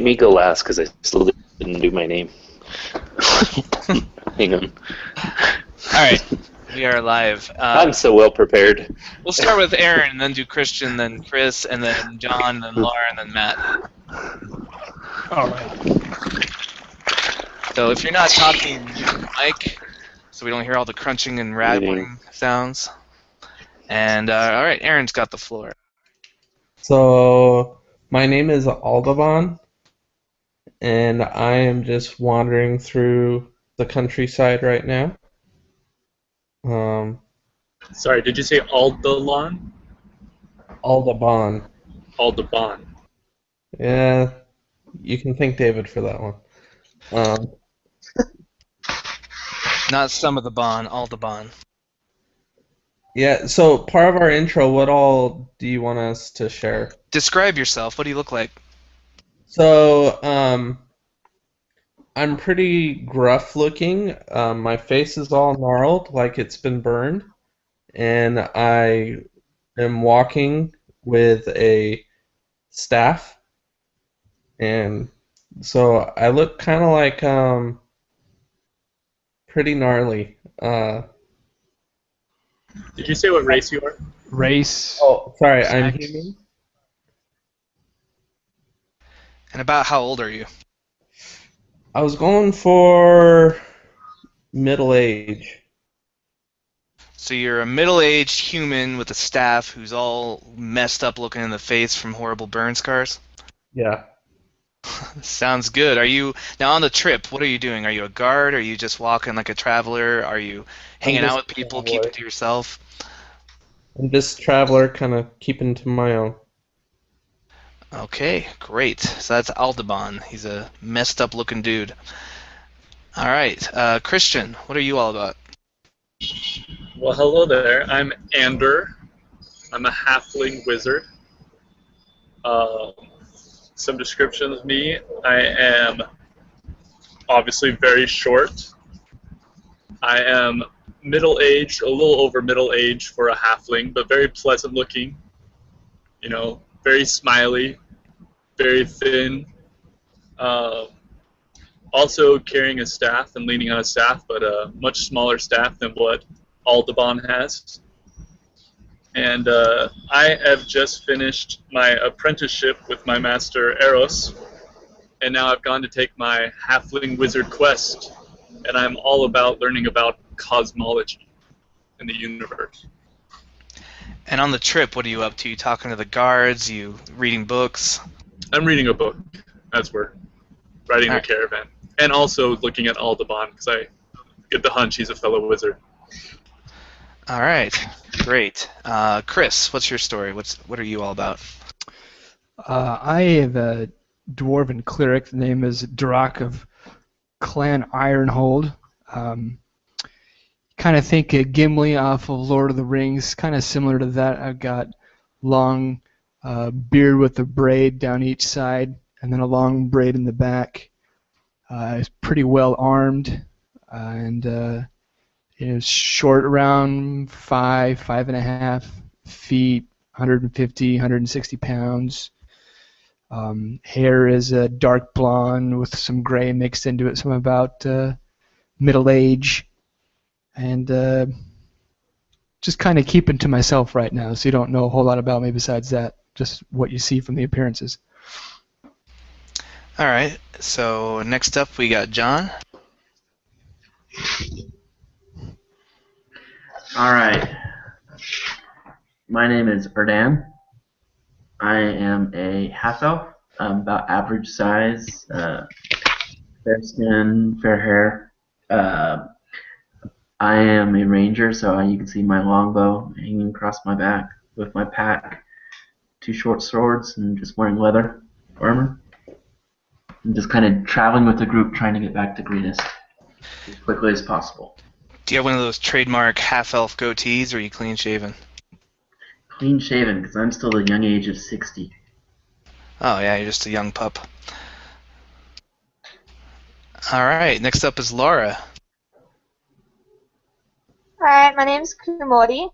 me go last because I still didn't do my name. Hang on. All right, we are live. I'm so well prepared. We'll start with Aaron, and then do Christian, then Chris, and then John, then Laura, and then Matt. All right. So if you're not talking, use the mic so we don't hear all the crunching and rattling sounds. And all right, Aaron's got the floor. So, my name is Aldeban, and I am just wandering through the countryside right now. Sorry, did you say Aldeban? Aldeban. Aldeban. Yeah, you can thank David for that one. Not some of the Bon, all the Bon. Yeah, so part of our intro, what all do you want us to share? Describe yourself. What do you look like? So, I'm pretty gruff looking. My face is all gnarled, like it's been burned, and I am walking with a staff, and so I look kind of like pretty gnarly. Did you say what race you are? Race. Oh, sorry, I'm Sex. human. And about how old are you? I was going for middle age. So you're a middle-aged human with a staff who's all messed up looking in the face from horrible burn scars? Yeah. Sounds good. Are you now on the trip? What are you doing? Are you a guard? Are you just walking like a traveler? Are you hanging just out with people, traveler. keeping to yourself? I'm just traveler, kind of keeping to my own. Okay, great. So that's Aldeban. He's a messed up looking dude. All right, Christian, what are you all about? Well, hello there. I'm Ander. I'm a halfling wizard. Some descriptions of me. I am obviously very short. I am middle-aged, a little over middle-aged for a halfling, but very pleasant-looking. You know, very smiley, very thin. Also carrying a staff and leaning on a staff, but a much smaller staff than what Aldeban has. And I have just finished my apprenticeship with my master Eros, and now I've gone to take my halfling wizard quest, and I'm all about learning about cosmology in the universe. And on the trip, what are you up to? You talking to the guards? You reading books? I'm reading a book, as we're riding the Alright. caravan, and also looking at Aldeban, because I get the hunch he's a fellow wizard. All right, great. Chris, what's your story? What are you all about? I have a dwarven cleric. The name is Drak of Clan Ironhold. Kind of think of Gimli off of Lord of the Rings. Kind of similar to that. I've got long beard with a braid down each side, and then a long braid in the back. He's pretty well armed, and is short, around 5.5 feet, 150, 160 pounds. Hair is a dark blonde with some gray mixed into it, so I'm about middle age. And just kind of keeping to myself right now, so you don't know a whole lot about me besides that, just what you see from the appearances. All right, so next up we got John. Alright. My name is Erdan. I am a half-elf, about average size, fair skin, fair hair. I am a ranger, so you can see my longbow hanging across my back with my pack, 2 short swords, and just wearing leather armor. I'm just kind of traveling with the group trying to get back to Greenest as quickly as possible. Do you have one of those trademark half-elf goatees, or are you clean-shaven? Clean shaven, because I'm still the young age of 60. Oh yeah, you're just a young pup. All right, next up is Laura. Alright, my name's Kumori,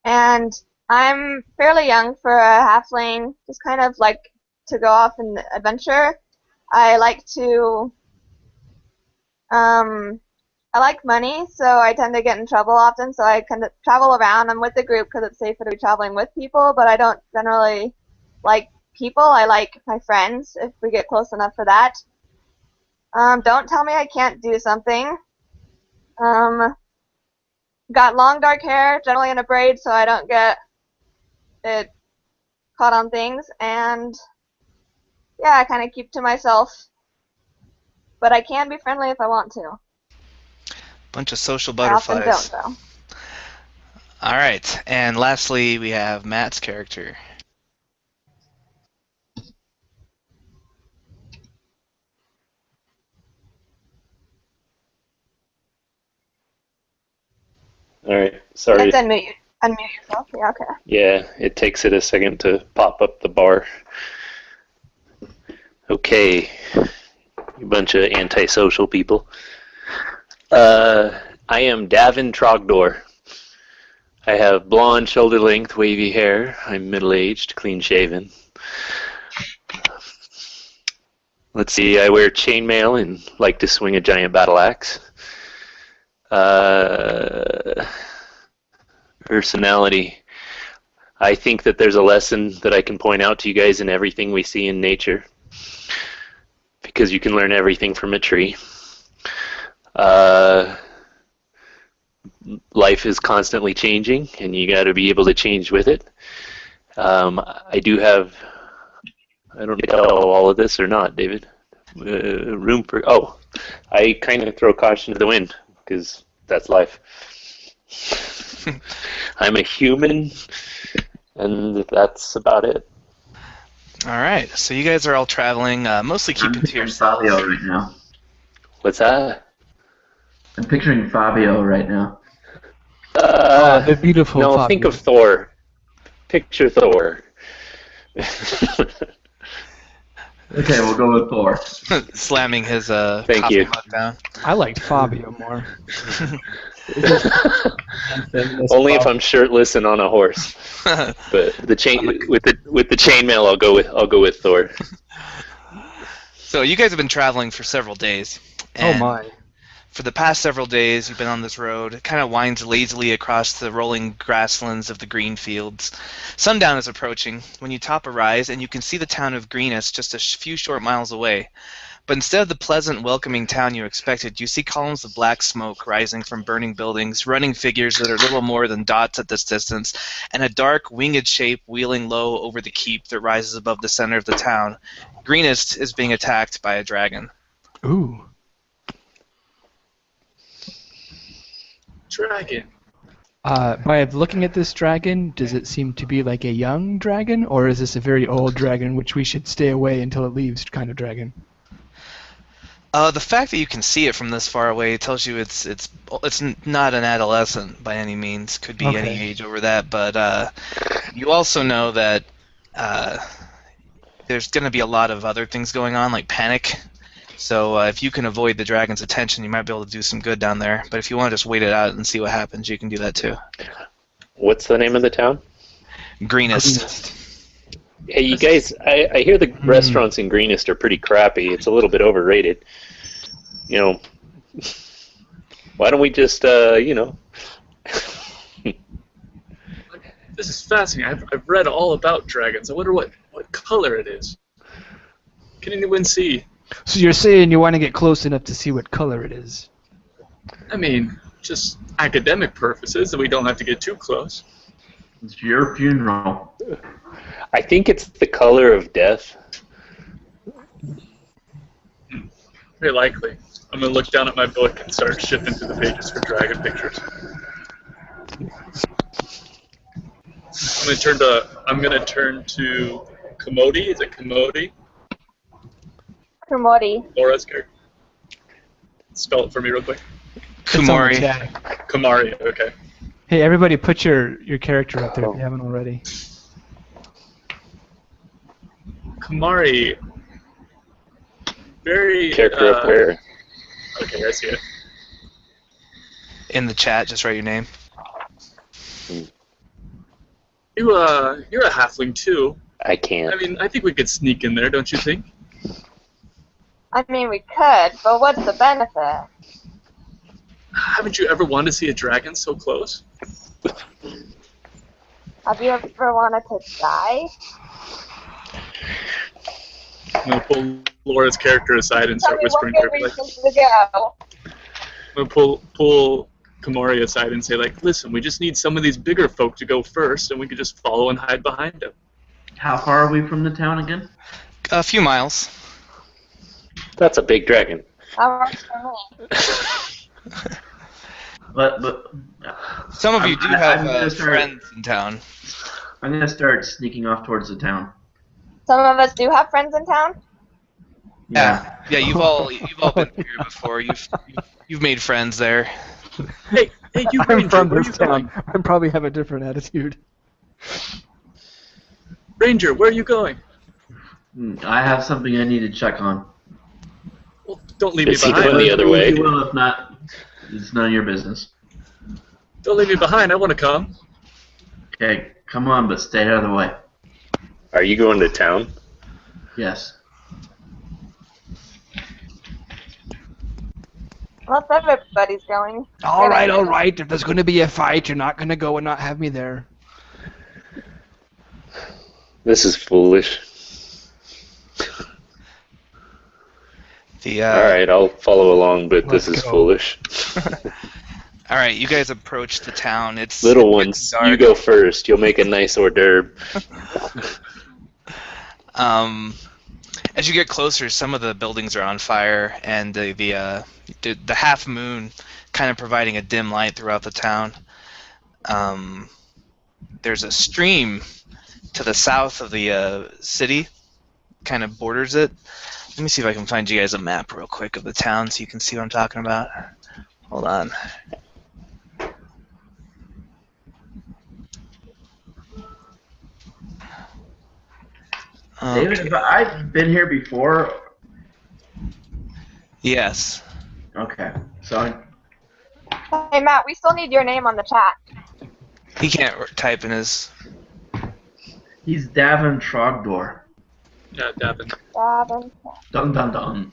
and I'm fairly young for a halfling, just kind of like to go off and adventure. I like to, I like money, so I tend to get in trouble often, so I kind of travel around. I'm with the group because it's safer to be traveling with people, but I don't generally like people. I like my friends if we get close enough for that. Don't tell me I can't do something. Um, got long dark hair, generally in a braid, so I don't get it caught on things, and yeah, I kind of keep to myself. But I can be friendly if I want to. Bunch of social I often butterflies. don't, though. All right, and lastly, we have Matt's character. All right. You Sorry. have to unmute yourself. Yeah, okay. Yeah, it takes it a second to pop up the bar. Okay. You bunch of antisocial people. I am Davin Trogdor. I have blonde, shoulder-length, wavy hair. I'm middle-aged, clean-shaven. Let's see, I wear chainmail and like to swing a giant battle axe. Personality. I think that there's a lesson that I can point out to you guys in everything we see in nature, because you can learn everything from a tree. Life is constantly changing, and you got to be able to change with it. I do have, I don't know all of this or not, David. Room for, I kind of throw caution to the wind, because that's life. I'm a human, and that's about it. All right, so you guys are all traveling, mostly keeping to yourselves. Fabio right now. What's that? I'm picturing Fabio right now. The beautiful No, Fabio. think of Thor. Picture Thor. Okay, we'll go with Thor. Slamming his Thank coffee you. mug down. I liked Fabio more. Only if I'm shirtless and on a horse. But the chain with the chainmail, I'll go with Thor. So you guys have been traveling for several days. Oh and my. For the past several days, you've been on this road. It kind of winds lazily across the rolling grasslands of the green fields. Sundown is approaching when you top a rise, and you can see the town of Greenest just a few short miles away. But instead of the pleasant, welcoming town you expected, you see columns of black smoke rising from burning buildings, running figures that are little more than dots at this distance, and a dark, winged shape wheeling low over the keep that rises above the center of the town. Greenest is being attacked by a dragon. Ooh. Dragon. By looking at this dragon, does it seem to be like a young dragon, or is this a very old dragon which we should stay away until it leaves kind of dragon? The fact that you can see it from this far away tells you it's not an adolescent by any means. Could be any age over that, but you also know that there's going to be a lot of other things going on, like panic. So if you can avoid the dragon's attention, you might be able to do some good down there. But if you want to just wait it out and see what happens, you can do that too. What's the name of the town? Greenest. Hey, you guys, I hear the restaurants in Greenest are pretty crappy. It's a little bit overrated. You know, why don't we just, This is fascinating. I've read all about dragons. I wonder what color it is. Can anyone see? So you're saying you want to get close enough to see what color it is? I mean, just academic purposes, and we don't have to get too close. It's your funeral. I think it's the color of death. Very likely. I'm going to look down at my book and start shifting through the pages for dragon pictures. I'm going to turn to Komodi. Is it Komodi? Kumori. Laura's character. Spell it for me real quick. Kumori. It's on the chat. Kamari, okay. Hey, everybody, put your character up there if you haven't already. Kamari. Very. Character up where? Okay, I see it. In the chat, just write your name. You're a halfling too. I can't. I mean, I think we could sneak in there, don't you think? I mean, we could, but what's the benefit? Haven't you ever wanted to see a dragon so close? Have you ever wanted to die? I'm gonna pull Laura's character aside and Tell start me what whispering good to her. Like, reasons to go. I'm gonna pull Kamori aside and say, like, listen, we just need some of these bigger folk to go first, and we could just follow and hide behind them. How far are we from the town again? A few miles. That's a big dragon. That works for me. But Some of you do I'm have gonna start- friends in town. I'm gonna start sneaking off towards the town. Some of us do have friends in town. Yeah, you've all been here before. You've made friends there. Hey, you I'm Ranger, from where this you going? town. I probably have a different attitude. Ranger, where are you going? I have something I need to check on. Well, don't leave me Is he behind. going the other way? You will, if not, it's none of your business. Don't leave me behind. I want to come. Okay, come on, but stay out of the way. Are you going to town? Yes. Unless everybody's going. All right. If there's going to be a fight, you're not going to go and not have me there. This is foolish. The All right, I'll follow along, but this Let's is go. foolish. All right, you guys approach the town. It's Little ones, dark. you go first. You'll make a nice hors d'oeuvre. As you get closer, some of the buildings are on fire, and the half moon kind of providing a dim light throughout the town. There's a stream to the south of the city, kind of borders it. Let me see if I can find you guys a map real quick of the town so you can see what I'm talking about. Hold on. David, have I been here before? Yes. Okay, so Hey Matt, we still need your name on the chat. He can't type in his... he's Davin Trogdor. Yeah, Davin. Davin. Dun dun dun.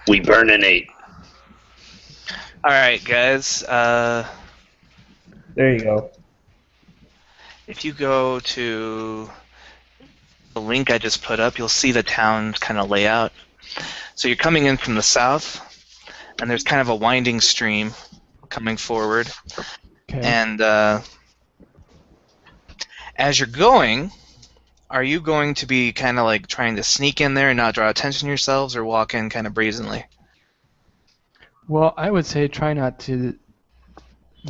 We burninate. All right, guys. There you go. If you go to the link I just put up, you'll see the town kind of layout. So you're coming in from the south, and there's kind of a winding stream coming forward. Okay. And as you're going, are you going to be kind of like trying to sneak in there and not draw attention to yourselves, or walk in kind of brazenly? Well, I would say try not to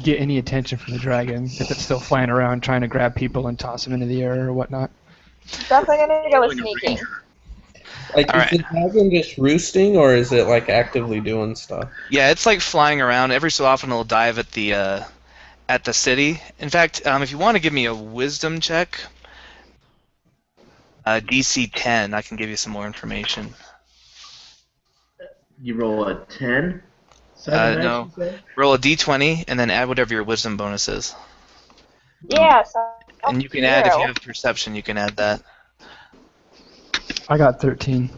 get any attention from the dragon if it's still flying around trying to grab people and toss them into the air or whatnot. Definitely gonna go with Following a sneaking. ranger. Like, All is the dragon just roosting, or is it like actively doing stuff? Yeah, it's like flying around. Every so often it'll dive at the city. In fact, if you want to give me a wisdom check, DC 10, I can give you some more information. You roll a 10? No. Roll a D20 and then add whatever your wisdom bonus is. Yeah, so And you can add, if you have perception, you can add that. I got 13.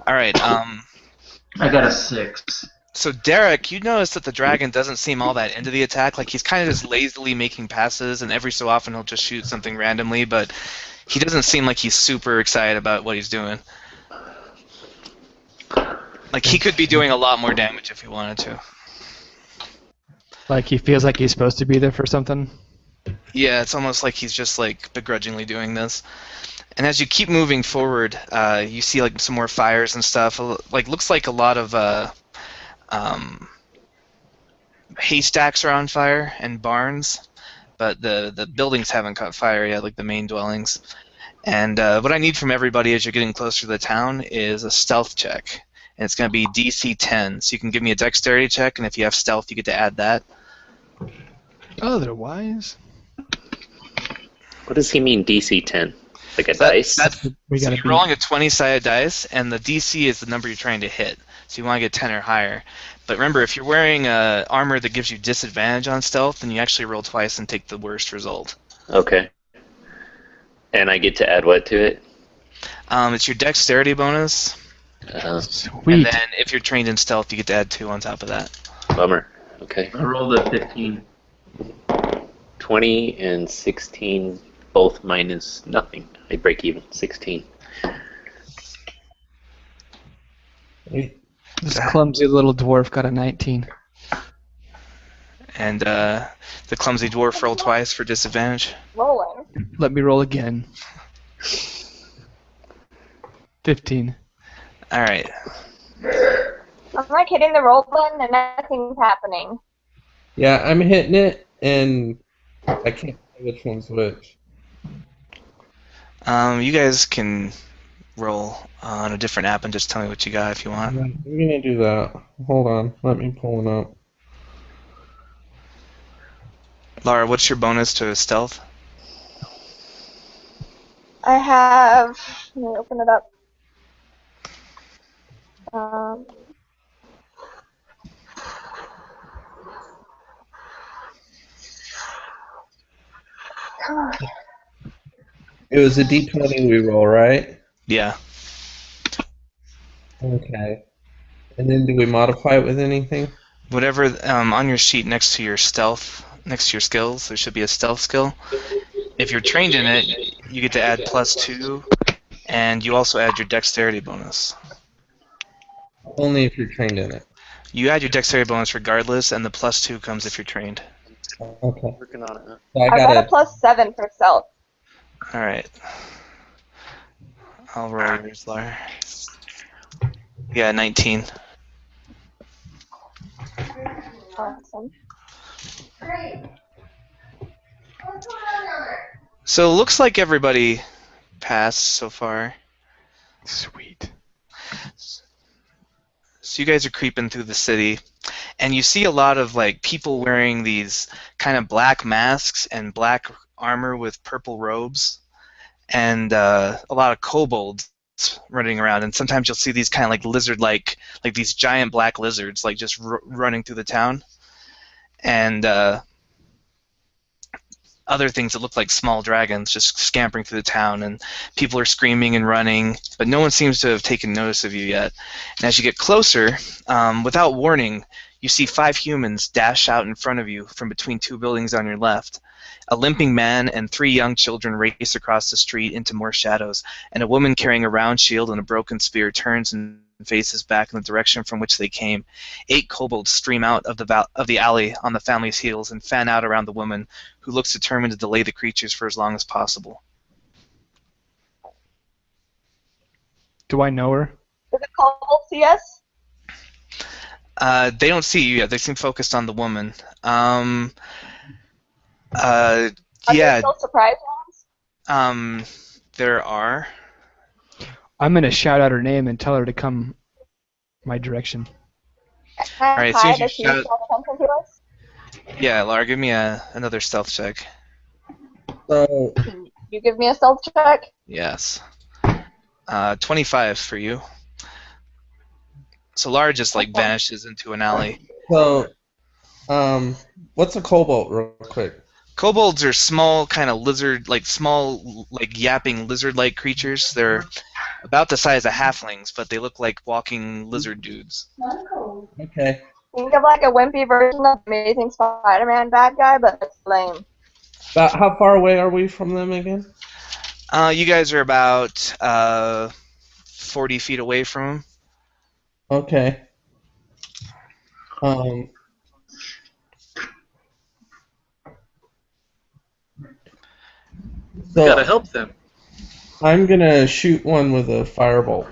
All right. I got a 6. So Derek, you notice that the dragon doesn't seem all that into the attack. Like, he's kind of just lazily making passes, and every so often he'll just shoot something randomly, but he doesn't seem like he's super excited about what he's doing. Like, he could be doing a lot more damage if he wanted to. Like he feels like he's supposed to be there for something. Yeah, it's almost like he's just like begrudgingly doing this. And as you keep moving forward, you see like some more fires and stuff. Like, looks like a lot of haystacks are on fire and barns, but the buildings haven't caught fire yet, like the main dwellings. And what I need from everybody as you're getting closer to the town is a stealth check. And it's going to be DC 10. So you can give me a dexterity check, and if you have stealth, you get to add that. Otherwise, What does he mean, DC 10? Like a So that- dice? That's, we so gotta you're be. rolling a 20-sided dice, and the DC is the number you're trying to hit. So you want to get 10 or higher. But remember, if you're wearing armor that gives you disadvantage on stealth, then you actually roll twice and take the worst result. Okay. And I get to add what to it? It's your dexterity bonus, Uh, Sweet. And then if you're trained in stealth, you get to add 2 on top of that. bummer. Okay. I rolled a 15. 20 and 16, both minus nothing. I break even. 16. This clumsy little dwarf got a 19. And the clumsy dwarf roll twice for disadvantage. Rolling. Let me roll again. 15. All right. I'm like hitting the roll button and nothing's happening. Yeah, I'm hitting it, and I can't tell which one's which. You guys can roll on a different app and just tell me what you got if you want. I'm gonna do that. Hold on, let me pull it up. Laura, what's your bonus to stealth? I have. Let me open it up. Come on. It was a D20 we roll, right? Yeah. Okay. And then do we modify it with anything? Whatever on your sheet next to your stealth, next to your skills, there should be a stealth skill. If you're trained in it, you get to add +2, and you also add your dexterity bonus. Only if you're trained in it. You add your dexterity bonus regardless, and the +2 comes if you're trained. Okay. Working on it, huh? So I I got a got +7 for stealth. All right. I'll roll yours, Laura. Yeah, 19. Awesome. So it looks like everybody passed so far. Sweet. So you guys are creeping through the city, and you see a lot of like people wearing these kind of black masks and black armor with purple robes, and a lot of kobolds running around. And sometimes you'll see these kind of like lizard-like, like these giant black lizards, like just running through the town, and other things that look like small dragons just scampering through the town, and people are screaming and running, but no one seems to have taken notice of you yet. And as you get closer, without warning, you see 5 humans dash out in front of you from between 2 buildings on your left. A limping man and 3 young children race across the street into more shadows, and a woman carrying a round shield and a broken spear turns and faces back in the direction from which they came. 8 kobolds stream out of the alley on the family's heels and fan out around the woman, who looks determined to delay the creatures for as long as possible. Do I know her? Does it call CS? They don't see you yet. They seem focused on the woman. Are Yeah, there still surprise ones? there are. I'm going to shout out her name and tell her to come my direction. All right, as soon as you does she shout- pay attention to us? Yeah, Laura, give me another stealth check. So You give me a stealth check. Yes. 25 for you. So Laura just like vanishes into an alley. what's a cobalt, real quick? Kobolds are small, kind of lizard, like small, like yapping lizard-like creatures. They're about the size of halflings, but they look like walking lizard dudes. Okay. Think of like a wimpy version of Amazing Spider-Man bad guy, but it's lame. About how far away are we from them again? You guys are about 40 feet away from them. Okay. So Gotta help them. I'm gonna shoot one with a firebolt.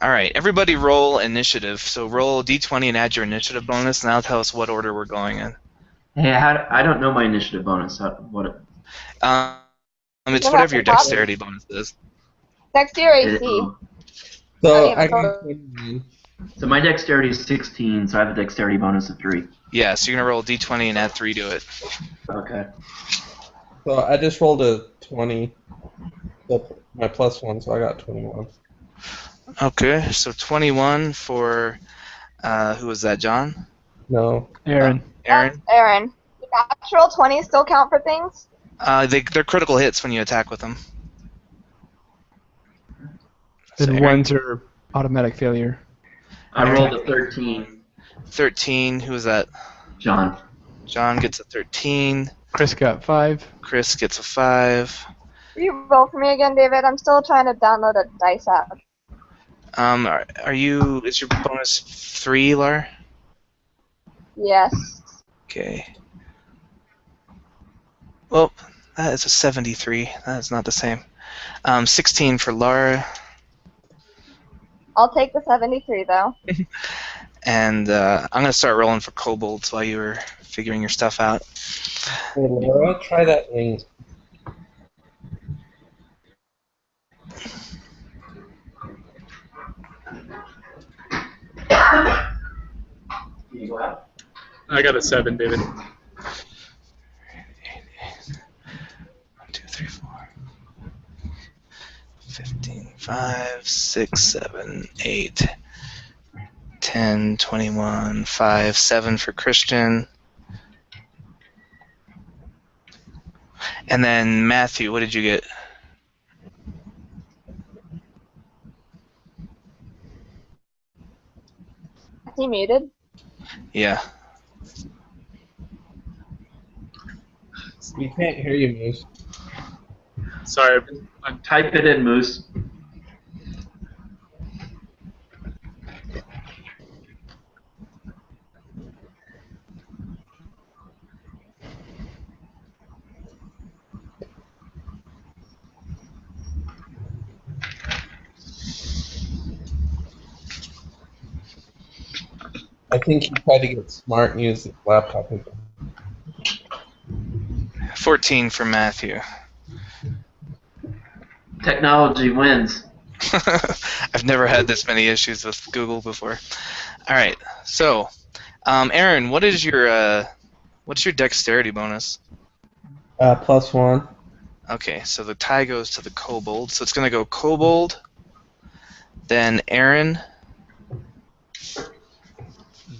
All right, everybody roll initiative. So roll d20 and add your initiative bonus, and that'll tell us what order we're going in. Hey, I don't know my initiative bonus. It's It's Yeah, whatever your no problem. dexterity bonus is. Dexterity it- AC. So Okay, I so- got 29. so my dexterity is 16, so I have a dexterity bonus of 3. Yeah, so you're gonna roll d20 and add 3 to it. Okay. So I just rolled a 20. That's my +1, so I got 21. Okay, so 21 for who was that, John? No. Aaron. Aaron? Aaron. Do natural 20s still count for things? They're critical hits when you attack with them. So And Aaron, ones are Automatic failure. I rolled a 13. 13. Who was that? John. John gets a 13. Chris got 5. Chris gets a 5. Will you roll for me again, David? I'm still trying to download a dice app. Are you? Is your bonus 3, Lar? Yes. Okay. Well, that is a 73. That is not the same. 16 for Lara. I'll take the 73 though. And I'm going to start rolling for kobolds while you were figuring your stuff out. Hey, Laura, try that wing. Can you go out? I got a 7, David. 1, 2, 3, 4. 15, 5, 6, 7, 8, 10, 21, 5, 7 for Christian. And then Matthew, what did you get? Is he muted? Yeah. We can't hear you, Moose. Sorry, I'm Type it in, Moose. I think he tried to get smart and use his laptop again. 14 for Matthew. Technology wins. I've never had this many issues with Google before. All right, so Aaron, what's your dexterity bonus? +1. Okay, so the tie goes to the kobold, so it's gonna go kobold, then Aaron,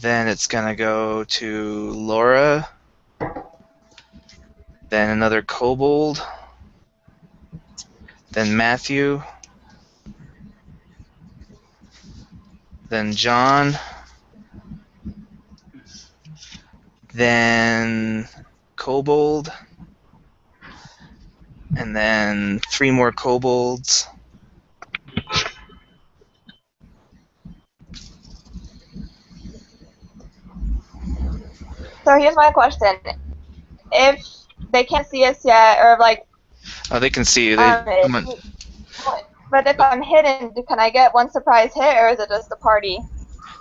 then it's gonna go to Laura, then another kobold, then Matthew, then John, then kobold, and then 3 more kobolds. So here's my question. If they can't see us yet, or like, Oh, they can see you. but if I'm hidden, can I get one surprise hit, or is it just a party?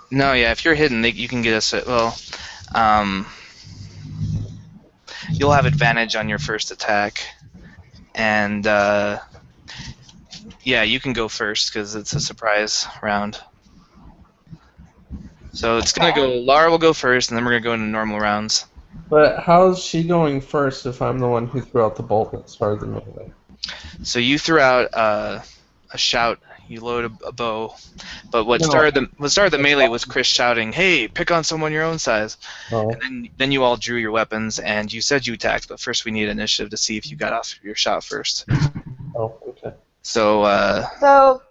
No, yeah, if you're hidden, you can get us. You'll have advantage on your first attack, and yeah, you can go first because it's a surprise round. So it's gonna go. Lara will go first, and then we're gonna go into normal rounds. But how's she going first if I'm the one who threw out the bolt that's farther than melee? So you threw out a shout. You load a bow, but what started the melee was Chris shouting, "Hey, pick on someone your own size!" Oh. And then you all drew your weapons, and you said you attacked, but first we need initiative to see if you got off your shot first. Oh, okay. So So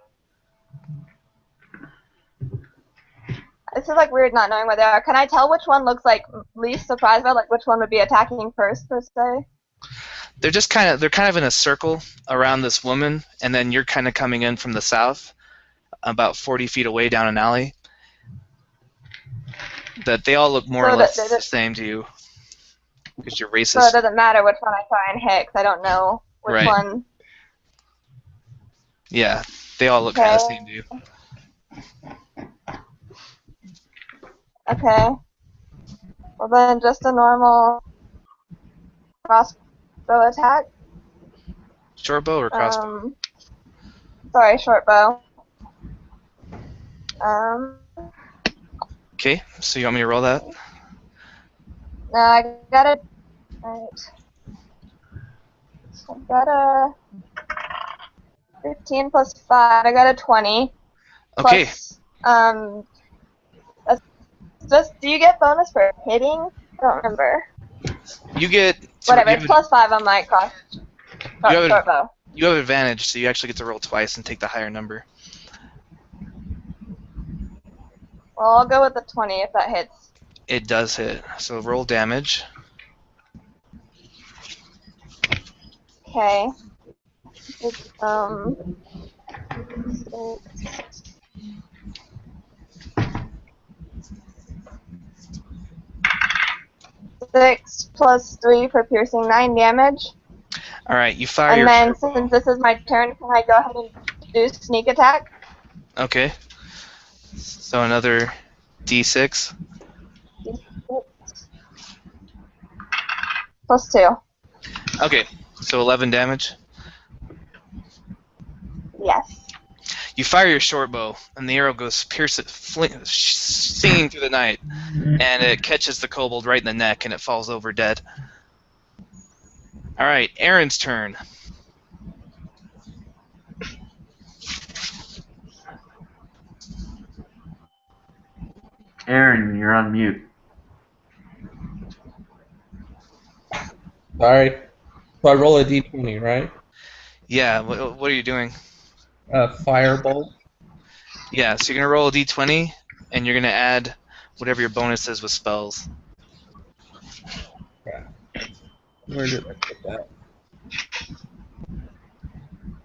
this is like weird not knowing where they are. Can I tell which one looks like least surprised by, like which one would be attacking first per se? they're kind of in a circle around this woman, and then you're kind of coming in from the south, about 40 feet away down an alley. That they all look more or less the same to you, because you're racist. So it doesn't matter which one I try and hit, because I don't know which one. Yeah, they all look kind of the same to you. Okay. Well then, just a normal crossbow attack. Short bow or crossbow? Sorry, short bow. Okay, so you want me to roll that? No, I got a. Right. So I got a 15 plus 5. I got a 20. Okay. Plus, do you get bonus for hitting? I don't remember. You get. Whatever, it's plus 5 on my short bow. You have advantage, so you actually get to roll twice and take the higher number. Well, I'll go with the 20 if that hits. It does hit. So roll damage. Okay. It's, 6 plus 3 for piercing, 9 damage. All right, you fire And your then short bow. since this is my turn, can I go ahead and do sneak attack? Okay. So another D6. Plus 2. Okay, so 11 damage. Yes. You fire your short bow, and the arrow goes singing through the night, and it catches the kobold right in the neck, and it falls over dead. All right, Aaron's turn. Aaron, you're on mute. Sorry. So I roll a d20, right? Yeah, what are you doing? Firebolt. Yeah, so you're going to roll a d20, and you're going to add whatever your bonus is with spells. Where did I put that?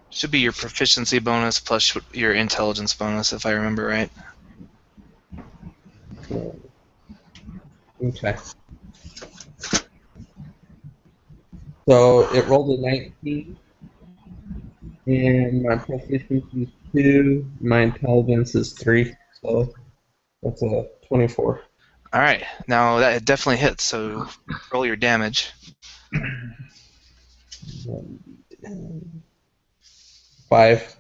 Should be your proficiency bonus plus your intelligence bonus, if I remember right. Okay. So it rolled a 19, and my proficiency is 2, my intelligence is 3, so that's a 24. All right, now that definitely hits, so roll your damage. 5.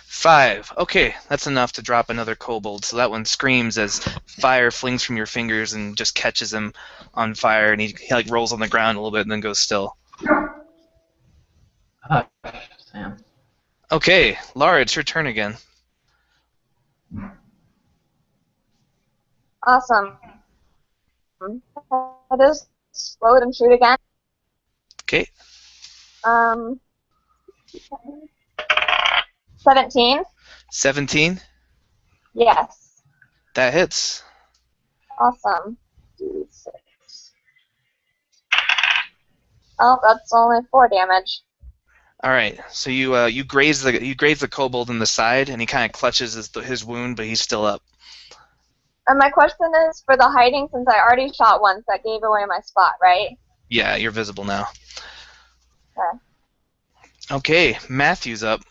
5. Okay, that's enough to drop another kobold. So that one screams as fire flings from your fingers and just catches him on fire, and he like rolls on the ground a little bit and then goes still. Sam. Okay, Lara, it's your turn again. Awesome. I just explode and shoot again. Okay, 17? 17. Yes. That hits. Awesome. D6. Oh, that's only 4 damage. All right, so you graze the kobold in the side, and he kind of clutches his wound, but he's still up. And my question is, for the hiding, since I already shot once, that gave away my spot, right? Yeah, you're visible now. Okay. Okay, Matthew's up.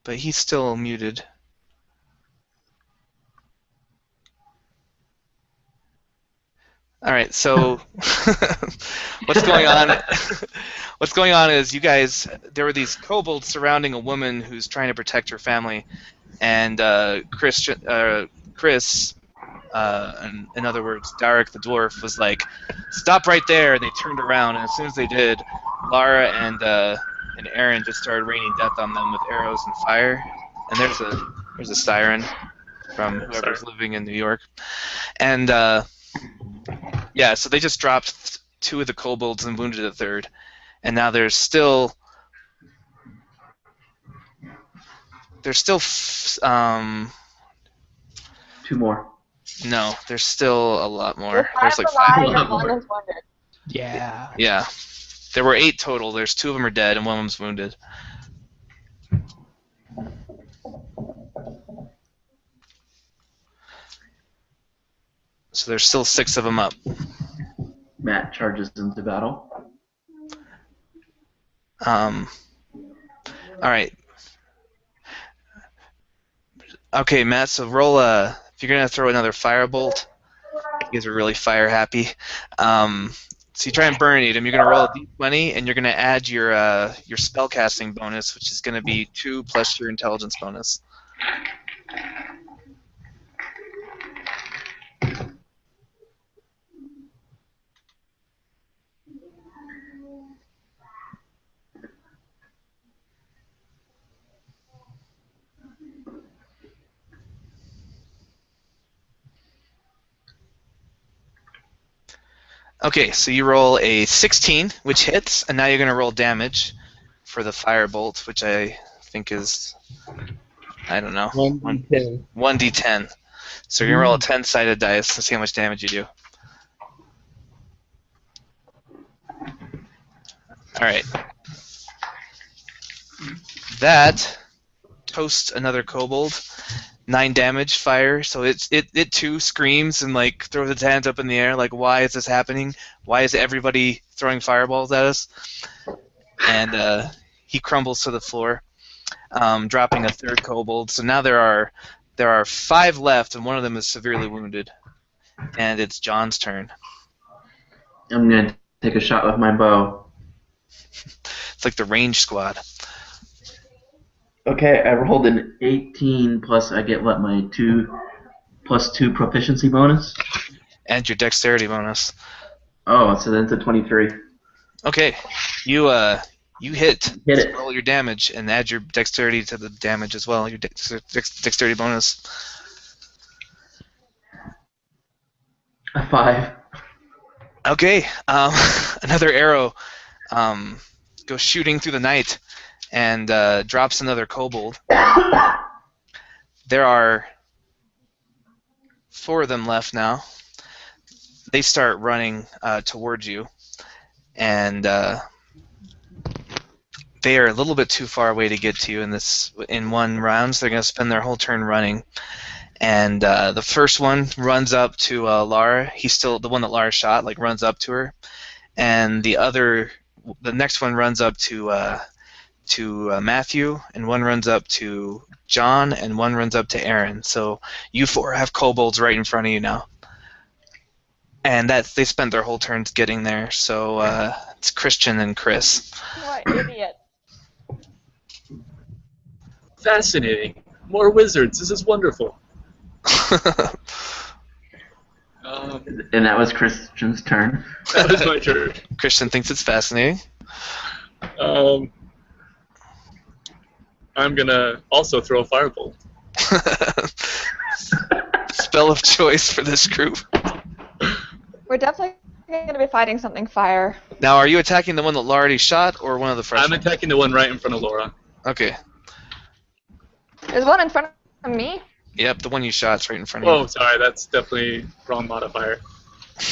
But he's still muted. All right, so what's going on? What's going on is there were these kobolds surrounding a woman who's trying to protect her family, and Chris, and in other words, Derek the dwarf was like, "Stop right there!" And they turned around, and as soon as they did, Lara and Aaron just started raining death on them with arrows and fire. And there's a siren from whoever's living in New York, and yeah, so they just dropped 2 of the kobolds and wounded a 3rd, and now there's still 2 more. No, there's still a lot more. There's There's 5 like 5. alive and 1 is wounded. Yeah. Yeah, there were 8 total. There's 2 of them are dead and 1 of them's wounded. So there's still 6 of them up. Matt charges into battle. All right. Okay, Matt. So roll if you're gonna throw another firebolt. You guys are really fire happy. So you try and burn him. You're gonna roll a d20, and you're gonna add your spellcasting bonus, which is gonna be 2 plus your intelligence bonus. Okay, so you roll a 16, which hits, and now you're going to roll damage for the firebolt, which I think is, I don't know, 1d10. 1d10. So you're going to roll a 10-sided dice to see how much damage you do. Alright. That toasts another kobold. 9 damage fire, so it too screams and like throws its hands up in the air like, why is this happening? Why is everybody throwing fireballs at us? And he crumbles to the floor, dropping a third kobold. So now there are 5 left, and one of them is severely wounded. And it's John's turn. I'm going to take a shot with my bow. It's like the range squad. Okay, I rolled an 18 plus I get what, my 2 proficiency bonus? And your dexterity bonus. Oh, so then it's a 23. Okay, you hit. Hit it. Roll your damage and add your dexterity to the damage as well. Your dexterity bonus. A 5. Okay, another arrow goes shooting through the night and drops another kobold. There are 4 of them left now. They start running towards you, and they are a little bit too far away to get to you in one round, so they're going to spend their whole turn running. And the first one runs up to Lara. He's still the one that Lara shot, like runs up to her, and the next one runs up to Matthew, and one runs up to John, and one runs up to Aaron. So you 4 have kobolds right in front of you now, and they spent their whole turns getting there. So it's Christian and Chris. What idiot. Fascinating. More wizards. This is wonderful. And that was Christian's turn. That was my turn. Christian thinks it's fascinating. I'm gonna also throw a firebolt. Spell of choice for this group. We're definitely going to be fighting something fire. Now, are you attacking the one that Lara already shot, or one of the fresh I'm ones? attacking the one right in front of Laura. Okay. There's one in front of me. Yep, the one you shot's right in front Oh, of sorry, that's definitely wrong modifier. you.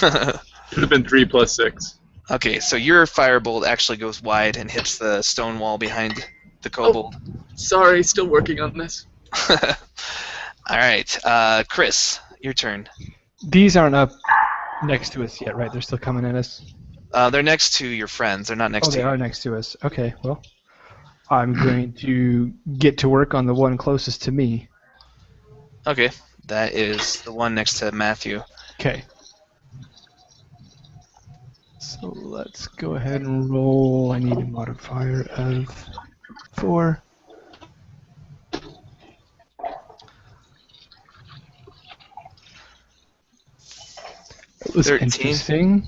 Should have been 3 plus 6. Okay, so your firebolt actually goes wide and hits the stone wall behind the kobold. Sorry, still working on this. All right, Chris, your turn. These aren't up next to us yet, right? They're still coming at us. They're next to your friends. They're not next Oh, to they you. are next to us. Okay, well, I'm going to get to work on the one closest to me. Okay, that is the one next to Matthew. Okay. So let's go ahead and roll. I need a modifier of 4. It was 13. interesting.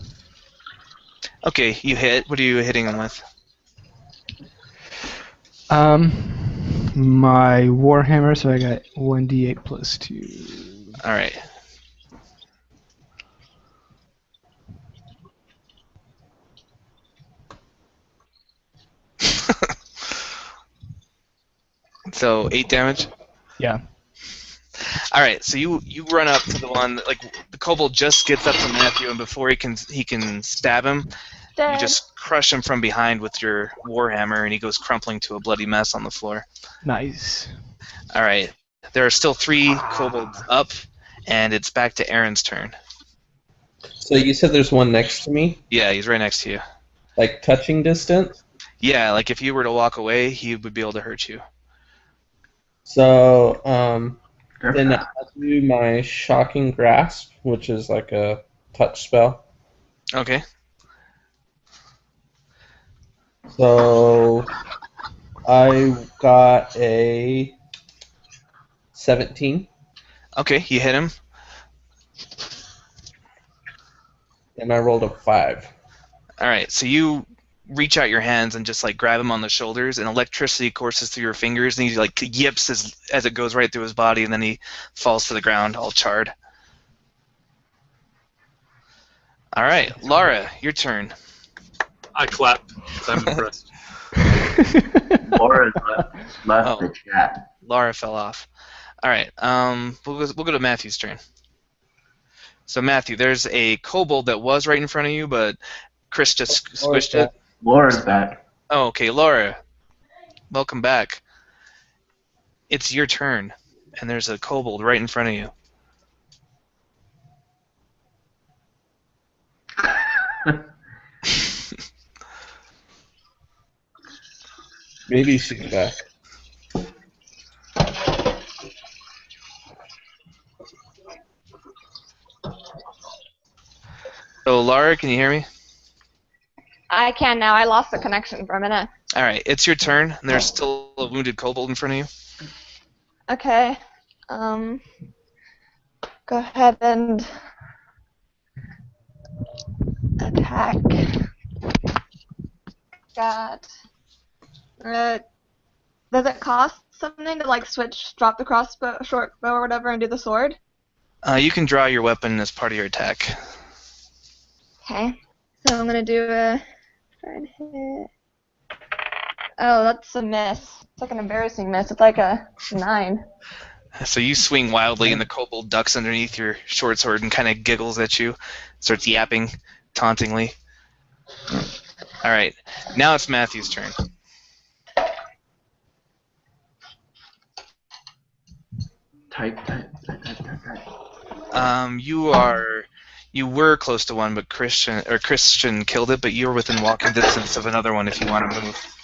Okay, you hit. What are you hitting him with? My Warhammer, so I got 1d8 plus 2. All right. So 8 damage. Yeah. All right. So you run up to the one like the kobold just gets up to Matthew, and before he can stab him, Dead. you just crush him from behind with your warhammer, and he goes crumpling to a bloody mess on the floor. Nice. All right. There are still 3 kobolds up, and it's back to Aaron's turn. So you said there's one next to me, Yeah, he's right next to you. like touching distance. Yeah, like if you were to walk away, he would be able to hurt you. So then I'll do my shocking grasp, which is like a touch spell. Okay. So I got a 17, Okay, you hit him. and I rolled a 5. All right, so you reach out your hands and just like grab him on the shoulders, and electricity courses through your fingers, and he like yips as it goes right through his body, and then he falls to the ground all charred. All right, Lara, your turn. I clap because I'm impressed. Laura's left Oh. the chat. Laura fell off. All right. We'll go to Matthew's turn. So Matthew, there's a kobold that was right in front of you, but Chris just squished it. Laura's back. Oh, okay, Laura. Welcome back. It's your turn, and there's a kobold right in front of you. Maybe she's back. So Laura, can you hear me? I can now. I lost the connection for a minute. All right, it's your turn, and there's still a wounded kobold in front of you. Okay. Go ahead and attack. Got. Does it cost something to like switch, drop the crossbow, short bow or whatever, and do the sword? You can draw your weapon as part of your attack. Okay. So I'm gonna do a try and hit. Oh, that's a miss. It's like an embarrassing miss. It's like a 9. So you swing wildly, and the kobold ducks underneath your short sword and kind of giggles at you, starts yapping tauntingly. All right, now it's Matthew's turn. Type. You were close to one, but Christian killed it. But you were within walking distance of another one. If you want to move.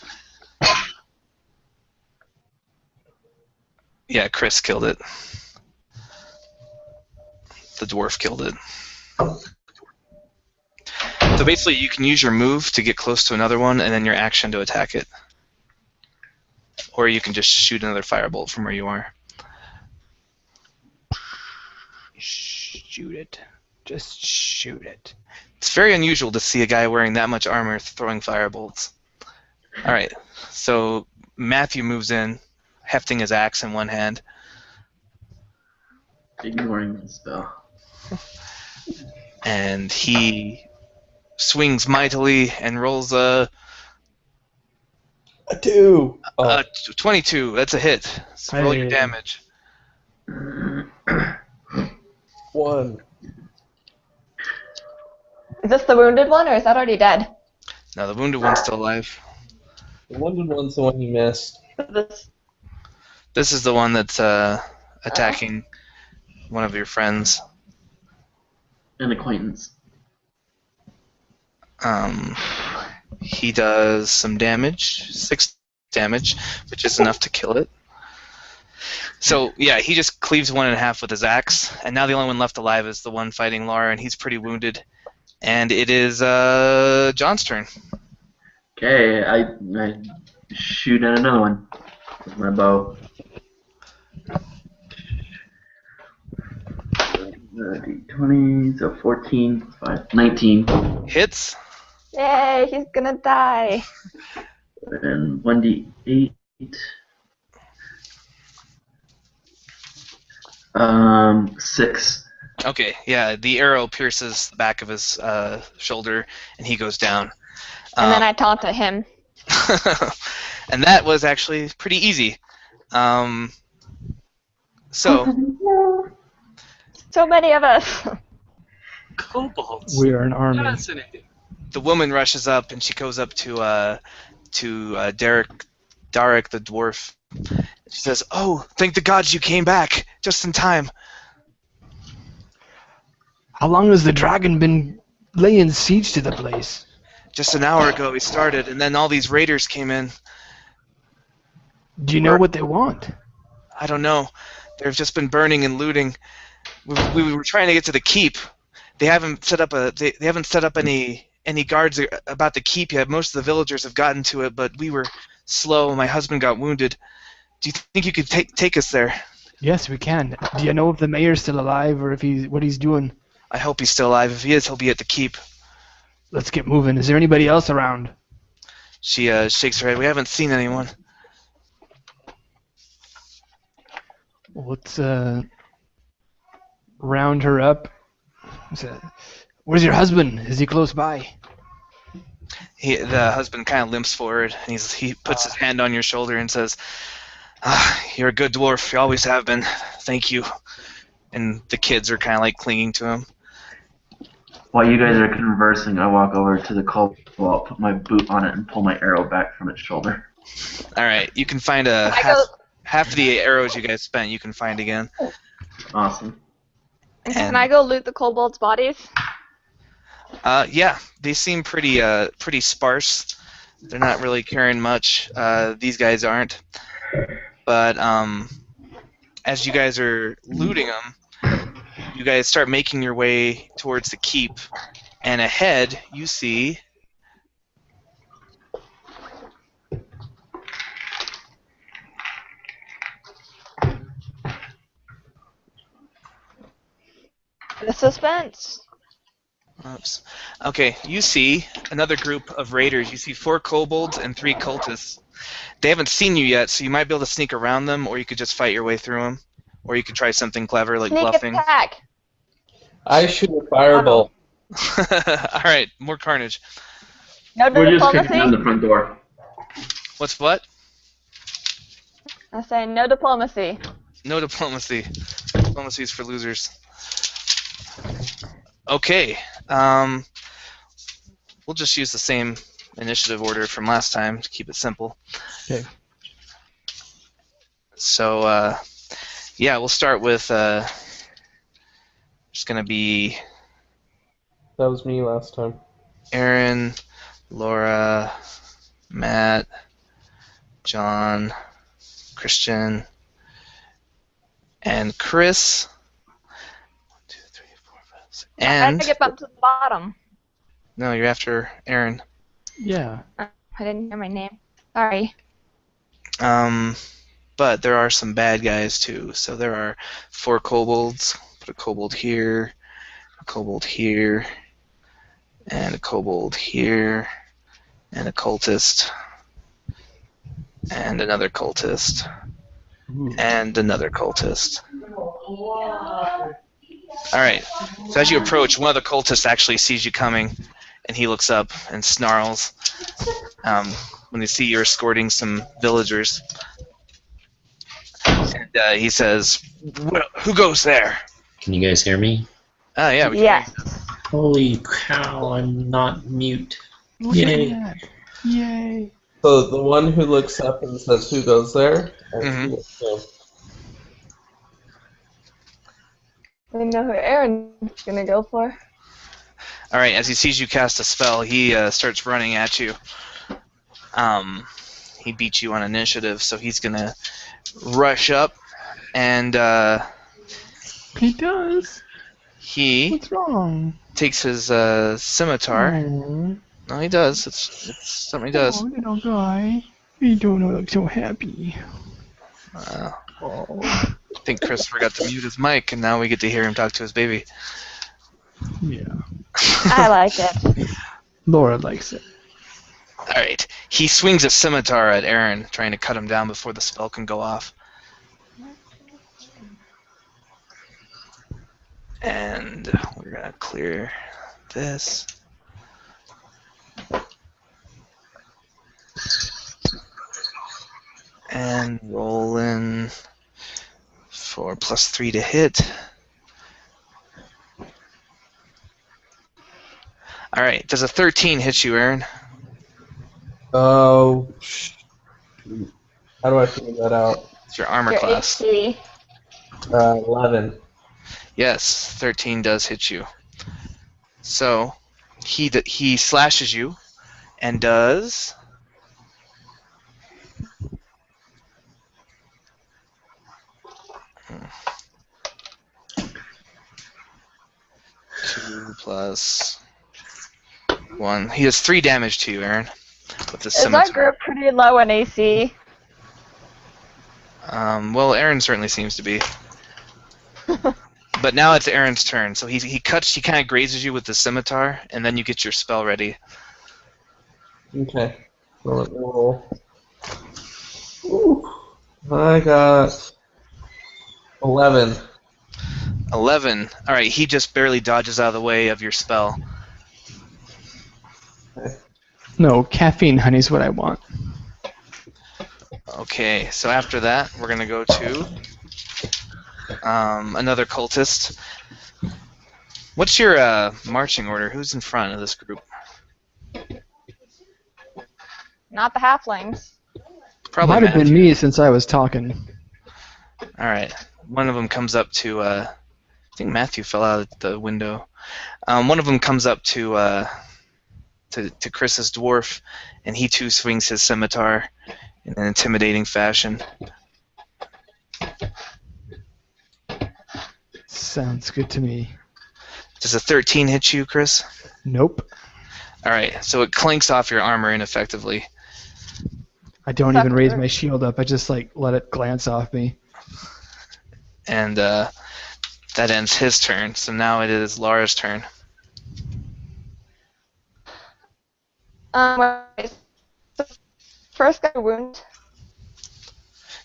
Yeah, Chris killed it. The dwarf killed it. So basically, you can use your move to get close to another one, and then your action to attack it. Or you can just shoot another firebolt from where you are. Shoot it. Just shoot it. It's very unusual to see a guy wearing that much armor throwing firebolts. All right, so Matthew moves in, hefting his axe in one hand. Ignoring the spell. And he swings mightily and rolls a 2. Oh, 22. That's a hit. So roll your Hey. damage. 1. Is this the wounded one, or is that already dead? Now the wounded one's still alive. The wounded one's the one you missed. This. This is the one that's attacking one of your friends. An acquaintance. He does some damage, 6 damage, which is enough to kill it. So yeah, he just cleaves one in half with his axe, and now the only one left alive is the one fighting Laura, and he's pretty wounded. And it is John's turn. Okay, I shoot at another one with my bow. 20, so 14, 5, 19. Hits. Yay, he's gonna die. And 1d8. 6. Okay, yeah, the arrow pierces the back of his shoulder, and he goes down. And then I taunted him. And that was actually pretty easy. So, So many of us. Kobolds. We are an army. Fascinating. the woman rushes up, and she goes up to Derek the dwarf. She says, "Oh, thank the gods you came back just in time." How long has the dragon been laying siege to the place? Just an hour ago he started, and then all these raiders came in. Do you know what they want? I don't know. They've just been burning and looting. We were trying to get to the keep. They haven't set up any guards about the keep yet. Most of the villagers have gotten to it, but we were slow. My husband got wounded. Do you think you could take us there? Yes, we can. Do you know if the mayor's still alive or if what he's doing? I hope he's still alive. If he is, he'll be at the keep. Let's get moving. Is there anybody else around? She shakes her head. We haven't seen anyone. Let's round her up. Where's your husband? Is he close by? The husband kind of limps forward, and he puts his hand on your shoulder and says, "You're a good dwarf. You always have been. Thank you." And the kids are kind of like clinging to him. While you guys are conversing, I walk over to the cobalt, put my boot on it, and pull my arrow back from its shoulder. All right, you can find half of the arrows you guys spent. You can find again. Awesome. And can I go loot the kobolds' bodies? Yeah, they seem pretty sparse. They're not really carrying much. These guys aren't. But as you guys are looting them, you guys start making your way towards the keep, and ahead you see The suspense. oops. Okay, you see another group of raiders. You see 4 kobolds and 3 cultists. They haven't seen you yet, so you might be able to sneak around them, or you could just fight your way through them, or you could try something clever like Sneak bluffing. attack. I shoot a fireball. All right, more carnage. No We're just kicking down diplomacy. the front door. What's what? I say no diplomacy. No diplomacy. Diplomacy is for losers. Okay. We'll just use the same initiative order from last time to keep it simple. Okay. So, yeah, we'll start with just going to be That was me last time. Aaron, Laura, Matt, John, Christian, and Chris. 1, 2, 3, 4, 5, 6. I have And to get up to the bottom. no, you're after Aaron. Yeah. I didn't hear my name. Sorry. But there are some bad guys too. So there are 4 kobolds. Put a kobold here, a kobold here, and a kobold here, and a cultist, and another cultist, and another cultist. Alright, so as you approach, one of the cultists actually sees you coming, and he looks up and snarls when they see you're escorting some villagers. And he says, well, who goes there? Can you guys hear me? Oh, yeah, we can. Yes. Holy cow, I'm not mute. Look Yay. at that. Yay. So the one who looks up and says, "Who goes there?" I Mhm. shoot him. I know who Aaron's gonna go for. Alright, as he sees you cast a spell, he starts running at you. He beats you on initiative, so he's gonna rush up, and He does. he What's wrong? takes his scimitar. Oh, No, he does. It's something he does. little guy. You don't look so happy. I think Chris forgot to mute his mic, and now we get to hear him talk to his baby. Yeah. I like it. Laura likes it. Alright, he swings a scimitar at Aaron, trying to cut him down before the spell can go off. And we're gonna clear this. And roll in for +3 to hit. Alright, does a 13 hit you, Aaron? Oh, how do I figure that out? It's your armor Your class. AC. 11. Yes, 13 does hit you. So, he slashes you and does 2 plus 1. He does 3 damage to you, Aaron, with the Is our scimitar. group pretty low in AC? Well, Aaron certainly seems to be. But now it's Aaron's turn. So he kind of grazes you with the scimitar, and then you get your spell ready. Okay. So let me roll. Ooh, I got 11. 11. All right, he just barely dodges out of the way of your spell. Okay. No, caffeine honey's what I want. Okay, so after that, we're going to go to another cultist. What's your marching order? Who's in front of this group? Not the halflings. Probably Might have been Matthew. me since I was talking. All right. One of them comes up to. I think Matthew fell out the window. One of them comes up to Chris's dwarf, and he too swings his scimitar in an intimidating fashion. Sounds good to me. Does a 13 hit you, Chris? Nope. All right. So it clinks off your armor ineffectively. I don't Sucker. even raise my shield up. I just like let it glance off me. And that ends his turn. So now it is Lara's turn. Wait, so first guy wound.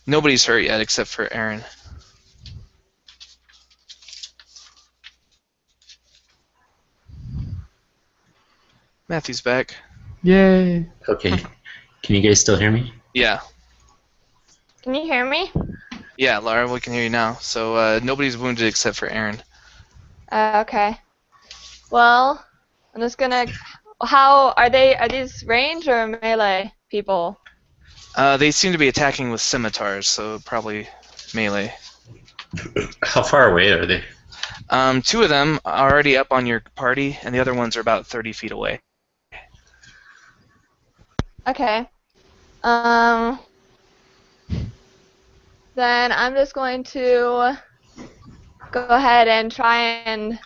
Nobody's hurt yet except for Aaron. Matthew's back. Yay. Okay. Can you guys still hear me? Yeah. Can you hear me? Yeah, Lara, we can hear you now. So nobody's wounded except for Aaron. Okay. Well, I'm just gonna. How are they? Are these range or melee people? They seem to be attacking with scimitars, so probably melee. How far away are they? Two of them are already up on your party, and the other ones are about 30 feet away. Okay. Then I'm just going to go ahead and try and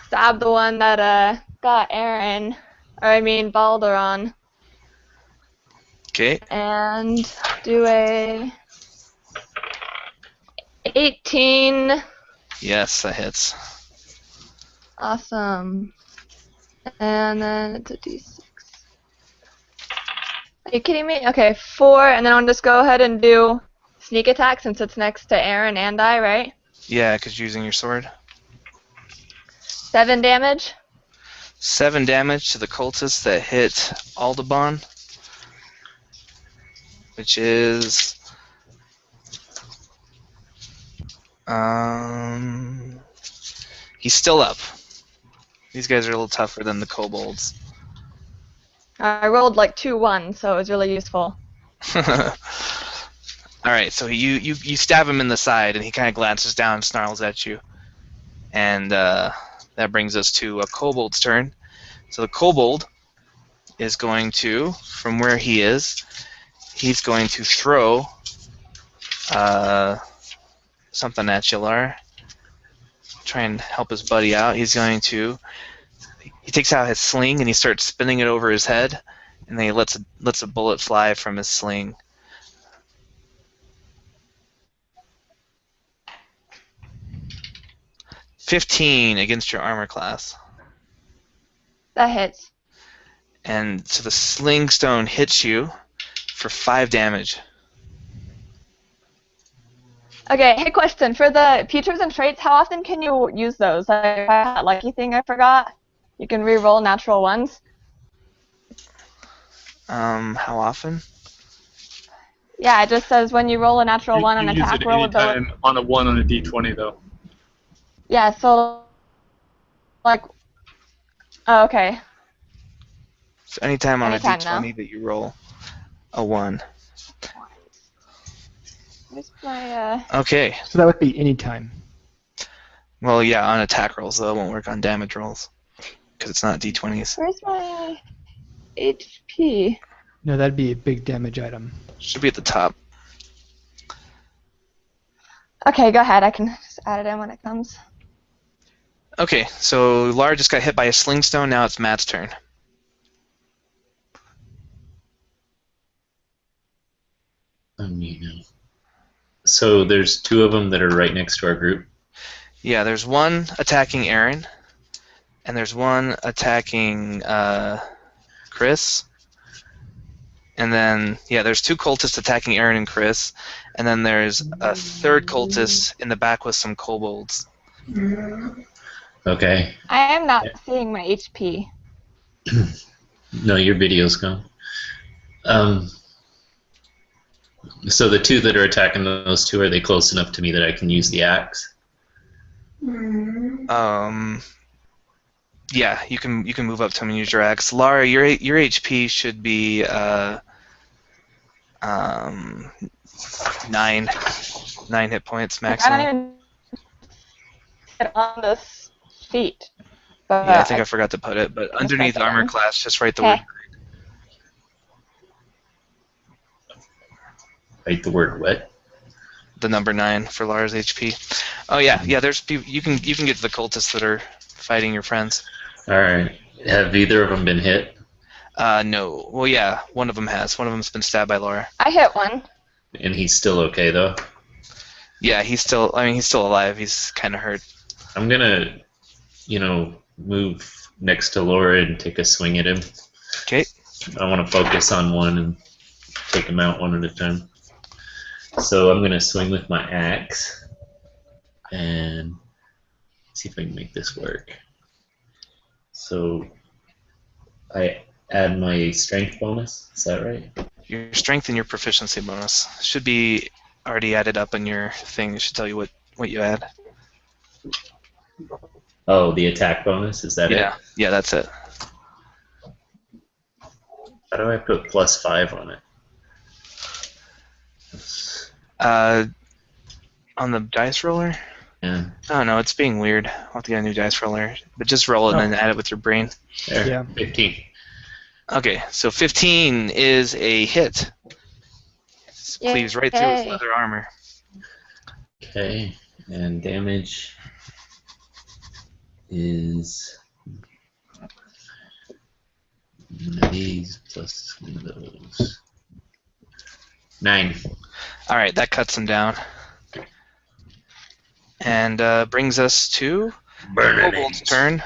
stab the one that got Aaron, or I mean Balder on, Okay. and do a 18. Yes, that hits. Awesome. And then it's a d6. Are you kidding me? Okay, 4, and then I'll just go ahead and do sneak attack since it's next to Aaron and I, right? Yeah, because you're using your sword. 7 damage. 7 damage to the cultist that hit Aldebaran, which is he's still up. These guys are a little tougher than the kobolds. I rolled like 2 1s, so it was really useful. All right, so you stab him in the side, and he kind of glances down and snarls at you. And that brings us to a kobold's turn. So the kobold is going to, from where he is, he's going to throw something at you, Lara. Try and help his buddy out. He takes out his sling and he starts spinning it over his head, and then he lets a bullet fly from his sling. $15 against your armor class. That hits. And so the sling stone hits you for 5 damage. Okay, hey, question. For the features and traits, how often can you use those? Like, if I had that lucky thing I forgot, you can re-roll natural ones. How often? Yeah, it just says when you roll a natural one on You use attack it roll ability. anytime on a 1 on a d20, though. Yeah, so, like, oh, okay. So anytime on Anytime a d20 now. that you roll a 1. Where's my, Okay. So that would be any time. Well, yeah, on attack rolls, though. It won't work on damage rolls. Because it's not d20s. where's my HP? No, that'd be a big damage item. Should be at the top. Okay, go ahead. I can just add it in when it comes. Okay, so Lara just got hit by a sling stone. Now it's Matt's turn. You know. So there's 2 of them that are right next to our group. Yeah, there's one attacking Aaron, and there's one attacking Chris. And then, yeah, there's 2 cultists attacking Aaron and Chris, and then there's a 3rd cultist in the back with some kobolds. Okay. I am not seeing my HP. No, your video's gone. So the two that are attacking those two, are they close enough to me that I can use the axe? Yeah, you can move up to him and use your axe. Lara, your HP should be 9 hit points I maximum. don't even get on this sheet. But Yeah, I think I forgot to put it, but underneath write that armor down. class, just write the Okay. word. Write the word what? The number 9 for Lara's HP. Oh yeah, there's people, you can get to the cultists that are fighting your friends. All right. Have either of them been hit? No. Well, yeah, one of them has. One of them's been stabbed by Lara. I hit one. And he's still okay though. Yeah, he's still alive. He's kind of hurt. I'm gonna, move next to Laura and take a swing at him. Okay. I want to focus on one and take him out one at a time. So I'm gonna swing with my axe and see if I can make this work. So I add my strength bonus. Is that right? Your strength and your proficiency bonus should be already added up in your thing. It should tell you what you add. Oh, the attack bonus, is that it? Yeah, that's it. How do I put +5 on it? On the dice roller? Yeah. Oh no, it's being weird. I'll have to get a new dice roller. But just roll it and then add it with your brain. There, Yeah. 15. Okay, so 15 is a hit. Cleaves right through his Yay. leather armor. Okay, and damage is one of these plus one of those. 9. Alright, that cuts him down. And brings us to Kobold's turn.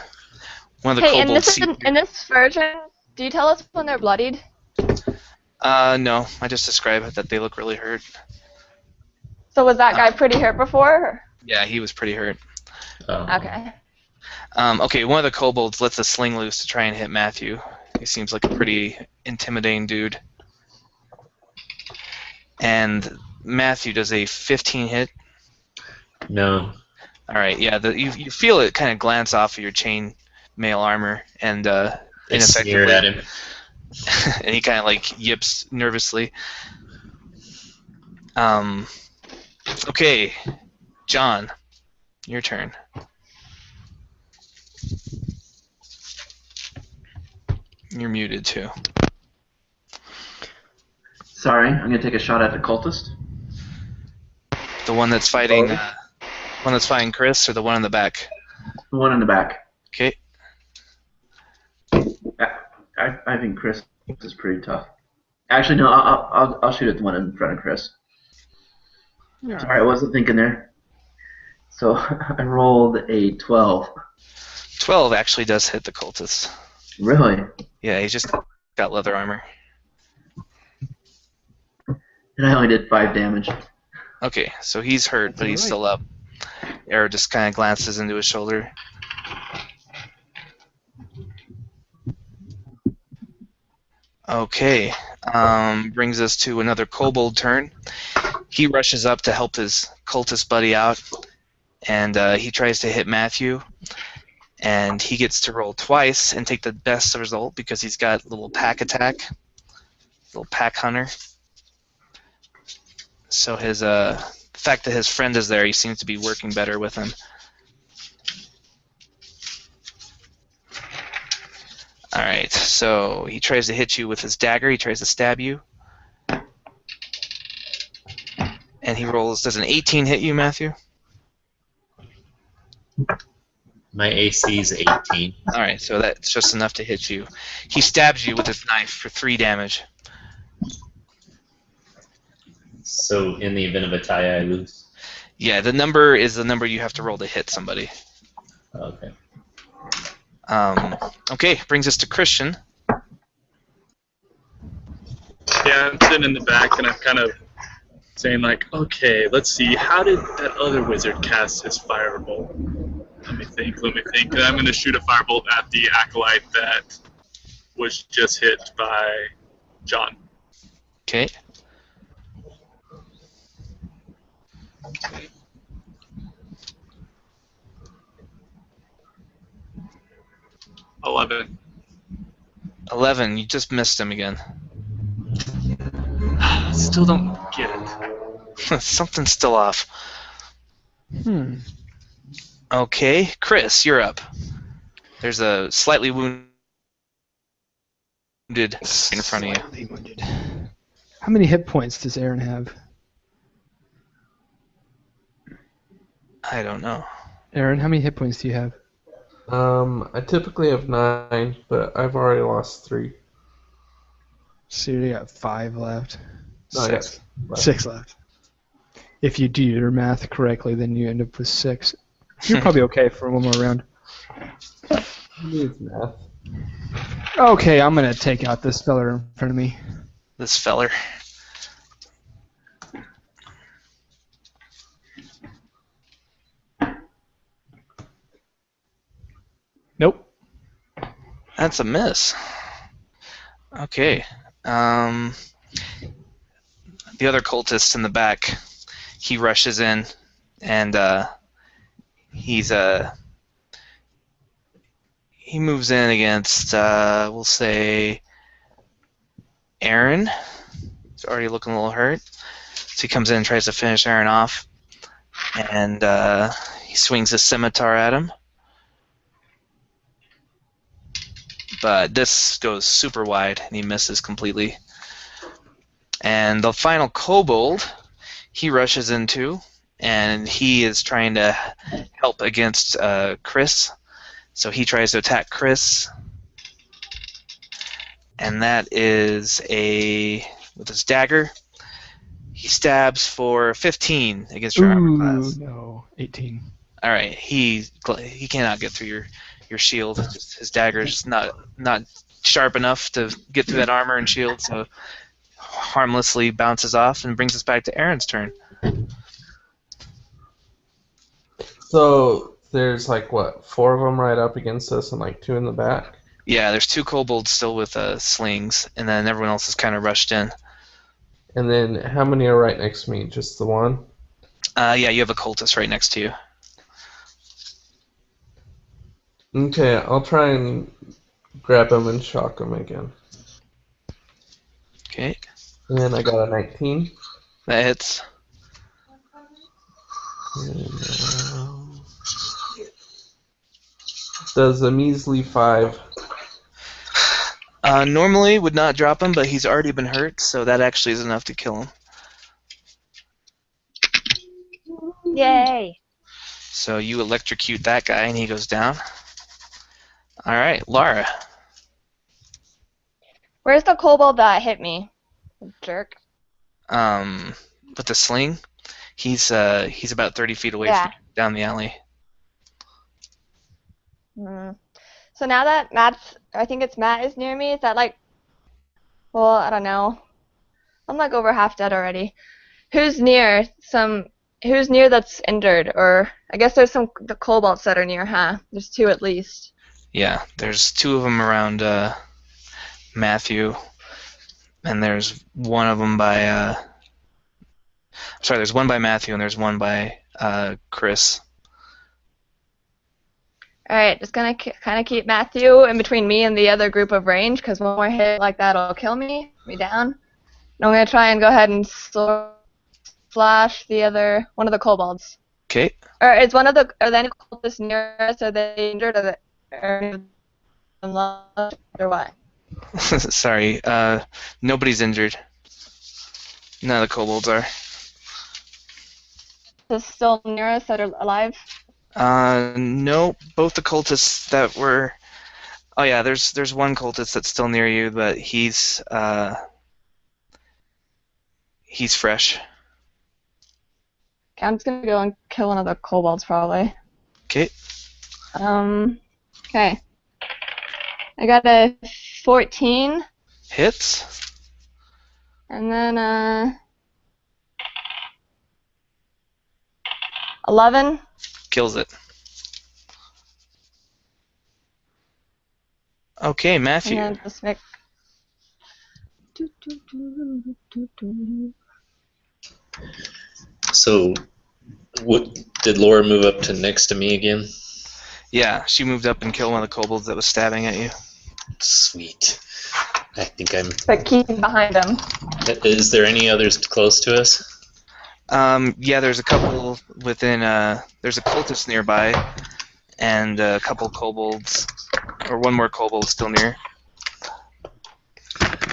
One of the Hey, in kobolds. this version, do you tell us when they're bloodied? No, I just describe that they look really hurt. So was that guy pretty hurt before? Yeah, he was pretty hurt. Okay. Okay, one of the kobolds lets a sling loose to try and hit Matthew. He seems like a pretty intimidating dude. And Matthew does a 15 hit. No. Alright, yeah, you feel it kind of glance off of your chain mail armor, and I sneered ineffectively, at him. and he kind of like yips nervously. Okay, John, your turn. You're muted too. Sorry, I'm gonna take a shot at the cultist. The one that's fighting, Chris, or the one in the back? The one in the back. Okay. I think Chris is pretty tough. Actually, no, I'll shoot at the one in front of Chris. Sorry, I wasn't thinking there. So I rolled a 12. 12 actually does hit the cultist. Really? Yeah, he's just got leather armor. And I only did 5 damage. Okay, so he's hurt, but he's still up. Arrow just kind of glances into his shoulder. Okay, brings us to another kobold turn. He rushes up to help his cultist buddy out, and he tries to hit Matthew, and he gets to roll twice and take the best result because he's got a little pack attack, little pack hunter. So his the fact that his friend is there, he seems to be working better with him. Alright, so he tries to hit you with his dagger, he tries to stab you. And he rolls, does an 18 hit you, Matthew? My AC is 18. Alright, so that's just enough to hit you. He stabs you with his knife for 3 damage. So in the event of a tie, I lose. Yeah, the number is the number you have to roll to hit somebody. Okay. Okay, brings us to Christian. Yeah, I'm sitting in the back and I'm kind of saying like, okay, let's see, how did that other wizard cast his firebolt? Let me think. And I'm going to shoot a firebolt at the acolyte that was just hit by John. Okay. $11. 11. You just missed him again. Still don't get it. Something's still off. Hmm. Okay, Chris, you're up. There's a slightly wounded in front of you. Slightly wounded. How many hit points does Aaron have? I don't know. Aaron, how many hit points do you have? I typically have 9, but I've already lost 3. So you got 5 left. No, I got 6 left. If you do your math correctly, then you end up with 6. You're probably okay for one more round. Needs math. Okay, I'm gonna take out this feller in front of me. This feller. Nope. That's a miss. Okay. The other cultist in the back, he rushes in, and he moves in against, we'll say, Aaron. He's already looking a little hurt. So he comes in and tries to finish Aaron off, and he swings his scimitar at him. But this goes super wide, and he misses completely. And the final kobold, he rushes into, and he is trying to help against Chris. So he tries to attack Chris, and that is with his dagger. He stabs for 15 against your armor class. No, 18. All right, he cannot get through your shield. His dagger is not sharp enough to get through that armor and shield, so harmlessly bounces off and brings us back to Aaron's turn. So there's like what, 4 of them right up against us and like 2 in the back? Yeah, there's 2 kobolds still with slings, and then everyone else is kind of rushed in. And then how many are right next to me? Just the one? Yeah, you have a cultist right next to you. Okay, I'll try and grab him and shock him again. Okay, And I got a 19. that hits. And, does a measly 5. Normally would not drop him, but he's already been hurt, so that actually is enough to kill him. Yay! So you electrocute that guy, and he goes down. All right, Lara. Where's the kobold that hit me? Jerk. With the sling, he's about 30 feet away from you, down the alley. So now that I think it's Matt is near me, is that like, well, I don't know. I'm like over half dead already. Who's near that's injured? Or I guess there's the kobolds that are near, huh? There's 2 at least. Yeah, there's 2 of them around Matthew, and there's one of them by. Sorry, there's one by Matthew, and there's one by Chris. Alright, just gonna kind of keep Matthew in between me and the other group of range, because one more hit like that will kill me down. And I'm gonna try and go ahead and slash one of the kobolds. Okay. Or are there any cultists near us? Are they injured? Or what? Sorry, nobody's injured. None of the kobolds are. Is still near us that are alive? No, both the cultists that were. Oh yeah, there's one cultist that's still near you, but he's fresh. Okay, I'm just gonna go and kill one of the kobolds probably. Okay. Okay. I got a 14. Hits. And then 11. Kills it. Okay, Matthew. And then just make. So, what did Laura move up to next to me again? Yeah, she moved up and killed one of the kobolds that was stabbing at you. Sweet. I think I'm. But keep behind him. Is there any others close to us? Yeah, there's a couple within. There's a cultist nearby, and a couple kobolds, or one more kobold still near.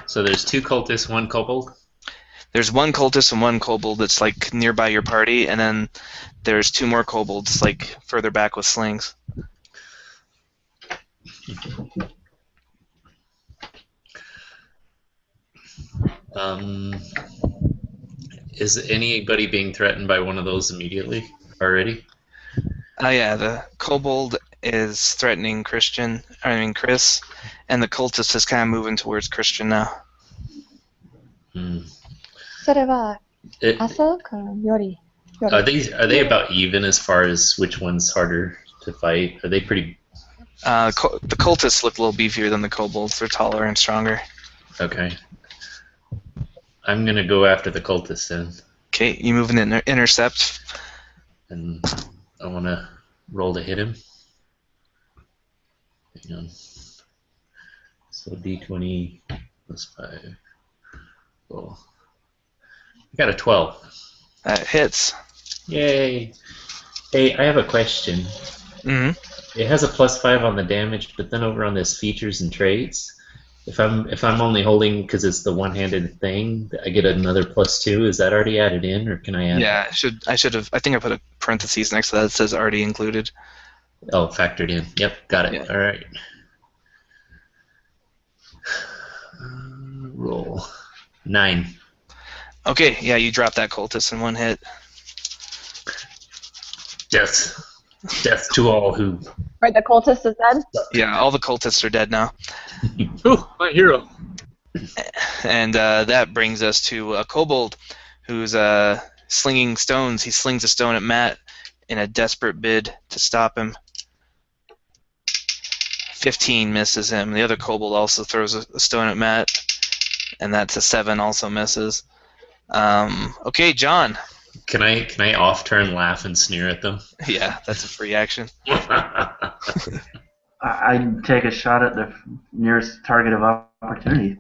So there's 2 cultists, 1 kobold? There's 1 cultist and 1 kobold that's like nearby your party, and then there's 2 more kobolds like further back with slings. Is anybody being threatened by one of those immediately already? Oh yeah, the kobold is threatening Chris, and the cultist is kind of moving towards Christian now. それは It, 朝から夜。 are they about even as far as which one's harder to fight? Are they pretty? The cultists look a little beefier than the kobolds. They're taller and stronger. Okay. I'm gonna go after the cultists then, Okay, you move and intercept. and I wanna roll to hit him. Hang on. So D20 plus 5. Oh. I got a 12. That hits. Yay! Hey, I have a question. Mm-hmm. It has a plus 5 on the damage, but then over on this features and traits, if I'm only holding because it's the one-handed thing, I get another plus 2. Is that already added in, or can I add? Yeah, I should have. I think I put a parentheses next to that that says already included. Oh, factored in. Yep, got it. Yeah. All right. Roll 9. Okay, yeah, you drop that cultist in 1 hit. Death to all who. Right, the cultist is dead. Yeah, all the cultists are dead now. Ooh, my hero. And that brings us to a kobold who's slinging stones. He slings a stone at Matt in a desperate bid to stop him. 15 misses him. The other kobold also throws a stone at Matt, and that's a 7, also misses. Okay, John. Can I off turn laugh and sneer at them? Yeah, that's a free action. I'd take a shot at the nearest target of opportunity.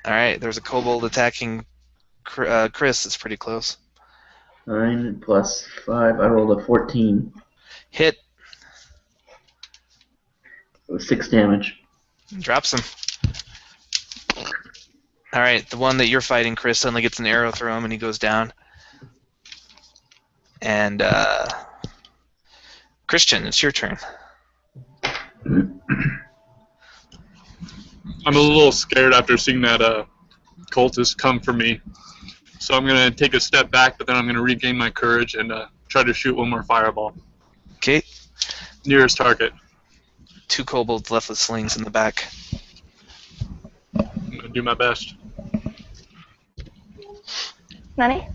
All right, there's a kobold attacking Chris. It's pretty close. 9 plus 5. I rolled a 14. Hit. 6 damage. Drops him. All right, the one that you're fighting, Chris, suddenly gets an arrow through him, and he goes down. And Christian, it's your turn. I'm a little scared after seeing that cultist come for me. So I'm going to take a step back, but then I'm going to regain my courage and try to shoot one more fireball. Okay. Nearest target. 2 kobolds left with slings in the back. I'm going to do my best. Nani?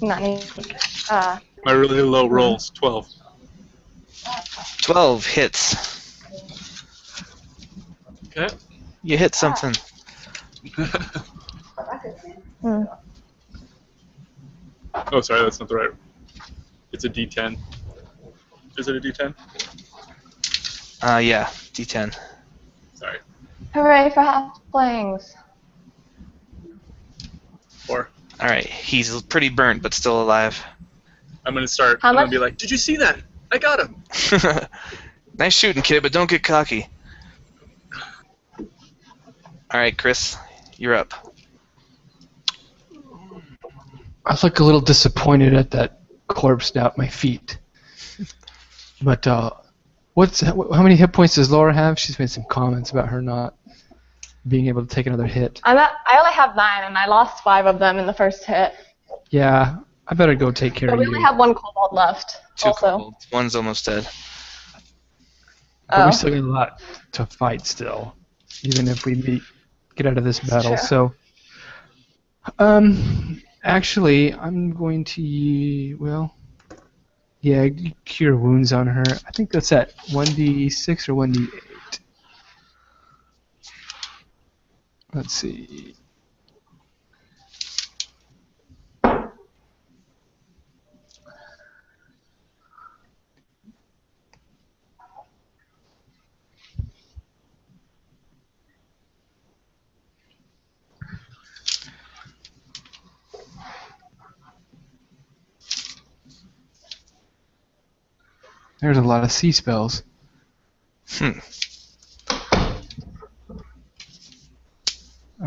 Nani? My really low rolls, 12. 12 hits. Okay. You hit something. Oh, sorry, that's not the right. It's a D10. Is it a D10? Yeah, D10. Sorry. Hooray for halflings. 4. All right, he's pretty burnt, but still alive. I'm going to start. How I'm going much? to be like, did you see that? I got him. Nice shooting, kid, but don't get cocky. All right, Chris, you're up. I look a little disappointed at that corpse now at my feet. But how many hit points does Laura have? She's made some comments about her not being able to take another hit. I only have 9, and I lost 5 of them in the first hit. Yeah, I better go take care But of we you. only have 1 kobold left. 2 also. kobolds. One's almost dead. But Oh. we still got a lot to fight still, even if we get out of this battle. Sure. So, actually, I'm going to, cure wounds on her. I think that's at 1d6 or 1d8. Let's see. There's a lot of C spells.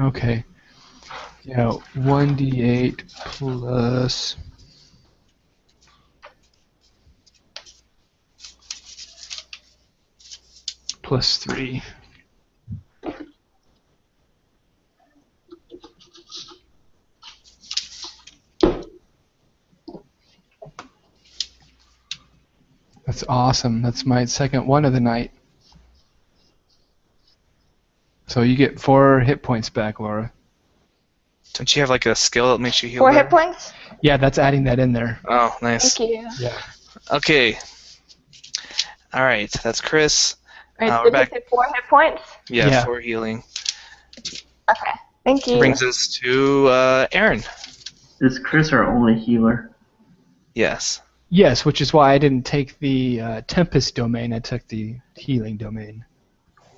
Okay. Yeah, 1d8 plus... plus 3. That's awesome. That's my second one of the night. So you get 4 hit points back, Laura. Don't you have like a skill that makes you heal 4 better? hit points? Yeah, that's adding that in there. Oh, nice. Thank you. Yeah. Okay. All right, that's Chris. Alright, We're did you back. say 4 hit points? Yeah, Yeah. 4 healing. Okay. Thank you. Brings us to Aaron. Is Chris our only healer? Yes. Yes, which is why I didn't take the Tempest domain. I took the healing domain.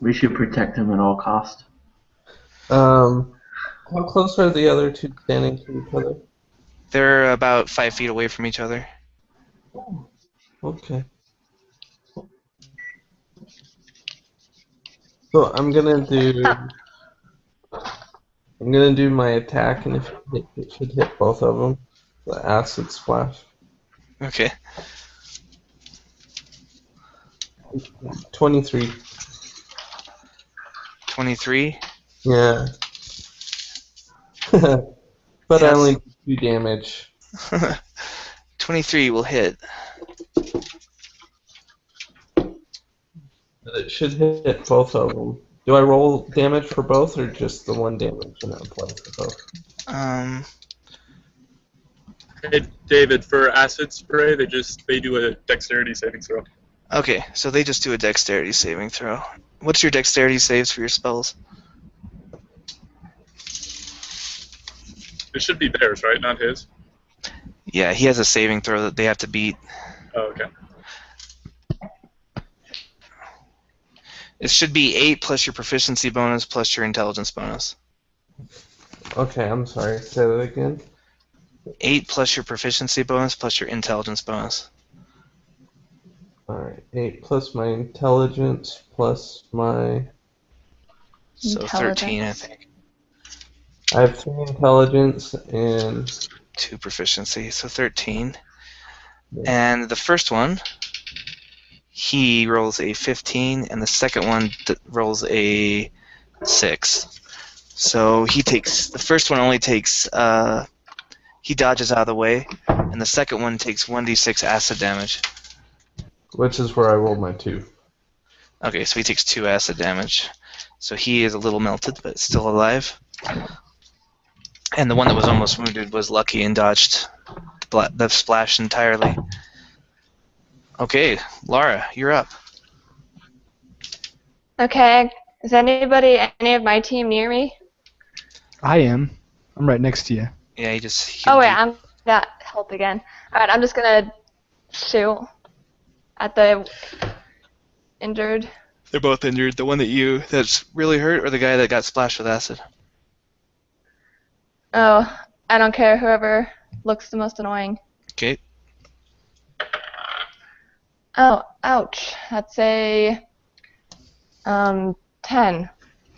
We should protect him at all cost. How close are the other two standing to each other? They're about 5 feet away from each other. Okay. So I'm gonna do my attack, and if it should hit both of them, the acid splash. Okay. 23. 23. Yeah. But I Yes. only do 2 damage. 23 will hit. But it should hit both of them. Do I roll damage for both, or just the 1 damage and that applies to both? Hey, David, for acid spray, they do a dexterity saving throw. Okay, so they just do a dexterity saving throw. What's your dexterity saves for your spells? It should be theirs, right? Not his. Yeah, he has a saving throw that they have to beat. Oh, okay. It should be 8 plus your proficiency bonus plus your intelligence bonus. Okay, I'm sorry. Say that again. 8 plus your proficiency bonus plus your intelligence bonus. Alright, 8 plus my intelligence plus my... So 13, I think. I have 3 intelligence and... 2 proficiency, so 13. And the first one, he rolls a 15, and the second one rolls a 6. So he takes... The first one only takes... he dodges out of the way, and the second one takes 1d6 acid damage. Which is where I rolled my 2. Okay, so he takes 2 acid damage. So he is a little melted, but still alive. And the one that was almost wounded was lucky and dodged the splash entirely. Okay, Laura, you're up. Okay. Is any of my team near me? I am. I'm right next to you. Yeah, he just... Oh wait, I'm got help again. Alright, I'm just gonna shoot at the injured. They're both injured. The one that's really hurt, or the guy that got splashed with acid? Oh, I don't care. Whoever looks the most annoying. Okay. Oh, ouch. That's a 10.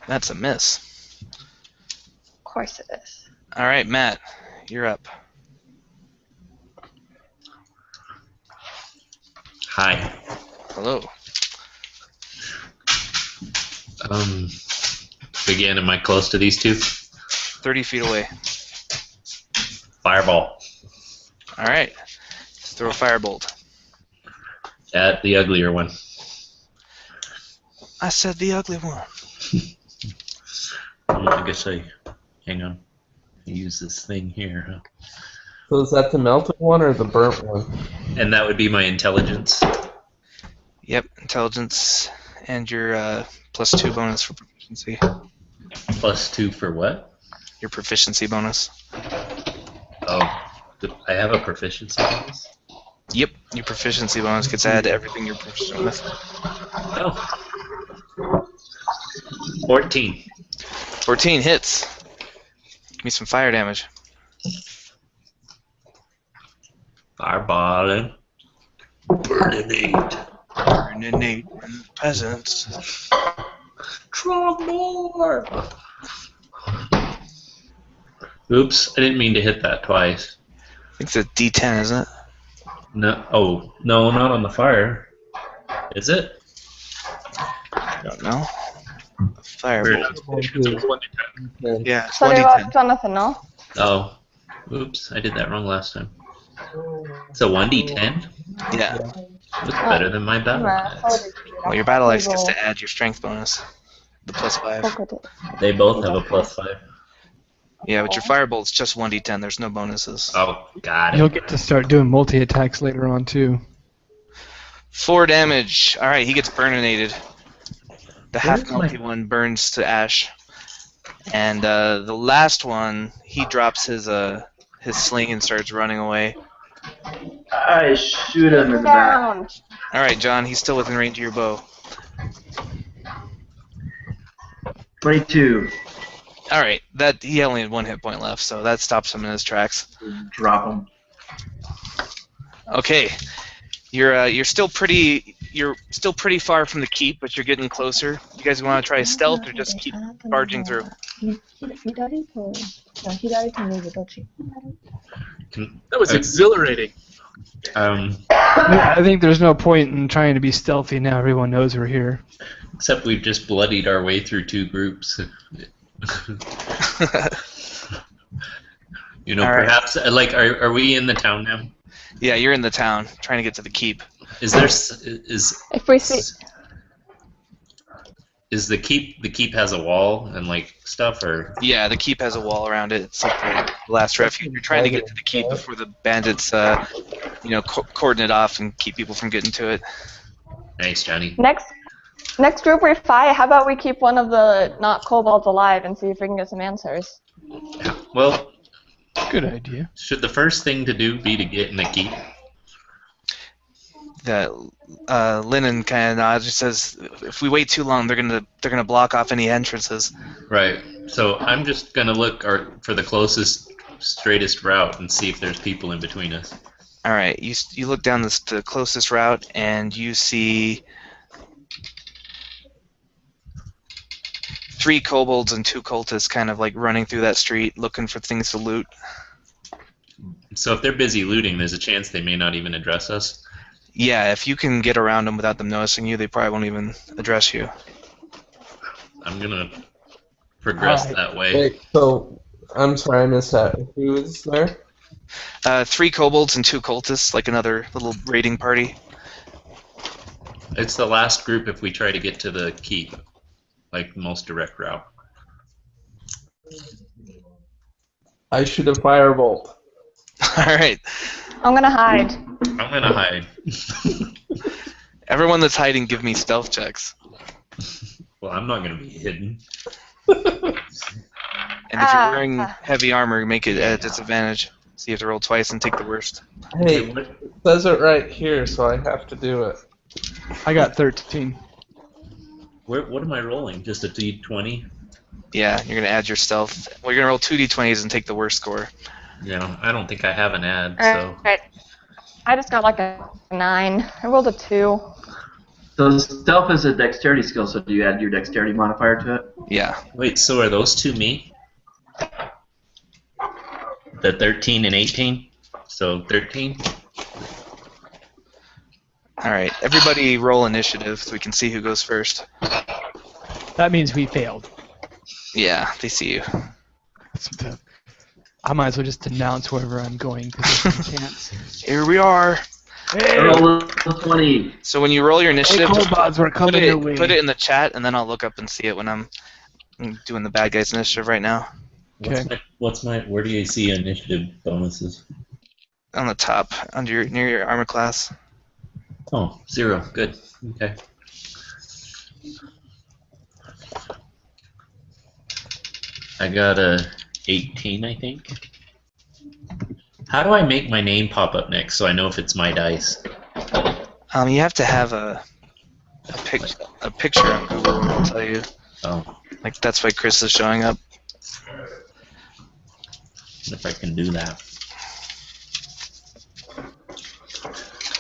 That's a miss. Of course it is. All right, Matt, you're up. Hi. Hello. Again, am I close to these two? 30 feet away. Fireball. All right. Let's throw a firebolt. At the uglier one. I said the ugly one. I guess hang on. I use this thing here, huh? So is that the melted one or the burnt one? And that would be my intelligence. Yep, intelligence and your +2 bonus for proficiency. +2 for what? Your proficiency bonus. Oh, I have a proficiency bonus? Yep, your proficiency bonus gets added to everything you're proficient with. Oh. 14. 14 hits. Give me some fire damage. Fireballing. Burninate. Burninate peasants. Draw more! Oops, I didn't mean to hit that twice. I think it's a D10, isn't it? No, oh, no, not on the fire. Is it? I don't know. Weird. Firebolt. It's 1d10. Yeah, it's Sorry, what, 1d10. Jonathan, no? Oh, oops, I did that wrong last time. It's a 1d10? Yeah. That's better than my battle axe. Well, your battle axe gets to add your strength bonus. The +5. They both have a +5. Yeah, but your firebolt's just 1d10. There's no bonuses. Oh, got You'll it. get to start doing multi-attacks later on, too. 4 damage. Alright, he gets burninated. The Where's half-melty one burns to ash. And the last one, he drops his sling and starts running away. I shoot him in the back. Down. Alright, John, he's still within range of your bow. 22. Alright, that he only had 1 hit point left, so that stops him in his tracks. Drop him. Okay. You're still pretty far from the keep, but you're getting closer. You guys want to try stealth or just keep barging through? That was exhilarating. I think there's no point in trying to be stealthy now. Everyone knows we're here. Except we've just bloodied our way through 2 groups. You know, All right. perhaps, like, are we in the town now? Yeah, you're in the town, trying to get to the keep. Is there, If we see, is the keep has a wall and, like, stuff, or? Yeah, the keep has a wall around it. It's like the last refuge. You're trying to get to the keep before the bandits, cordon it off and keep people from getting to it. Nice, Johnny. next group we fight, how about we keep one of the not kobolds alive and see if we can get some answers? Well, Good idea. should the first thing to do be to get in the keep? The Lennon kind of nods. He says, "If we wait too long, they're gonna block off any entrances." Right. So I'm just gonna look for the closest, straightest route and see if there's people in between us. All right, you look down the closest route and you see 3 kobolds and 2 cultists kind of like running through that street looking for things to loot. So if they're busy looting, there's a chance they may not even address us. Yeah, if you can get around them without them noticing you, they probably won't even address you. I'm gonna progress that way. Wait, so I'm sorry, I missed that. Who is there? 3 kobolds and 2 cultists, like another little raiding party. It's the last group if we try to get to the keep, like most direct route. I shoot a firebolt. All right, I'm gonna hide. I'm gonna hide. everyone that's hiding, give me stealth checks. Well, I'm not gonna be hidden. And if you're wearing heavy armor, make it at disadvantage. So you have to roll twice and take the worst. Hey, it says it right here, so I have to do it. I got 13. What am I rolling? Just a D20? Yeah, you're gonna add your stealth. Well, you're gonna roll 2 d20s and take the worst score. Yeah, I don't think I have an ad, so. Alright. I just got like a 9. I rolled a 2. So stealth is a dexterity skill, so do you add your dexterity modifier to it? Yeah. Wait, so are those 2 me? The 13 and 18? So 13? Alright, everybody roll initiative so we can see who goes first. That means we failed. Yeah, they see you. I might as well just announce wherever I'm going because I can't. Here we are. Hey, Roll a 20. So when you roll your initiative, just kobolds, we're coming your way. put it in the chat, and then I'll look up and see it when I'm doing the bad guys initiative right now. Okay. Where do you see initiative bonuses? On the top, near your armor class. Oh, 0. Good. Okay. I got a 18, I think. How do I make my name pop up next so I know if it's my dice? You have to have a picture on Google. I'll tell you. Oh, Like that's why Chris is showing up. if I can do that.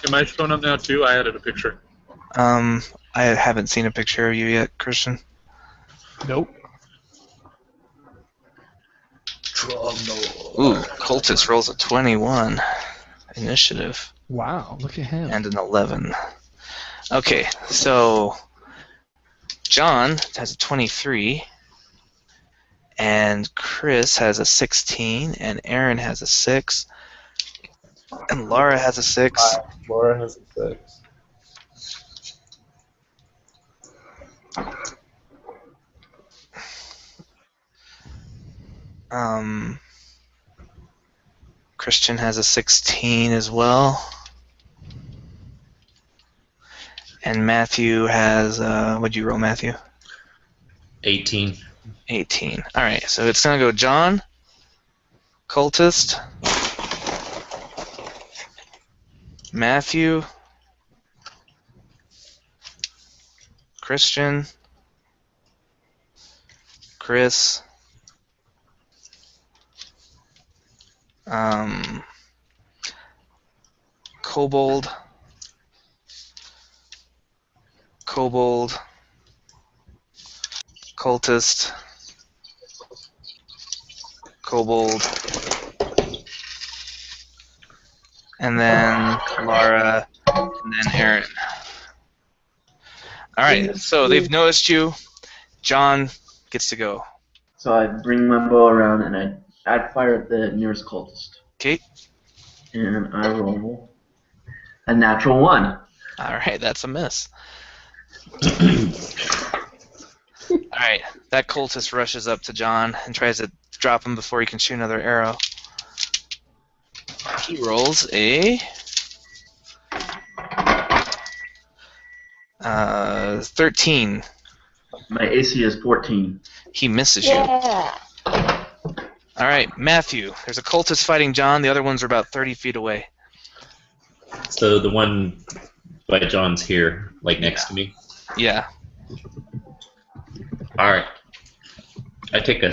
Am I showing up now too? I added a picture. I haven't seen a picture of you yet, Christian. Nope. Ooh, Cultist rolls a 21. Initiative. Wow, look at him. And an 11. Okay, so John has a 23, and Chris has a 16, and Aaron has a 6, and Laura has a 6. Laura has a 6. Christian has a 16 as well. And Matthew has, what'd you roll, Matthew? 18. 18. Alright, so it's going to go John, Cultist, Matthew, Christian, Chris, Kobold, Cultist, Kobold, and then Lara, and then Aaron. Alright, so they've noticed you. John gets to go. So I bring my bow around and I'd fire at the nearest cultist. Okay. And I roll a natural 1. Alright, that's a miss. Alright, that cultist rushes up to John and tries to drop him before he can shoot another arrow. He rolls a 13. My AC is 14. He misses you. Yeah. Alright, Matthew. There's a cultist fighting John. The other ones are about 30 feet away. So the one by John's here, like next to me. Yeah. Alright. I take a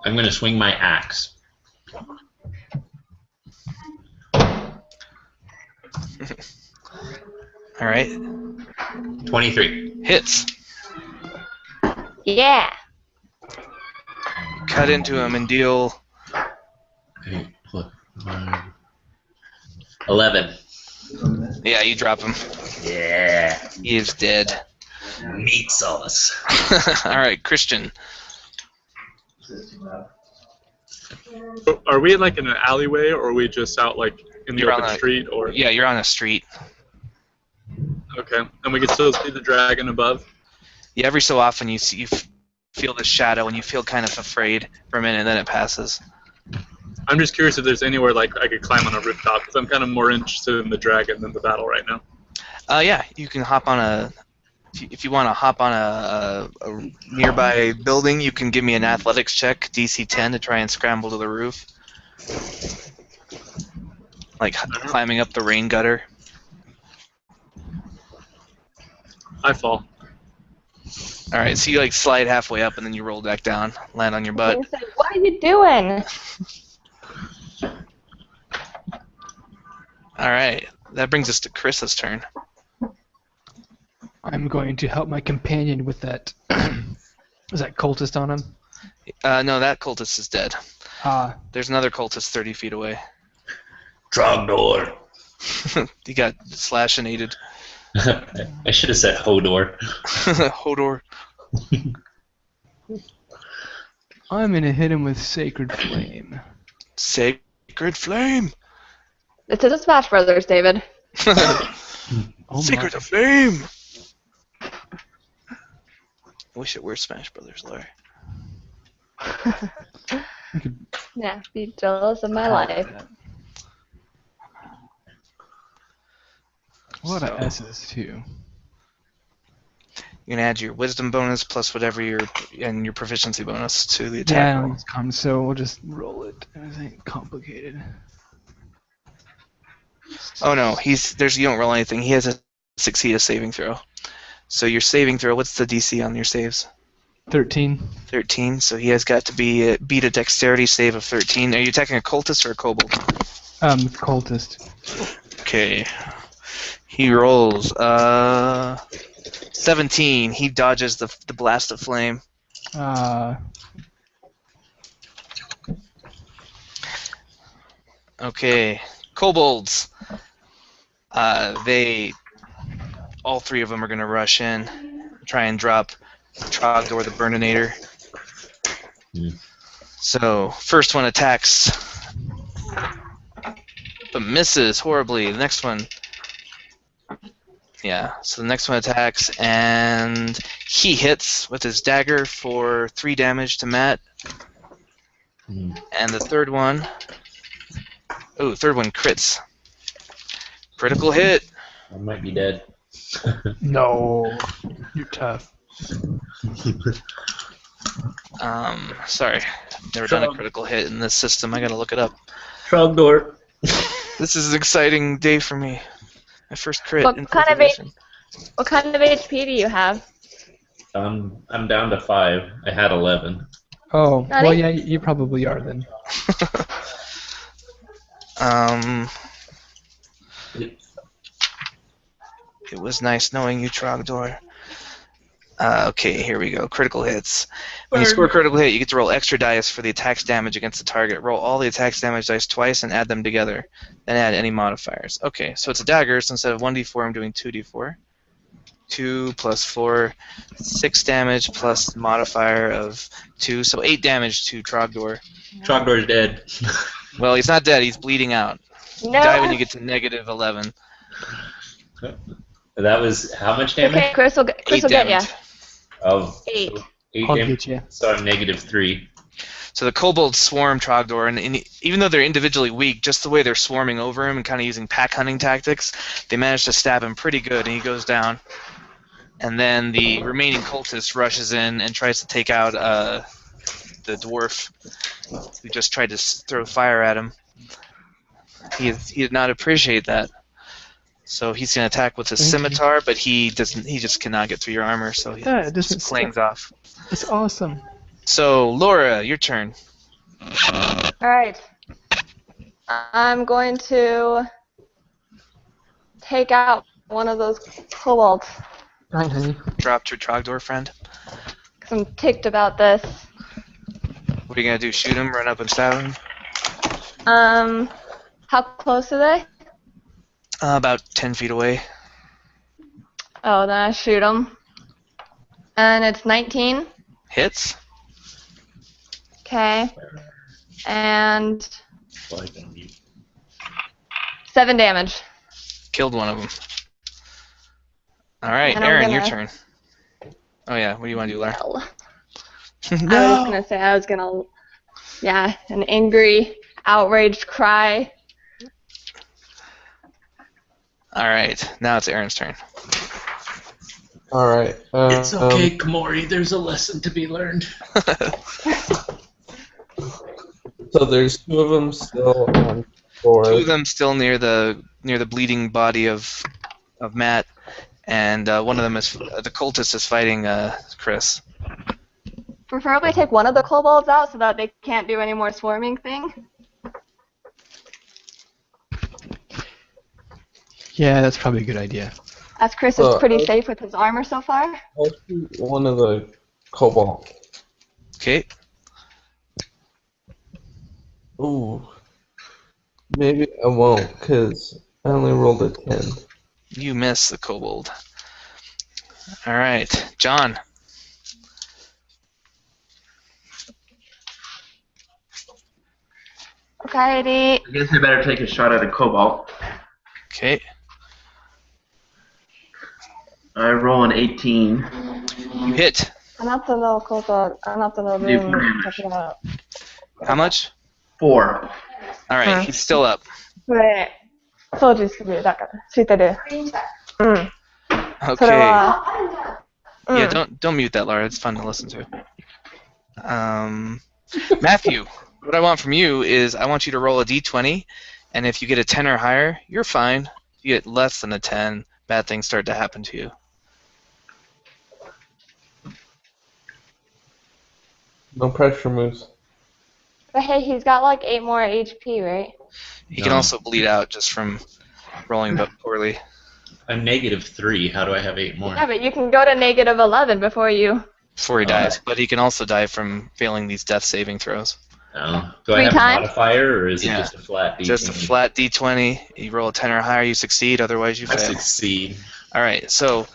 I'm going to swing my axe. Alright. 23. Hits. Yeah. Cut into him and deal 8 plus 9. 11. Yeah, you drop him. Yeah. He is dead. Meat sauce. Alright, Christian. Are we like in an alleyway, or are we just out like in the You're open on a- street? Or Yeah, you're on a street. okay, and we can still see the dragon above. Yeah, every so often you feel the shadow and you feel kind of afraid for a minute, and then it passes. I'm just curious if there's anywhere like I could climb on a rooftop, because I'm kind of more interested in the dragon than the battle right now. Yeah, you can hop on a. If you want to hop on a nearby building, you can give me an athletics check, DC 10, to try and scramble to the roof. Like climbing up the rain gutter. I fall. All right, so you like slide halfway up and then you roll back down, land on your butt. He said, what are you doing? All right, that brings us to Chris's turn. I'm going to help my companion with that. Is that cultist on him? No, that cultist is dead. Ah, There's another cultist 30 feet away. Trogdor. He got slashinated. I should have said Hodor. Hodor. I'm going to hit him with Sacred Flame. Sacred Flame. This is a Smash Brothers, David. Oh Secret my. of Flame. I wish it were Smash Brothers, Larry. Yeah, be jealous of my How life. about that? A lot of S's, too. You can add your wisdom bonus plus whatever and your proficiency bonus to the Yeah, attack I roll. don't use con, so we'll just roll it. It ain't complicated. Oh no, you don't roll anything. He has to succeed a saving throw. So your saving throw, what's the DC on your saves? 13. 13. So he has got to beat a dexterity save of 13. Are you attacking a cultist or a kobold? Cultist. Okay. He rolls 17. He dodges the blast of flame. Okay. Kobolds. All three of them are going to rush in, try and drop Trogdor the Burninator. So, first one attacks, but misses horribly. The next one, so the next one attacks, and he hits with his dagger for 3 damage to Matt. And the third one crits. Critical hit. I might be dead. No. You're tough. Sorry. Never done a critical hit in this system. I gotta look it up. Trogdor. This is an exciting day for me. My first crit in What kind of edition. What kind of HP do you have? I'm down to 5. I had 11. Oh, Ready? well, yeah, you probably are then. It was nice knowing you, Trogdor. Okay, here we go. Critical hits. When you score a critical hit, you get to roll extra dice for the attack's damage against the target. Roll all the attack's damage dice twice and add them together. Then add any modifiers. Okay, so it's a dagger, so instead of 1d4, I'm doing 2d4. 2 plus 4, 6 damage plus modifier of 2, so 8 damage to Trogdor. Trogdor's dead. Well, he's not dead, he's bleeding out. You No. die when you get to negative 11. That was how much damage? Okay, Chris will get ya. damage. Oh, 8. so 8 I'll damage. get you. So I'm -3. So the kobolds swarm Trogdor, and even though they're individually weak, just the way they're swarming over him and kind of using pack hunting tactics, they manage to stab him pretty good, and he goes down. And then the remaining cultist rushes in and tries to take out the dwarf, who just tried to throw fire at him. He did not appreciate that. So he's going to attack with his scimitar, but he just cannot get through your armor, so he Yeah, it doesn't clangs off. It's awesome. So, Laura, your turn. Alright. I'm going to take out one of those kobolds. Right, honey. Dropped your Trogdor friend. Because I'm ticked about this. What are you going to do, shoot him, run up and stab him? How close are they? About 10 feet away. Oh, then I shoot them. And it's 19. Hits. Okay. And 7 damage. Killed one of them. Alright, And I'm Aaron, your gonna- turn. Oh yeah, what do you want to do, Laura? I was gonna, an angry, outraged cry. Alright, now it's Aaron's turn. All right. It's okay, Komori. There's a lesson to be learned. So there's 2 of them still on floor. 2 of them still near the bleeding body of Matt, and one of them is the cultist is fighting Chris. Preferably take one of the kobolds out so that they can't do any more swarming thing. Yeah, that's probably a good idea. As Chris is pretty safe with his armor so far. I'll shoot one of the cobalt. Okay. Ooh. Maybe I won't, because I only rolled a 10. You miss the kobold. Alright, John. Okay, I guess I better take a shot at a cobalt. Okay. I roll an 18. You hit. あなたのこと、あなたの分、check it out. How much? 4. Alright, he's still up. これ、掃除する、だから、ついてる。うん。それ Okay. は、Yeah, don't mute that, Laura. It's fun to listen to. Matthew, what I want from you is I want you to roll a d20, and if you get a 10 or higher, you're fine. If you get less than a 10, bad things start to happen to you. No pressure moves. But hey, he's got like 8 more HP, right? He can No. also bleed out just from rolling but poorly. I'm -3. How do I have 8 more? Yeah, but you can go to -11 before you. Before he Oh. dies, but he can also die from failing these death saving throws. Oh. Do I 3 have times? a modifier, or is Yeah. it just a flat D20? Just a flat d20. You roll a 10 or higher, you succeed. Otherwise, you I fail. succeed. All right. So,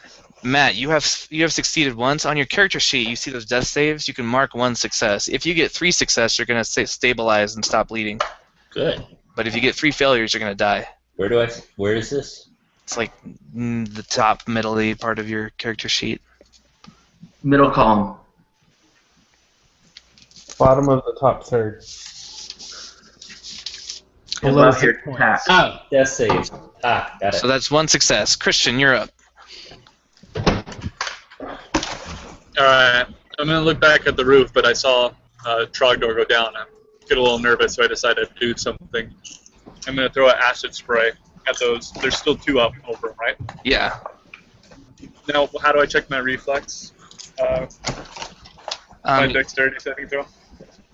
Matt, you have succeeded once on your character sheet. You see those death saves. You can mark 1 success. If you get 3 success, you're gonna stabilize and stop bleeding. Good. But if you get 3 failures, you're gonna die. Where is this? It's like the top middle part of your character sheet. Middle column. Bottom of the top third. Below Above your hit points. attack. Oh, death save. Ah, got it. So that's 1 success. Christian, you're up. Alright, I'm going to look back at the roof, but I saw Trogdor go down. I get a little nervous, so I decided to do something. I'm going to throw an acid spray at those. There's still 2 up over them, right? Yeah. Now, how do I check my reflex? My dexterity saving throw?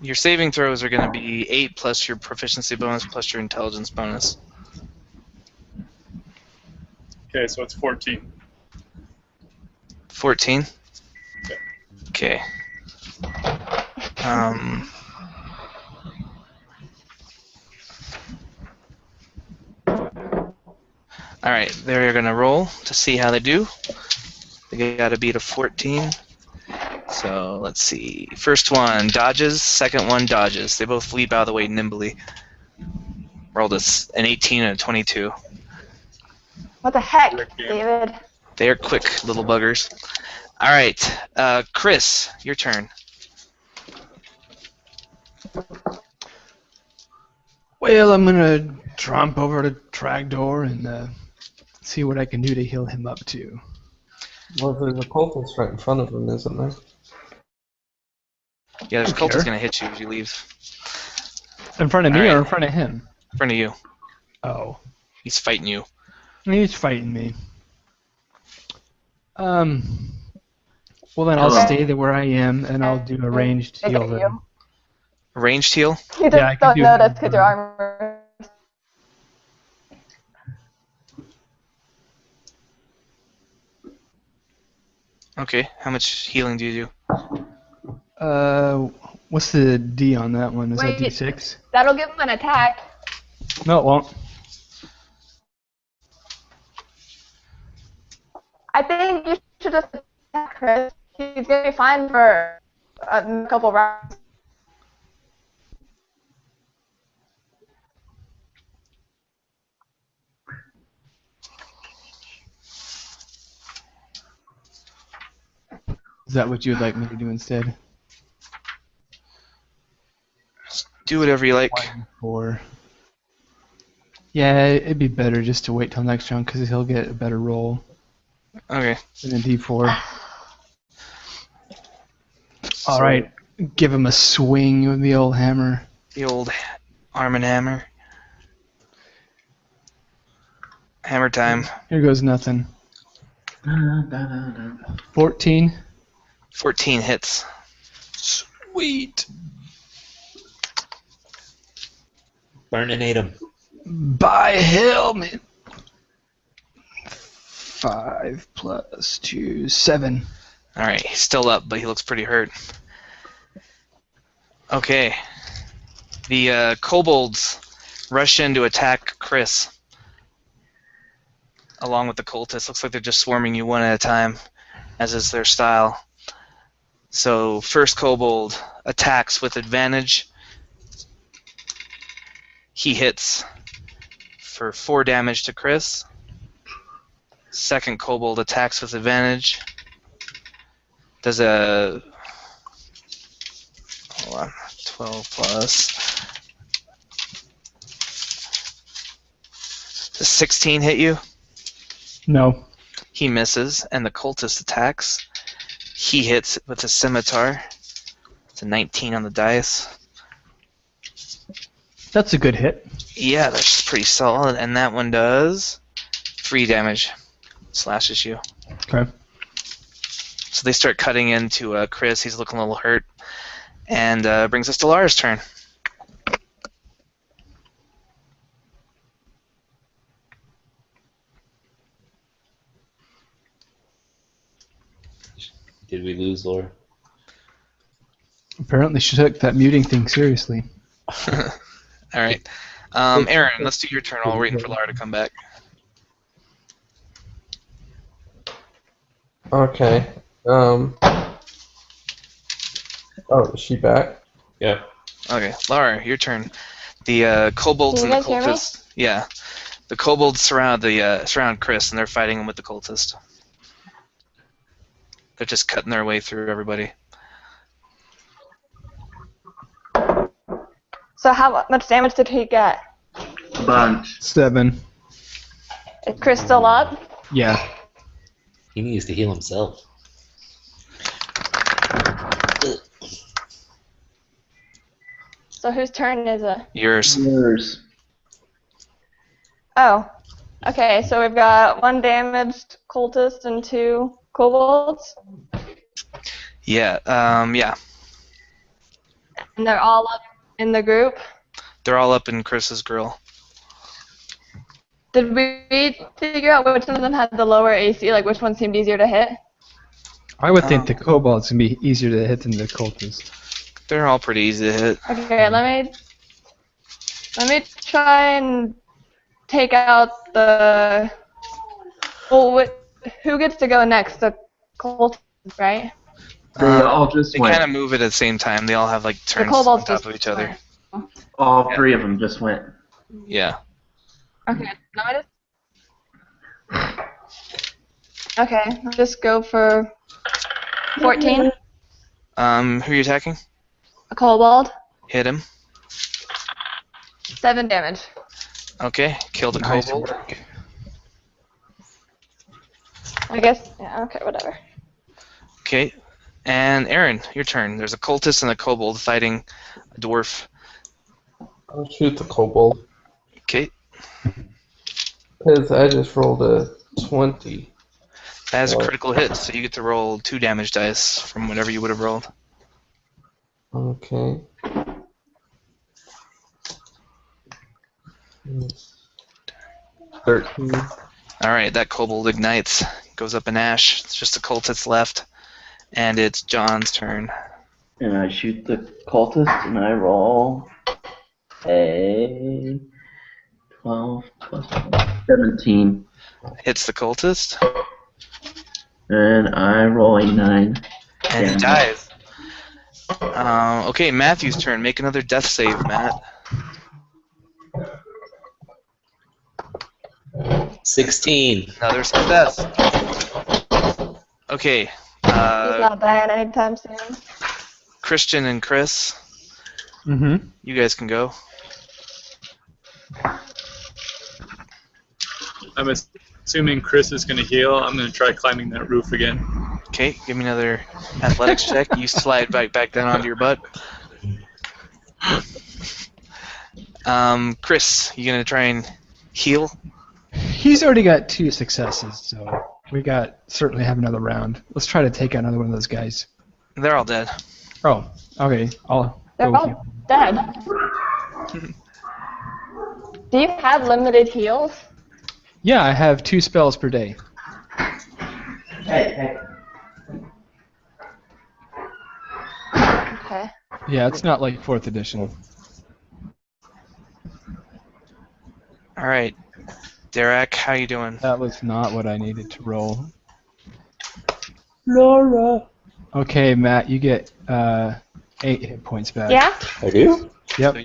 Your saving throws are going to be 8 plus your proficiency bonus plus your intelligence bonus. Okay, so it's 14. 14? Okay. Alright, they're going to roll to see how they do. They got to beat a 14. So, let's see. First one dodges, second one dodges. They both leap out of the way nimbly. Rolled an 18 and a 22. What the heck, David? They're quick little buggers. Alright, Chris, your turn. Well, I'm gonna tromp over to Tragdor and see what I can do to heal him up too. Well, there's a cultist right in front of him, isn't there? Yeah, there's a Don't cultist care. going to hit you if you leave. In front of me Alright. or in front of him? In front of you. Oh, He's fighting you. he's fighting me. Well then I'll Hello. stay there where I am and I'll do a ranged Look heal at then. you. Ranged heal? You Yeah, I just can don't do notice that. because your armor. Okay, how much healing do you do? What's the D on that one? Is that Wait. D6? That'll give him an attack. No, it won't. I think you should just attack Chris. He's gonna be fine for a couple rounds. Is that what you would like me to do instead? Do whatever you like. 4. Yeah, it'd be better just to wait till next round because he'll get a better roll Okay. than a D4. All right, give him a swing with the old hammer. The old arm and hammer. Hammer time. Here goes nothing. 14. 14 hits. Sweet. Burninate him. By helmet. 5 plus 2, 7. Alright, he's still up, but he looks pretty hurt. Okay. The kobolds rush in to attack Chris. Along with the cultists. Looks like they're just swarming you one at a time, as is their style. So, first kobold attacks with advantage. He hits for 4 damage to Chris. Second kobold attacks with advantage. Does a... Hold on. 12 plus... Does 16 hit you? No. He misses, and the cultist attacks He hits with a scimitar. It's a 19 on the dice. That's a good hit. Yeah, that's pretty solid. And that one does 3 damage. Slashes you. Okay. So they start cutting into Chris. He's looking a little hurt. And brings us to Lara's turn. Did we lose Laura? Apparently she took that muting thing seriously. All right. Aaron, let's do your turn while we're waiting for Lara to come back. Okay. Oh, is she back? Yeah. Okay, Lara, your turn. The kobolds Can and you the guys hear me? cultists. Yeah, the kobolds surround Chris, and they're fighting him with the cultist. They're just cutting their way through everybody. So how much damage did he get? A bunch. 7. Is Chris still up? Yeah. He needs to heal himself. So whose turn is it? Yours. Yours. Oh. Okay, so we've got 1 damaged cultist and 2 kobolds. Yeah. Yeah. And they're all up in the group. They're all up in Chris's grill. Did we figure out which one of them had the lower AC? Like which one seemed easier to hit? I would think the kobold's going to be easier to hit than the cultist. They're all pretty easy to hit. Okay, let me try and take out the. Well, who gets to go next? The cultist, right? They all just They went. kind of move at the same time. They all have like turns kobolds on top just of each other. All 3 of them just went. Yeah. Okay, let me just. Okay, let's just go for 14. Who are you attacking? A kobold. Hit him. 7 damage. Okay. Kill the Nice kobold. work. I guess. Yeah. Okay. Whatever. Okay. And Aaron, your turn. There's a cultist and a kobold fighting a dwarf. I'll shoot the kobold. Okay. Because I just rolled a 20. That is a Oh. critical hit, so you get to roll 2 damage dice from whatever you would have rolled. Okay. It's 13. Alright, that kobold ignites. Goes up in ash. It's just the cultist left. And it's John's turn. And I shoot the cultist and I roll a 12 plus 17. Hits the cultist. And I roll a 9. And he Yeah. dies. Okay, Matthew's turn. Make another death save, Matt. 16. Another success. Okay. He's not dying anytime soon. Christian and Chris, Mm-hmm. you guys can go. I'm assuming Chris is going to heal. I'm going to try climbing that roof again. Okay, give me another athletics check. You slide back down onto your butt. Chris, you gonna try and heal? He's already got 2 successes, so we certainly have another round. Let's try to take out another one of those guys. They're all dead. Oh, okay. I'll They're go with you. all dead. Do you have limited heals? Yeah, I have 2 spells per day. Hey. Okay. Yeah, it's not like 4th edition. All right, Derek, how you doing? That was not what I needed to roll. Laura. Okay, Matt, you get 8 hit points back. Yeah? I do? Yep. So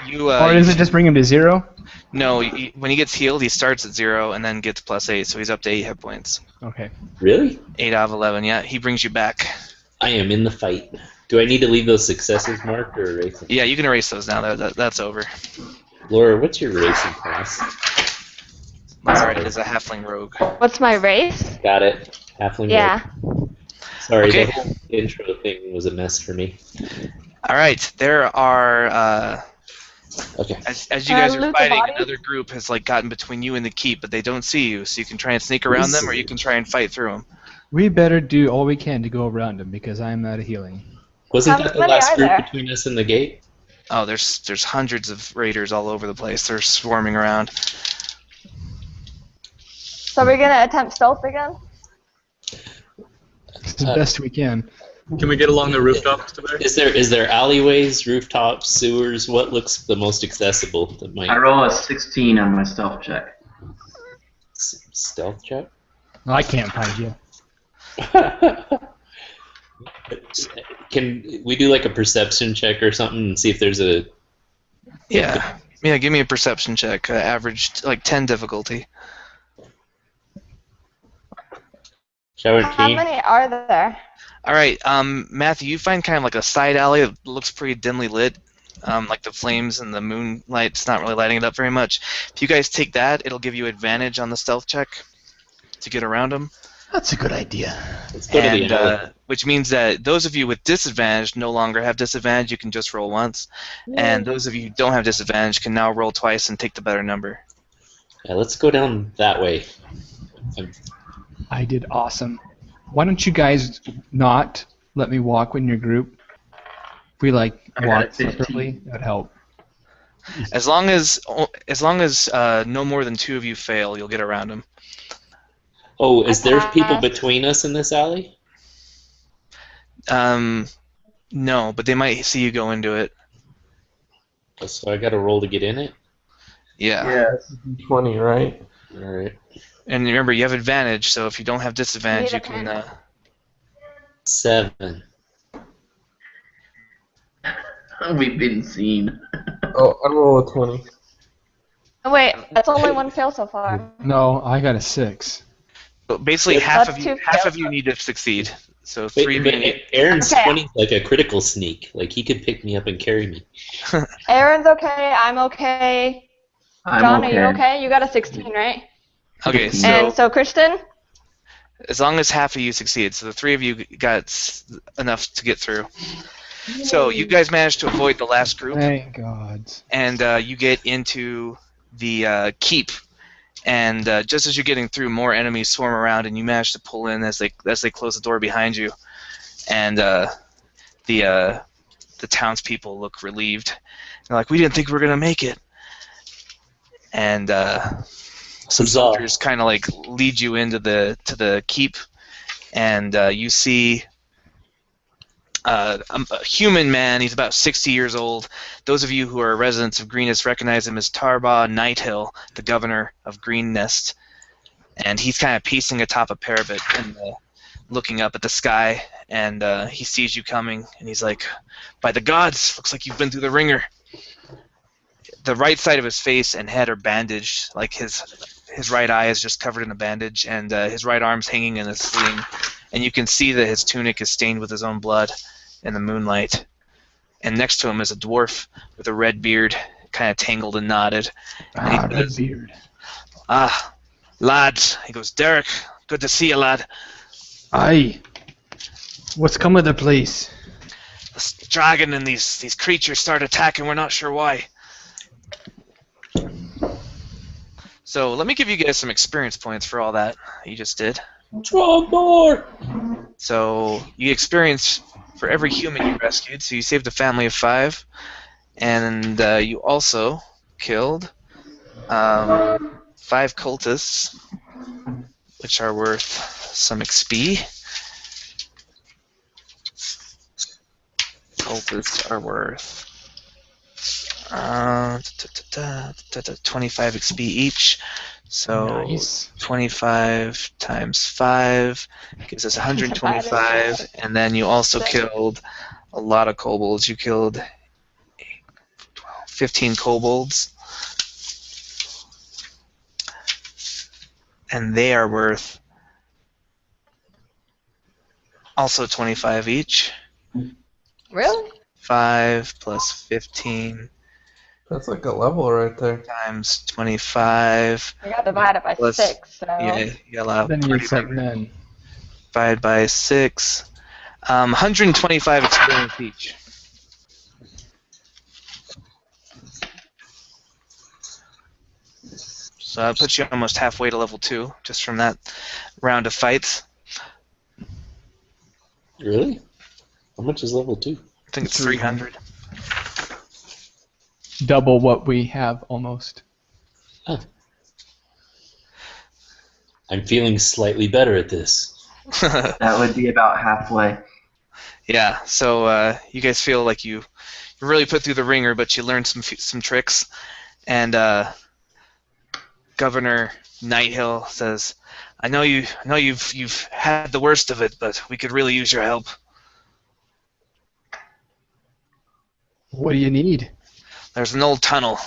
you Or does it just bring him to 0? no, when he gets healed, he starts at 0 and then gets +8, so he's up to 8 hit points. Okay. Really? 8 out of 11. Yeah, he brings you back. I am in the fight. Do I need to leave those successes marked or erase them? Yeah, you can erase those now. That's over. Laura, what's your racing class? Alright, it is a halfling rogue. What's my race? Got it. Halfling. Yeah. Sorry, Okay. the whole intro thing was a mess for me. All right. There are. Okay. As you guys are loot the fighting, body? another group has like gotten between you and the keep, but they don't see you, so you can try and sneak around them, or you can try and fight through them. We better do all we can to go around him because I'm out of healing. Wasn't How that the many last are group there? between us and the gate? Oh, there's hundreds of raiders all over the place. They're swarming around. So we're gonna attempt stealth again? It's the best we can. Can we get along the rooftops today? Is there alleyways, rooftops, sewers? What looks the most accessible that might I roll a 16 on my stealth check. stealth check? I can't find you. Can we do like a perception check or something and see if there's a... Yeah. Yeah, give me a perception check. Average, like 10 difficulty. Shower How key? many are there? All right, Matthew, you find kind of like a side alley that looks pretty dimly lit. Like the flames and the moonlight's not really lighting it up very much. If you guys take that, it'll give you advantage on the stealth check to get around them. That's a good idea. Let's go to the alley. Which means that those of you with disadvantage no longer have disadvantage. You can just roll once. And those of you who don't have disadvantage can now roll twice and take the better number. Yeah, let's go down that way. I did awesome. Why don't you guys not let me walk in your group? If we like I got walk a 15. separately, that'd help. As long as no more than 2 of you fail, you'll get around them. Oh, is there Okay. people between us in this alley? No, but they might see you go into it. So I got to roll to get in it? Yeah. 20, right? Alright. And remember, you have advantage, so if you don't have disadvantage, you can. 7. We've been seen. Oh, I roll a 20. Oh, wait, that's only one fail so far. No, I got a 6. So basically, That's half two of you need to succeed. So Wait, 3 of you but need. Aaron's Okay. 20 like a critical sneak. Like he could pick me up and carry me. Aaron's okay, I'm okay. I'm John, okay. are you okay? You got a 16, right? Okay, so And so Kristen? as long as half of you succeed, so the 3 of you got enough to get through. So you guys managed to avoid the last group, Thank God. and you get into the keep. And just as you're getting through, more enemies swarm around, and you manage to pull in as they close the door behind you. And the townspeople look relieved. They're like, "We didn't think we were gonna make it." And some Huzzah. soldiers kind of like lead you into the keep, and you see a human man. He's about 60 years old. Those of you who are residents of Greenest recognize him as Tarbaugh Nighthill, the governor of Green Nest. And he's kind of pacing atop a parapet and looking up at the sky, and he sees you coming, and he's like, "By the gods, looks like you've been through the ringer." The right side of his face and head are bandaged, like his right eye is just covered in a bandage, and his right arm's hanging in a sling, and you can see that his tunic is stained with his own blood in the moonlight. And next to him is a dwarf with a red beard, kind of tangled and knotted. And he Ah, red says, beard. "Ah, lads," he goes, "Derek, good to see you, lad. Aye. What's come of the place? This dragon and these creatures start attacking, we're not sure why." So let me give you guys some experience points for all that you just did. Draw more! So you experience for every human you rescued, so you saved a family of 5, and you also killed 5 cultists, which are worth some XP. Cultists are worth 25 XP each. So Nice. 25 times 5 gives us 125, and then you also killed a lot of kobolds. You killed 15 kobolds, and they are worth also 25 each. Really? 5 plus 15 That's like a level right there. times 25. I got divided by Plus- 6, so... Yeah, you got a lot of Then you pretty accept big- men. divided by 6. 125 experience each. So that puts you almost halfway to level 2 just from that round of fights. Really? How much is level 2? I think it's 300. Double what we have almost. Huh. I'm feeling slightly better at this. That would be about halfway. Yeah, so you guys feel like you really put through the ringer, but you learned some tricks. And Governor Nighthill says, "I know you've had the worst of it, but we could really use your help." What do you need? There's an old tunnel,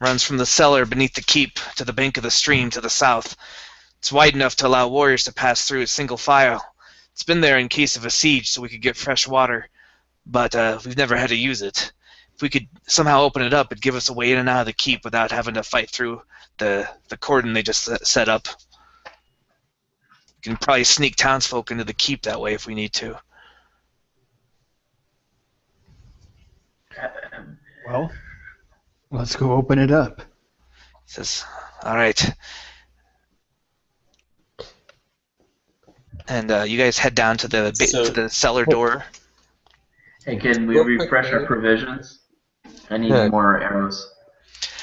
runs from the cellar beneath the keep to the bank of the stream to the south. It's wide enough to allow warriors to pass through a single file. It's been there in case of a siege so we could get fresh water, but we've never had to use it. If we could somehow open it up, it'd give us a way in and out of the keep without having to fight through the cordon they just set up. We can probably sneak townsfolk into the keep that way if we need to. Well, let's go open it up. He says, "All right." And you guys head down to the cellar door. Hey, can we refresh our provisions? I need more arrows.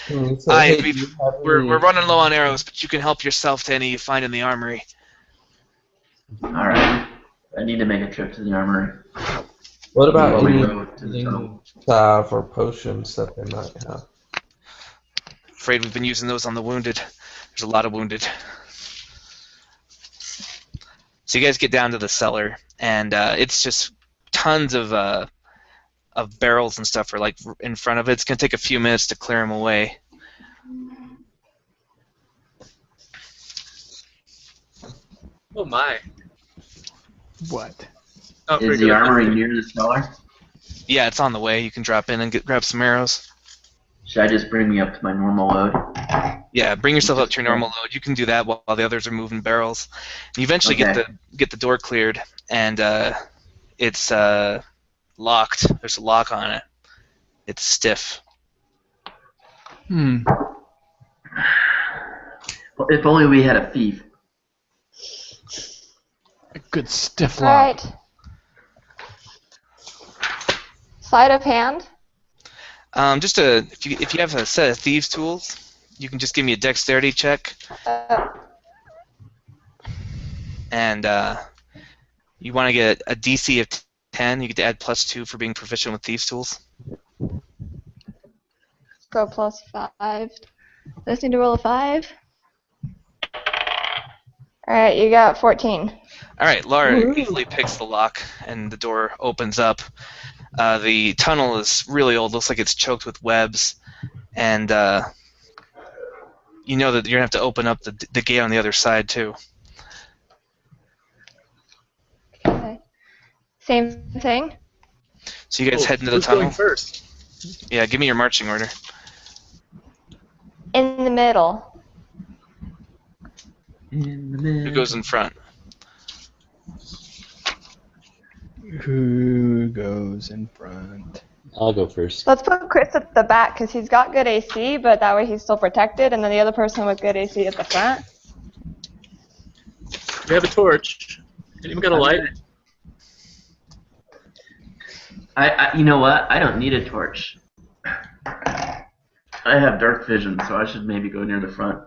We're running low on arrows, but you can help yourself to any you find in the armory. Alright. I need to make a trip to the armory. What about Before we any go to the tunnel. salve or potions that they might have? Afraid we've been using those on the wounded. There's a lot of wounded. So you guys get down to the cellar, and it's just tons of barrels and stuff are like in front of it. It's gonna take a few minutes to clear them away. Oh my. What? Not very Is the good at armory that. near the cellar? Yeah, it's on the way. You can drop in and grab some arrows. Should I just bring me up to my normal load? Yeah, bring yourself up to your normal load. You can do that while the others are moving barrels. You eventually Okay. get the door cleared, and it's locked. There's a lock on it. It's stiff. Hmm. Well, if only we had a thief. A good stiff All lock. right. Sleight of hand. If you have a set of thieves' tools, you can just give me a dexterity check, and you want to get a DC of 10. You get to add +2 for being proficient with thieves' tools. Go +5. I just need to roll a 5. All right, you got 14. All right, Laura easily picks the lock, and the door opens up. The tunnel is really old. Looks like it's choked with webs, and you know that you're gonna have to open up the gate on the other side too. Okay. Same thing. So you guys head into the Who's going tunnel. first? Yeah, give me your marching order. In the middle. In the middle. Who goes in front? Who goes in front? I'll go first. Let's put Chris at the back because he's got good AC, but that way he's still protected, and then the other person with good AC at the front. We have a torch. Anyone got a light? You know what? I don't need a torch. I have dark vision, so I should maybe go near the front.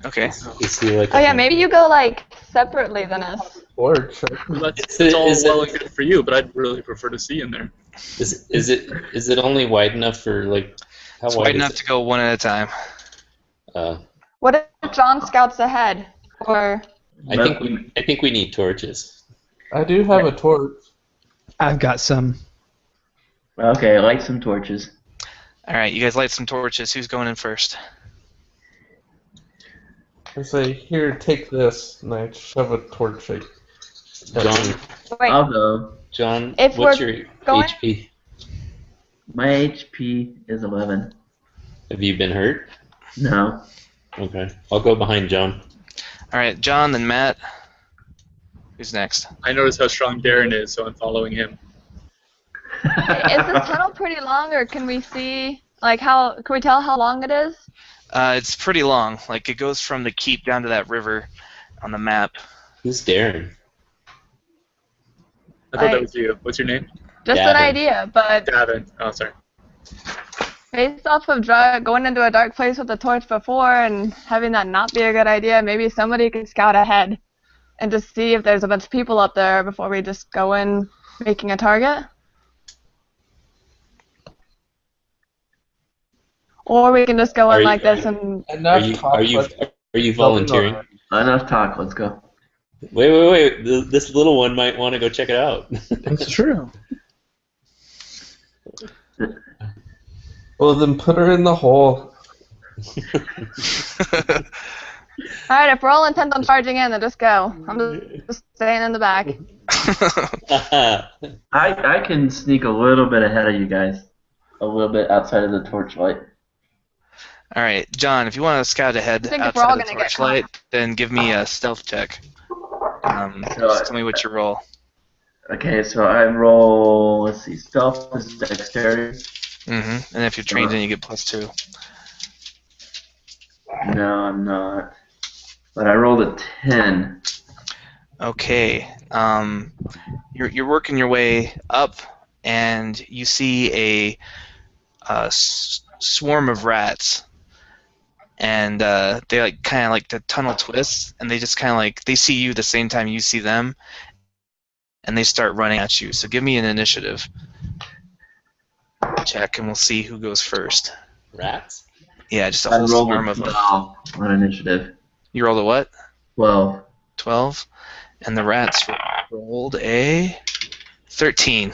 Okay. Is he like Oh yeah, maybe you go like separately than us. Torch. That's all well and good for you, but I'd really prefer to see in there. Is it only wide enough for like how It's wide wide is enough to go one at a time. What if John scouts ahead? Or I think we need torches. I do have a torch. I've got some. Okay, light some torches. All right, you guys light some torches. Who's going in first? I say, here, take this, and I shove a torch at John, wait, I'll go. John, If what's we're your going- HP? My HP is 11. Have you been hurt? No. Okay, I'll go behind John. All right, John, then Matt. Who's next? I noticed how strong Darren is, so I'm following him. Is this tunnel pretty long, or can we see, like, can we tell how long it is? It's pretty long. Like, it goes from the keep down to that river on the map. Who's Darren? I thought that was you. What's your name? Just an idea, but Davin. Oh, sorry. based off of going into a dark place with a torch before and having that not be a good idea, maybe somebody could scout ahead and just see if there's a bunch of people up there before we just go in making a target. Or we can just go in like this and... Are you volunteering? Enough talk. Let's go. Wait. This little one might want to go check it out. That's true. Well, then put her in the hole. Alright, if we're all intent on charging in, then just go. I'm just staying in the back. I can sneak a little bit ahead of you guys. A little bit outside of the torchlight. All right, John, if you want to scout ahead I think if we're all outside the gonna get torchlight, then give me a stealth check. Just tell me what you roll. Okay, so I roll, let's see, stealth is dexterity. Mm-hmm. And if you're trained in, you get +2. No, I'm not. But I rolled a 10. Okay. You're working your way up, and you see a swarm of rats. And they like kind of like the tunnel twists, and they just kind of like they see you the same time you see them, and they start running at you. So give me an initiative check, and we'll see who goes first. Rats? Yeah, just a whole swarm of them. On initiative. You rolled a what? 12. 12, and the rats rolled a 13.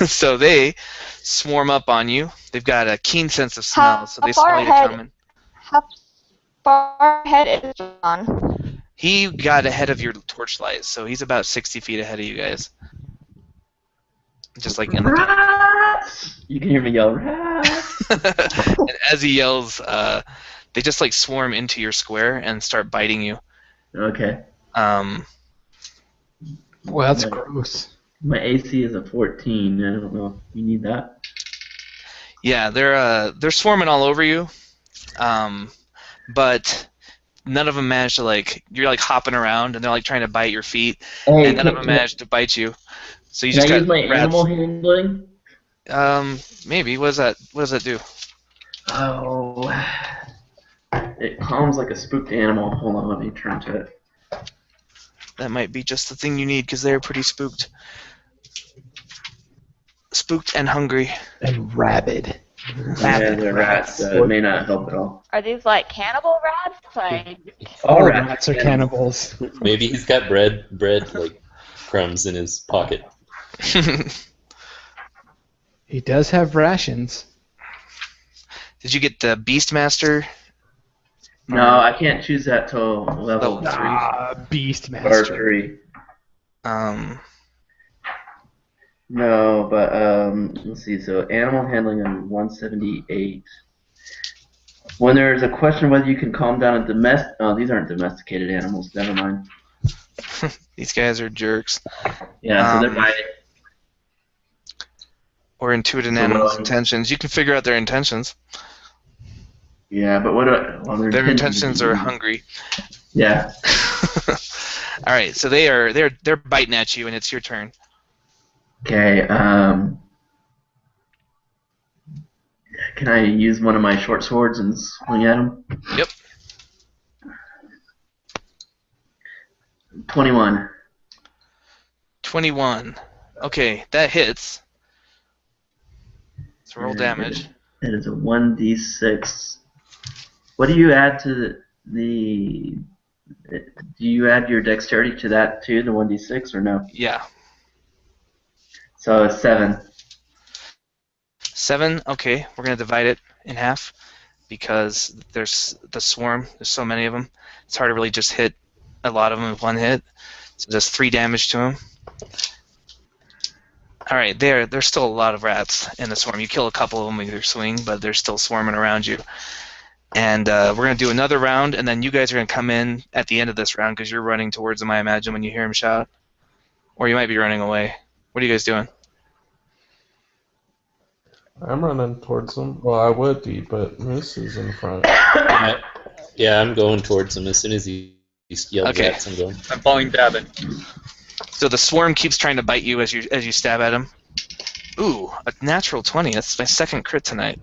So they swarm up on you. They've got a keen sense of smell, so they smell you coming. How far ahead is John? He got ahead of your torchlight, so he's about 60 feet ahead of you guys. Just like in the Rats! You can hear me yell, rats! And as he yells, they just like swarm into your square and start biting you. Okay. Well, that's gross. My AC is a 14. I don't know if you need that. Yeah, they're swarming all over you, but none of them manage to you're like hopping around and they're like trying to bite your feet, and none of them manage to bite you. So you Can just I got use my rats. animal handling? Maybe. What does that do? Oh, it calms like a spooked animal. Hold on, let me turn to it. That might be just the thing you need because they're pretty spooked. Spooked and hungry. And rabid. Yeah, they're rats. It may not help at all. Are these like cannibal rats? Like... All rats are cannibals. Maybe he's got bread like crumbs in his pocket. He does have rations. Did you get the Beastmaster? No, I can't choose that till level 3. Beastmaster. Or 3. No, but let's see. So animal handling on 178. When there's a question whether you can calm down a these aren't domesticated animals. Never mind. These guys are jerks. Yeah, so they're biting. Or intuit an animal's intentions. You can figure out their intentions. Yeah, but their intentions are hungry. Yeah. All right, so they're biting at you, and it's your turn. Okay. Can I use one of my short swords and swing at them? Yep. 21. 21. Okay, that hits. So roll damage. It is a 1d6. What do you add to the? Do you add your dexterity to that too, the 1d6, or no? Yeah. So a 7. 7. Okay, we're gonna divide it in half because there's the swarm. There's so many of them. It's hard to really just hit a lot of them with one hit. So does 3 damage to them. All right, there's still a lot of rats in the swarm. You kill a couple of them with your swing, but they're still swarming around you. And we're going to do another round, and then you guys are going to come in at the end of this round because you're running towards him, I imagine, when you hear him shout. Or you might be running away. What are you guys doing? I'm running towards them. Well, I would be, but Moose is in front. Yeah, I'm going towards him. As soon as he yells Okay. at, I'm going. I'm following Davin. So the swarm keeps trying to bite you as you stab at him. Ooh, a natural 20. That's my second crit tonight.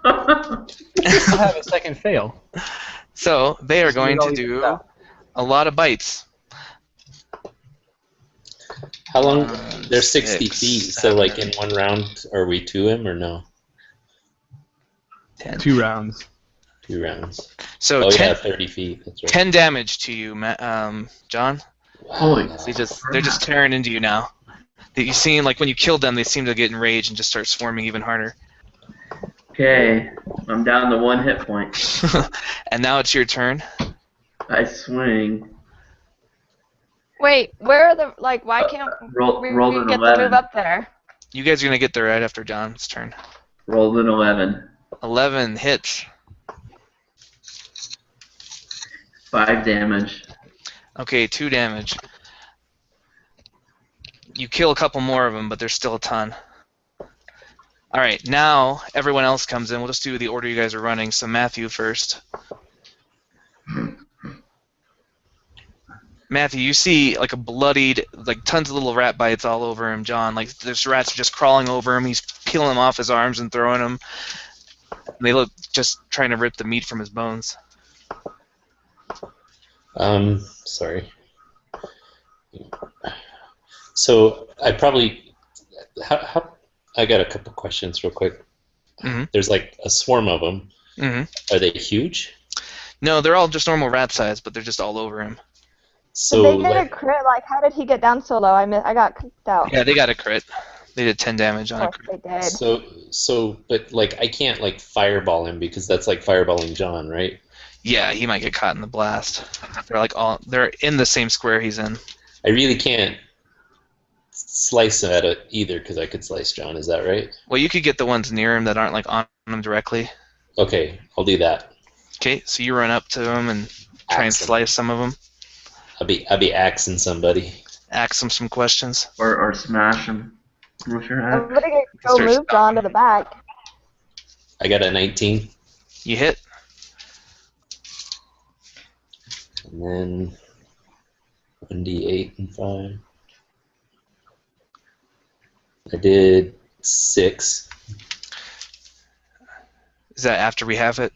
I'll have a second fail. So they are So going you to always do do a lot of bites. How long? They're 60 6, feet, so like 7, in one round, are we to him or no? 10. 2 rounds. 2 rounds. So Oh 10, yeah, 30 feet. That's right. 10 damage to you, John. Holy They're just tearing into you now. You seem like when you killed them, they seem to get enraged and just start swarming even harder. Okay, I'm down to 1 hit point. And now it's your turn. I swing. Wait, where are the why can't Roll, we rolled an get the 11. move up there? You guys are gonna get there right after John's turn. Rolled an 11. 11 hits. 5 damage. Okay, 2 damage. You kill a couple more of them, but there's still a ton. Alright, now everyone else comes in. We'll just do the order you guys are running. So Matthew first. Matthew, you see like a bloodied, like tons of little rat bites all over him, John. Like there's rats just crawling over him. He's peeling them off his arms and throwing them. They look just trying to rip the meat from his bones. Sorry. So I probably I got a couple questions real quick. Mm-hmm. There's like a swarm of them. Mm-hmm. Are they huge? No, they're all just normal rat size, but they're just all over him. So Did they get like, a crit? How did he get down so low? I got kicked out. Yeah, they got a crit. They did 10 damage on a Of crit. course they did. but like I can't like fireball him because that's like fireballing John, right? Yeah, he might get caught in the blast. They're in the same square he's in. I really can't slice him at it either because I could slice John. Is that right? Well, you could get the ones near him that aren't like on him directly. Okay, I'll do that. Okay, so you run up to him and try and Axe him. slice some of them. I'll be axing somebody. Ask him some questions. Or smash him with your I'm axe. gonna go Start move John to the back. I got a 19, You hit. and then 1d8 and 5. I did 6. Is that after we have it?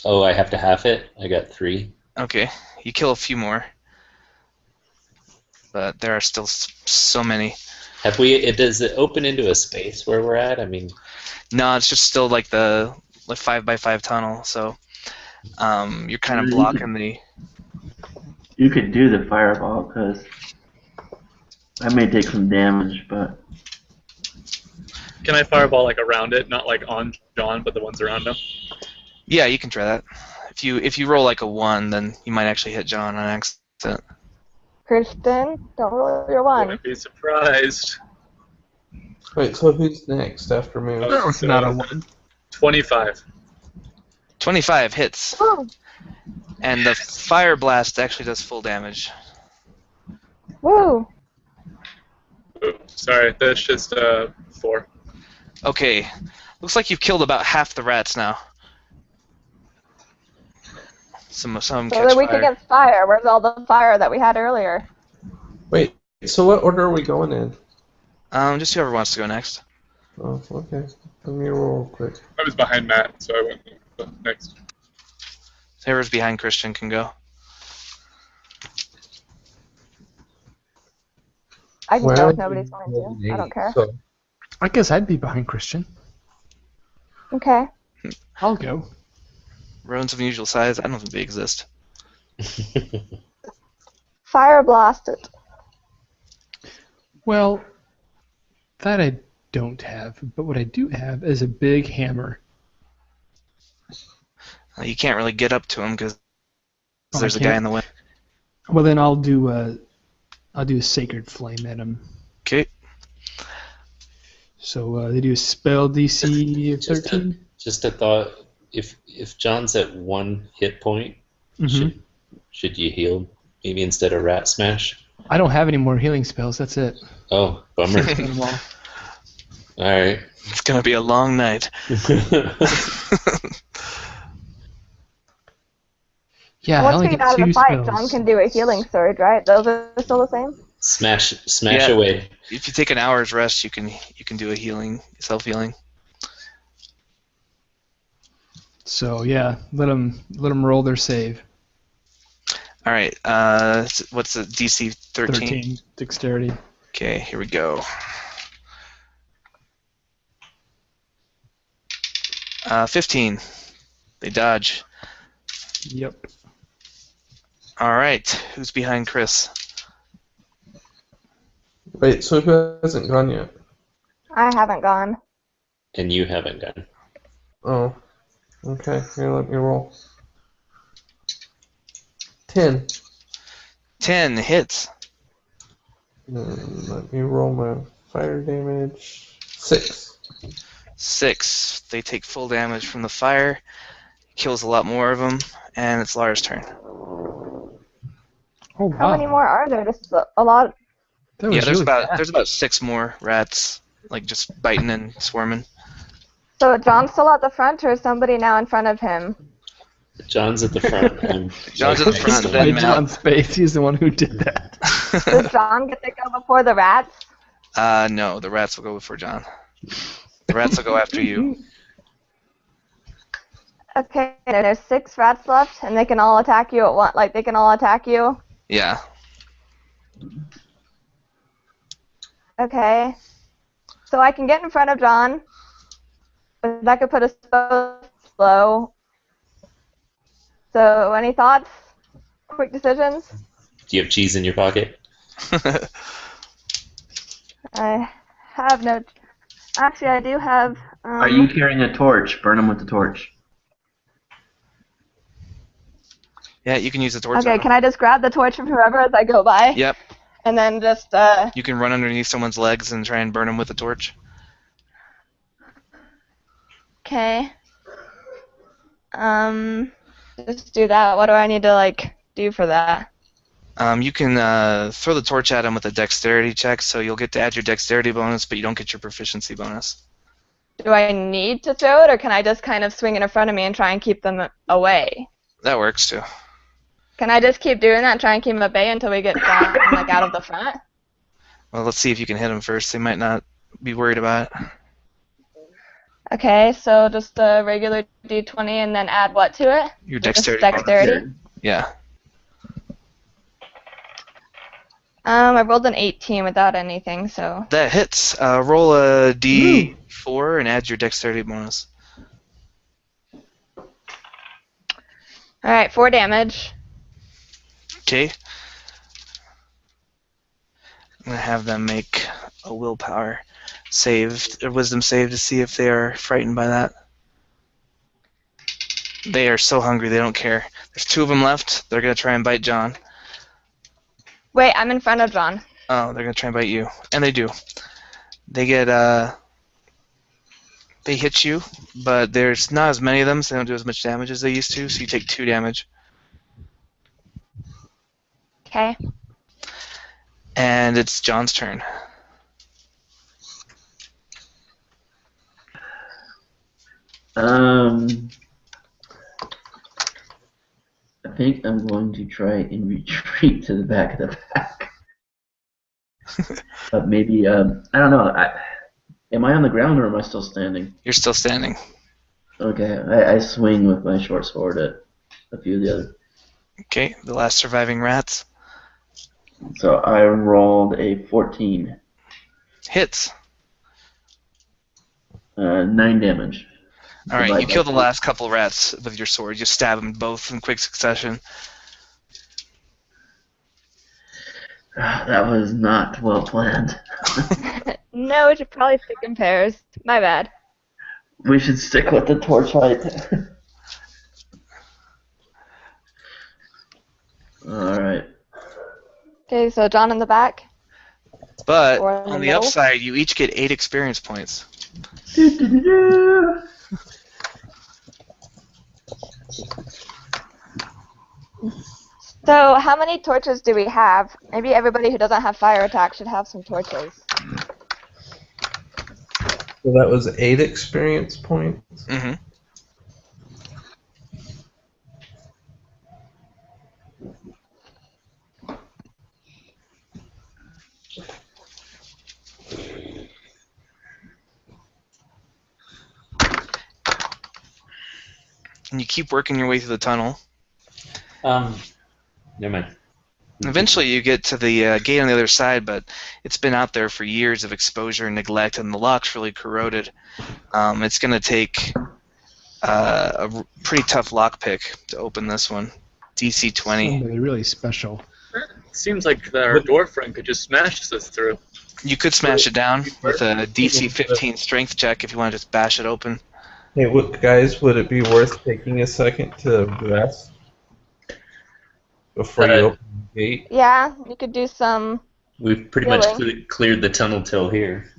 Oh, I have to half it. I got 3. Okay, you kill a few more. But there are still so many. Have we? Does it open into a space where we're at? I mean, No, it's just still like the 5x5 tunnel, so you're kind of blocking the... You could do the fireball, because I may take some damage, but... Can I fireball like around it, not like on John, but the ones around him? Yeah, you can try that. If you roll like a 1, then you might actually hit John on accident. Kristen, don't roll your one. Wouldn't be surprised. Wait, so who's next after me? Oh, That was so not a 1. 25. 25 hits. Woo! And the fire blast actually does full damage. Woo! Oops, sorry, that's just 4. Okay. Looks like you've killed about half the rats now. Some of them So catch they're weak fire. against fire. Where's all the fire that we had earlier? Wait, so what order are we going in? Just whoever wants to go next. Oh, okay. Let me roll quick. I was behind Matt, so I went next. Whoever's behind Christian can go. I can Well, go if nobody's going to. I don't care. So, I guess I'd be behind Christian. Okay. I'll go. Ruins of unusual size? I don't think they exist. Fire blast it. Well, that I don't have, but what I do have is a big hammer. You can't really get up to him because Oh, there's I a guy can't? in the way. Well, then I'll do a sacred flame at him. Okay. So they do a spell DC Just 13. just a thought. if John's at 1 hit point, Mhm. should you heal maybe instead of rat smash? I don't have any more healing spells. That's it. Oh, bummer. Spent them all. All right. It's gonna be a long night. Yeah, I Once only we get get out of the 2 fight, spells. John can do a healing surge, right? Those are still the same? Smash Yeah. away. If you take an hour's rest, you can do a healing, self-healing. So yeah, let them roll their save. All right. What's the DC? 13. Dexterity. Okay, here we go. 15. They dodge. Yep. All right. Who's behind Chris? Wait, so who hasn't gone yet? I haven't gone. And you haven't gone. Oh. Okay, here, let me roll. 10. 10 hits. Let me roll my fire damage. 6. 6. They take full damage from the fire. Kills a lot more of them, and it's Lara's turn. Oh wow. How many more are there? Just a lot. That Yeah, was there's really fast. about 6 more rats, like just biting and swarming. So John's still at the front, or is somebody now in front of him? John's at the front. I'm John's at the front, next to then him. By Matt. John's face, he's the one who did that. Does John get to go before the rats? No, the rats will go before John. The rats will go after you. Okay, there's 6 rats left, and they can all attack you at once. Like, they can all attack you? Yeah. Okay. So I can get in front of John, but that could put us both slow. So, any thoughts? Quick decisions? Do you have cheese in your pocket? I have no... Actually, I do have... Are you carrying a torch? Burn them with the torch. Yeah, you can use the torch. Okay, on can I just grab the torch from whoever as I go by? Yep. And then just, You can run underneath someone's legs and try and burn them with the torch. Okay. Just do that. What do I need to, like, do for that? You can throw the torch at them with a dexterity check, so you'll get to add your dexterity bonus, but you don't get your proficiency bonus. Do I need to throw it, or can I just kind of swing it in front of me and try and keep them away? That works too. Can I just keep doing that and try and keep them at bay until we get John, like, out of the front? Well, let's see if you can hit them first. They might not be worried about it. Okay, so just a regular d20 and then add what to it? Your Just dexterity. dexterity? Yeah. I rolled an 18 without anything, so... That hits. Roll a d4 and add your dexterity bonus. Alright, 4 damage. Okay. I'm going to have them make a willpower save, a wisdom save, to see if they are frightened by that. They are so hungry, they don't care. There's 2 of them left. They're going to try and bite John. Wait, I'm in front of John. Oh, they're going to try and bite you. And they do. They get, they hit you, but there's not as many of them, so they don't do as much damage as they used to, so you take 2 damage. Okay. And it's John's turn. I think I'm going to try and retreat to the back of the pack. But maybe, I don't know. Am I on the ground or am I still standing? You're still standing. Okay, I swing with my short sword at a few of the other. Okay, the last surviving rats. So I rolled a 14. Hits. 9 damage. Alright, you kill the last couple rats with your sword. You stab them both in quick succession. That was not well planned. No, we should probably stick in pairs. My bad. We should stick with the torchlight. Alright. Okay, so John in the back. But Or in the on the middle. upside, you each get 8 experience points. So how many torches do we have? Maybe everybody who doesn't have fire attack should have some torches. So that was 8 experience points. Mm-hmm. And you keep working your way through the tunnel. Never mind. Eventually you get to the gate on the other side, but it's been out there for years of exposure and neglect, and the lock's really corroded. It's going to take pretty tough lockpick to open this one. DC 20. Somebody really special. Seems like our dwarf friend could just smash this through. You could smash it down with a DC 15 strength check if you want to just bash it open. Hey, guys, would it be worth taking a second to rest before you open the gate? Yeah, you could do some. We've pretty much cleared the tunnel till here.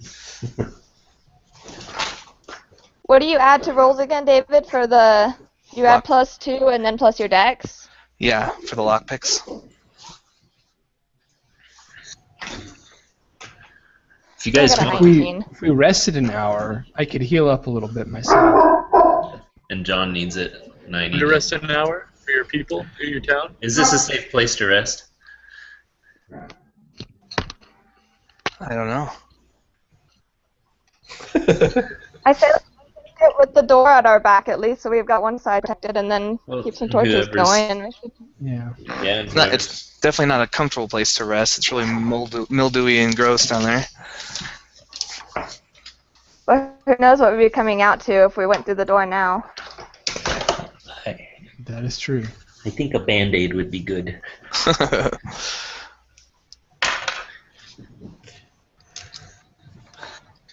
What do you add to rolls again, David? For the you add +2 and then plus your dex. Yeah, for the lockpicks. If you guys I got a want, 19. If we rested an hour, I could heal up a little bit myself. and John needs it, and I need To it. rest an hour for your people, for your town. Is this a safe place to rest? I don't know. I say let's get with the door at our back at least, so we've got one side protected, and then Well, keep some torches whoever's- going. And we should... Yeah. Yeah. It's definitely not a comfortable place to rest. It's really mildewy and gross down there. But who knows what we'd be coming out to if we went through the door now. That is true. I think a Band-Aid would be good.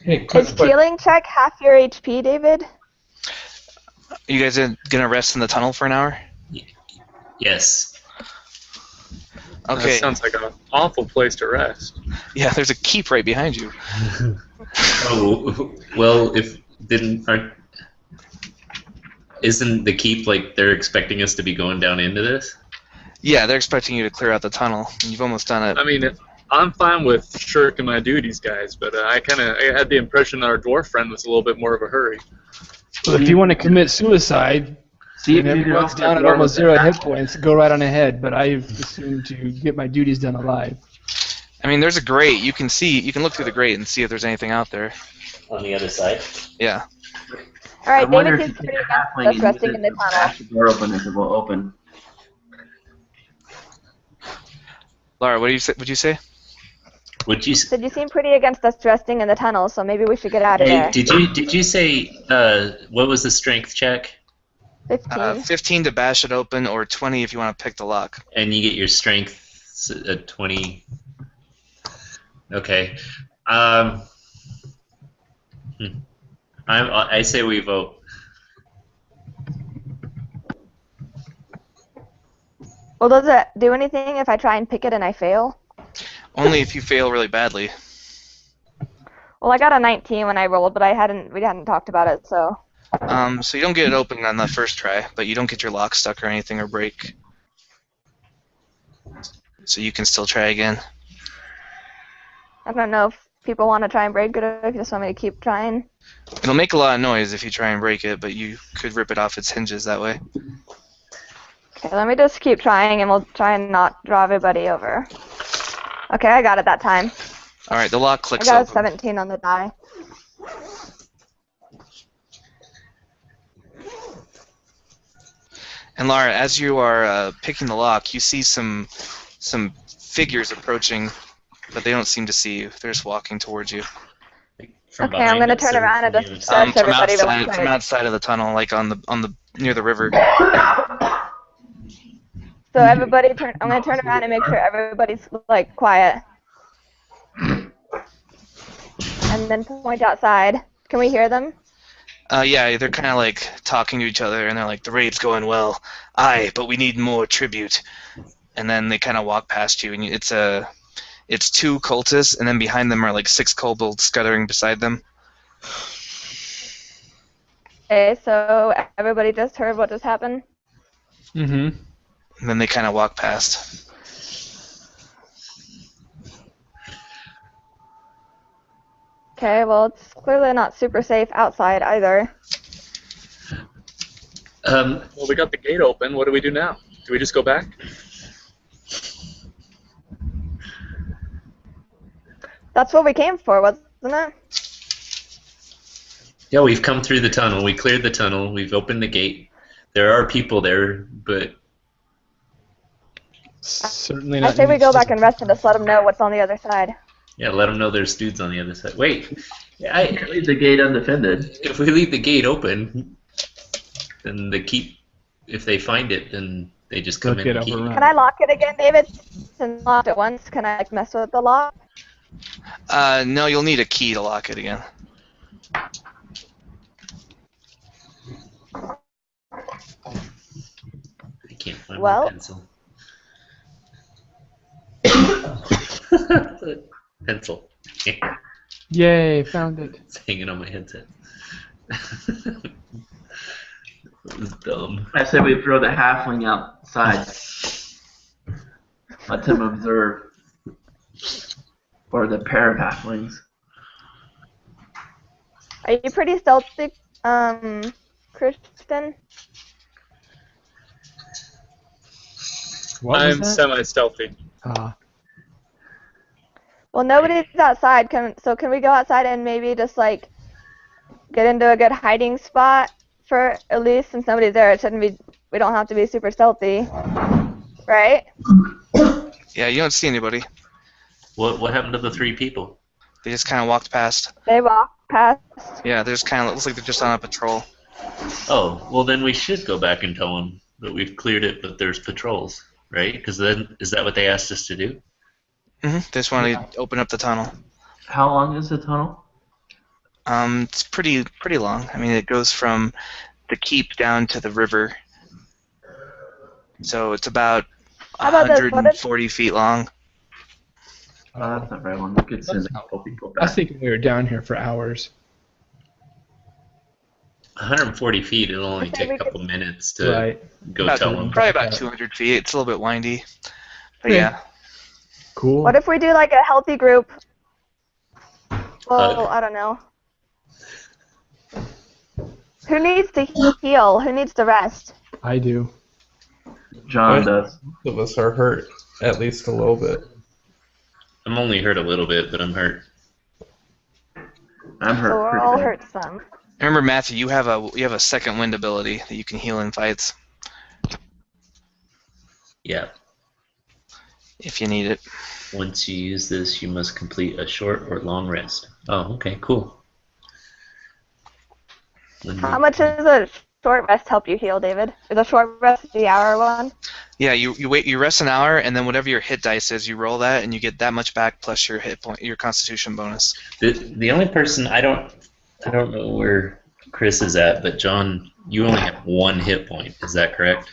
Hey, quick Is question. healing check half your HP, David? You guys are gonna rest in the tunnel for an hour? Yes. Okay. That sounds like an awful place to rest. Yeah, there's a keep right behind you. Oh, well, isn't the keep like they're expecting us to be going down into this? Yeah, they're expecting you to clear out the tunnel. And you've almost done it. I mean, I'm fine with shirking my duties, guys, but I had the impression that our dwarf friend was a little bit more of a hurry. Well, if you want to commit suicide, See if and you can everyone's open down the at door almost with the 0 hit back. points, go right on ahead. But I've assumed to get my duties done alive. I mean, there's a grate. You can look through the grate and see if there's anything out there. On the other side? Yeah. All right, I wonder David if seems you pretty take a against halfling us and resting use in it the to tunnel. bash the door open if it will open. Laura, what would you say? Would you? Said you seem pretty against us resting in the tunnel, so maybe we should get out of Hey, there. did you say what was the strength check? 15. 15 to bash it open, or 20 if you want to pick the lock. And you get your strength at 20. Okay. I say we vote. Well, does it do anything if I try and pick it and I fail? Only if you fail really badly. Well, I got a 19 when I rolled, but we hadn't talked about it, so. So you don't get it open on the first try, but you don't get your lock stuck or anything or break. So you can still try again. I don't know if people want to try and break it or if you just want me to keep trying. It'll make a lot of noise if you try and break it, but you could rip it off its hinges that way. Okay, let me just keep trying and we'll try and not draw everybody over. Okay, I got it that time. Alright, the lock I clicks got a open. 17 on the die. And Lara, as you are picking the lock, you see some figures approaching, but they don't seem to see you. They're just walking towards you. From Okay, I'm behind gonna us turn or around and from just the other side? search everybody really From quick. outside of the tunnel, like on the near the river. So everybody I'm gonna turn around and make sure everybody's like quiet. And then point outside. Can we hear them? Yeah, they're kind of like talking to each other, and they're like, "The raid's going well. Aye, but we need more tribute." And then they kind of walk past you, and it's two cultists, and then behind them are like 6 kobolds scuttering beside them. Okay, so everybody just heard what just happened? Mm-hmm. And then they kind of walk past. Okay, well, it's clearly not super safe outside either. Well, we got the gate open. What do we do now? Do we just go back? That's what we came for, wasn't it? Yeah, we've come through the tunnel. We cleared the tunnel. We've opened the gate. There are people there, but Certainly I not. say we go back and rest and just let them know what's on the other side. yeah, let them know there's dudes on the other side. Wait, Leave the gate undefended. if we leave the gate open, then the keep. If they find it, then they just come They'll in get and keep. overrun. Can I lock it again, David? Since I locked it once, can I like mess with the lock? No, you'll need a key to lock it again. I can't find Well. my pencil. Pencil. Yay, found it. It's hanging on my headset. That was dumb. I said we throw the halfling outside. Let him observe. Or the pair of halflings. Are you pretty stealthy, Kristen? What I'm was that? semi-stealthy. Well, nobody's outside. So can we go outside and maybe just like get into a good hiding spot for at least since nobody's there? It shouldn't be. We don't have to be super stealthy, right? Yeah, you don't see anybody. What happened to the 3 people? They just kind of walked past. They walk past. Yeah, they're just kind of looks like they're just on a patrol. Oh, well then we should go back and tell them that we've cleared it, but there's patrols, right? Because then is that what they asked us to do? They just want to open up the tunnel. How long is the tunnel? It's pretty long. I mean, it goes from the keep down to the river. So it's about How about this? What if- 140 feet long. Oh, that's not very long. We could send a couple people I was back. thinking we were down here for hours. 140 feet. It'll only Okay, take we a couple minutes to Right. go About- tell them. Probably about 200 feet. It's a little bit windy. But Yeah. yeah. Cool. What if we do like a healthy group? Well, Hug. I don't know. Who needs to heal? Who needs to rest? I do. John does. Most of us are hurt, at least a little bit. I'm only hurt a little bit, but I'm hurt. I'm hurt. So we're pretty all bad. hurt some. Remember, Matthew, you have a second wind ability that you can heal in fights Yeah. if you need it. Once you use this, you must complete a short or long rest. Oh, okay, cool. How much does a short rest help you heal, David? Is a short rest the hour one? Yeah, you rest an hour, and then whatever your hit dice is, you roll that, and you get that much back plus your hit point, your Constitution bonus. The only person I don't know where Chris is at, but John, you only have 1 hit point. Is that correct?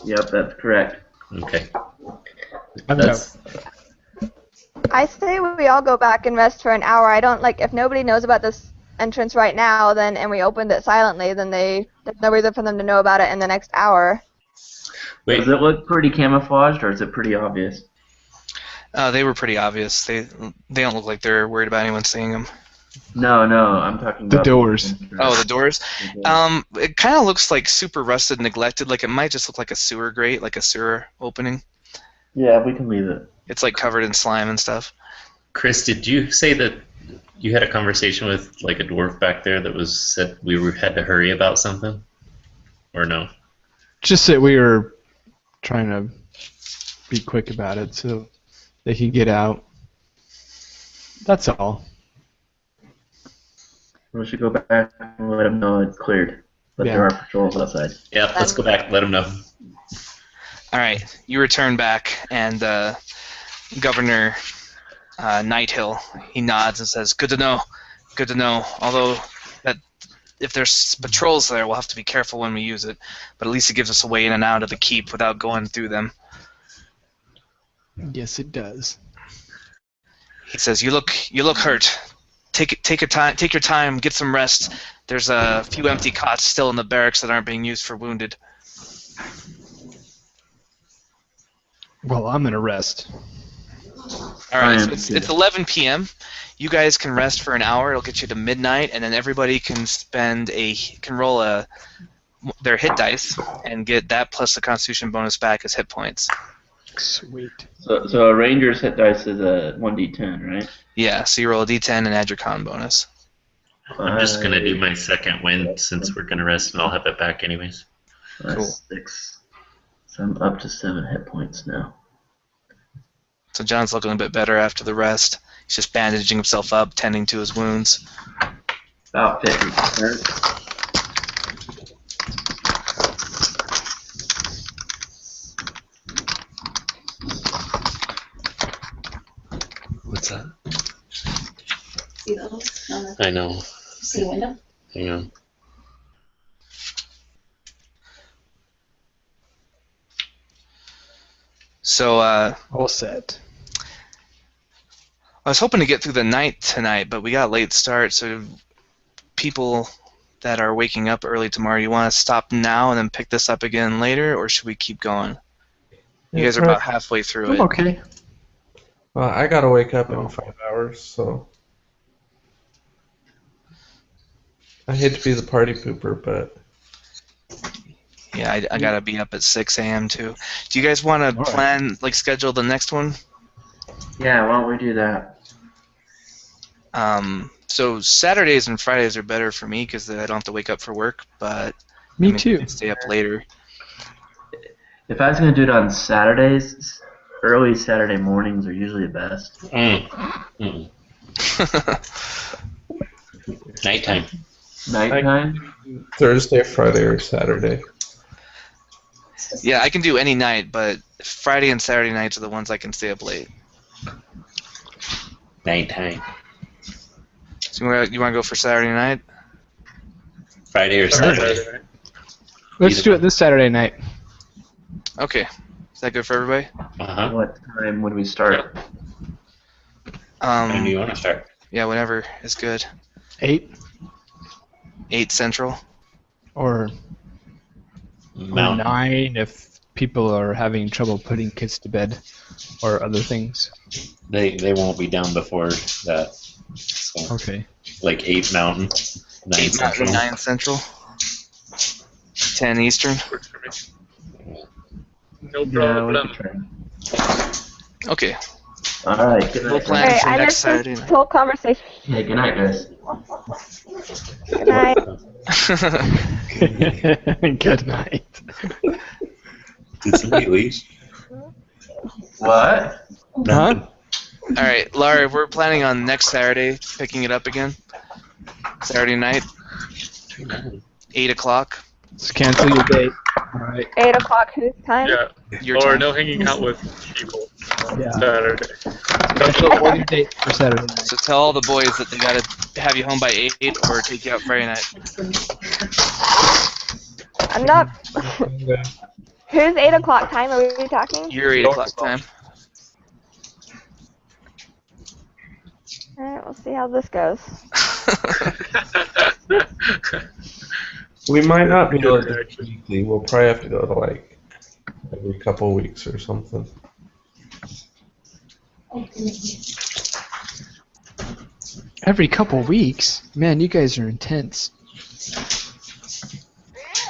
Yep, that's correct. Okay. I've That's I say we all go back and rest for an hour. I don't like if nobody knows about this entrance right now, then and we opened it silently, then there's no reason for them to know about it in the next hour. wait. Does it look pretty camouflaged, or is it pretty obvious? They were pretty obvious. They don't look like they're worried about anyone seeing them. No, I'm talking The about doors. Oh, the doors. Okay. It kind of looks like super rusted, neglected. Like it might just look like a sewer grate, like a sewer opening. Yeah, we can leave it. It's like covered in slime and stuff. Chris, did you say that you had a conversation with like a dwarf back there that was said had to hurry about something, or no? Just that we were trying to be quick about it so they can get out. That's all. We should go back and let them know it's cleared. But Yeah. there are patrols outside. Yeah, let's go back. Let them know. All right, you return back, and Governor Nighthill, he nods and says, "Good to know. Good to know. Although that if there's patrols there, we'll have to be careful when we use it. But at least it gives us a way in and out of the keep without going through them." Yes, it does. He says, "You look hurt. Take your time. Get some rest. There's a few empty cots still in the barracks that aren't being used for wounded." Well, I'm gonna rest. All right, so it's 11 p.m. You guys can rest for an hour. It'll get you to midnight, and then everybody can roll their hit dice and get that plus the Constitution bonus back as hit points. Sweet. So a ranger's hit dice is a 1d10, right? Yeah, so you roll a d10 and add your con bonus. I'm just going to do my second win since we're going to rest, and I'll have it back anyways. Cool. 6. So I'm up to 7 hit points now. So John's looking a bit better after the rest. He's just bandaging himself up, tending to his wounds. About 50%. What's that? See those? I know. See the window? Hang on. So, All set. I was hoping to get through the night tonight, but we got a late start, so people that are waking up early tomorrow, you want to stop now and then pick this up again later, or should we keep going? You guys are about halfway through it. Okay. Well, I gotta wake up in 5 hours, so I hate to be the party pooper, but Yeah, I gotta be up at 6 a.m. too. Do you guys want to plan, schedule the next one? Yeah, why don't we do that? So Saturdays and Fridays are better for me because I don't have to wake up for work, but Me I too. can stay up later. If I was going to do it on Saturdays, early Saturday mornings are usually the best. Nighttime. Nighttime? Thursday, Friday, or Saturday. Yeah, I can do any night, but Friday and Saturday nights are the ones I can stay up late. Nighttime. So you want to go for Saturday night? Friday or Saturday. Let's do it this Saturday night. Okay. Is that good for everybody? Uh-huh. What time would we start? When do you want to start? Yeah, whatever is good. 8 8 Central. or Mountain. 9 if people are having trouble putting kids to bed or other things. They won't be down before that. So, Okay. like 8 Mountain, 9 8 Central. Mountain, 9 Central. 10 Eastern. Works for me. No Yeah, we problem. could try. Okay. Alright, good We'll night. plan Alright, for I next missed Saturday this night. whole conversation. Hey, good night, guys. Good night. Good night. Did somebody leave? What? Huh? All right, Larry, we're planning on next Saturday picking it up again. Saturday night, 8 o'clock. Let's cancel your date. All right. 8 o'clock whose time? Yeah. Your Or time. no hanging out with people on Yeah. Saturday. Cancel your date for Saturday night. So tell all the boys that they gotta have you home by 8 or take you out Friday night. I'm not. Whose 8 o'clock time are we talking? Your 8 o'clock time. Alright, we'll see how this goes. We might not be able to do it weekly. We'll probably have to go to like every couple weeks or something. Every couple weeks? Man, you guys are intense.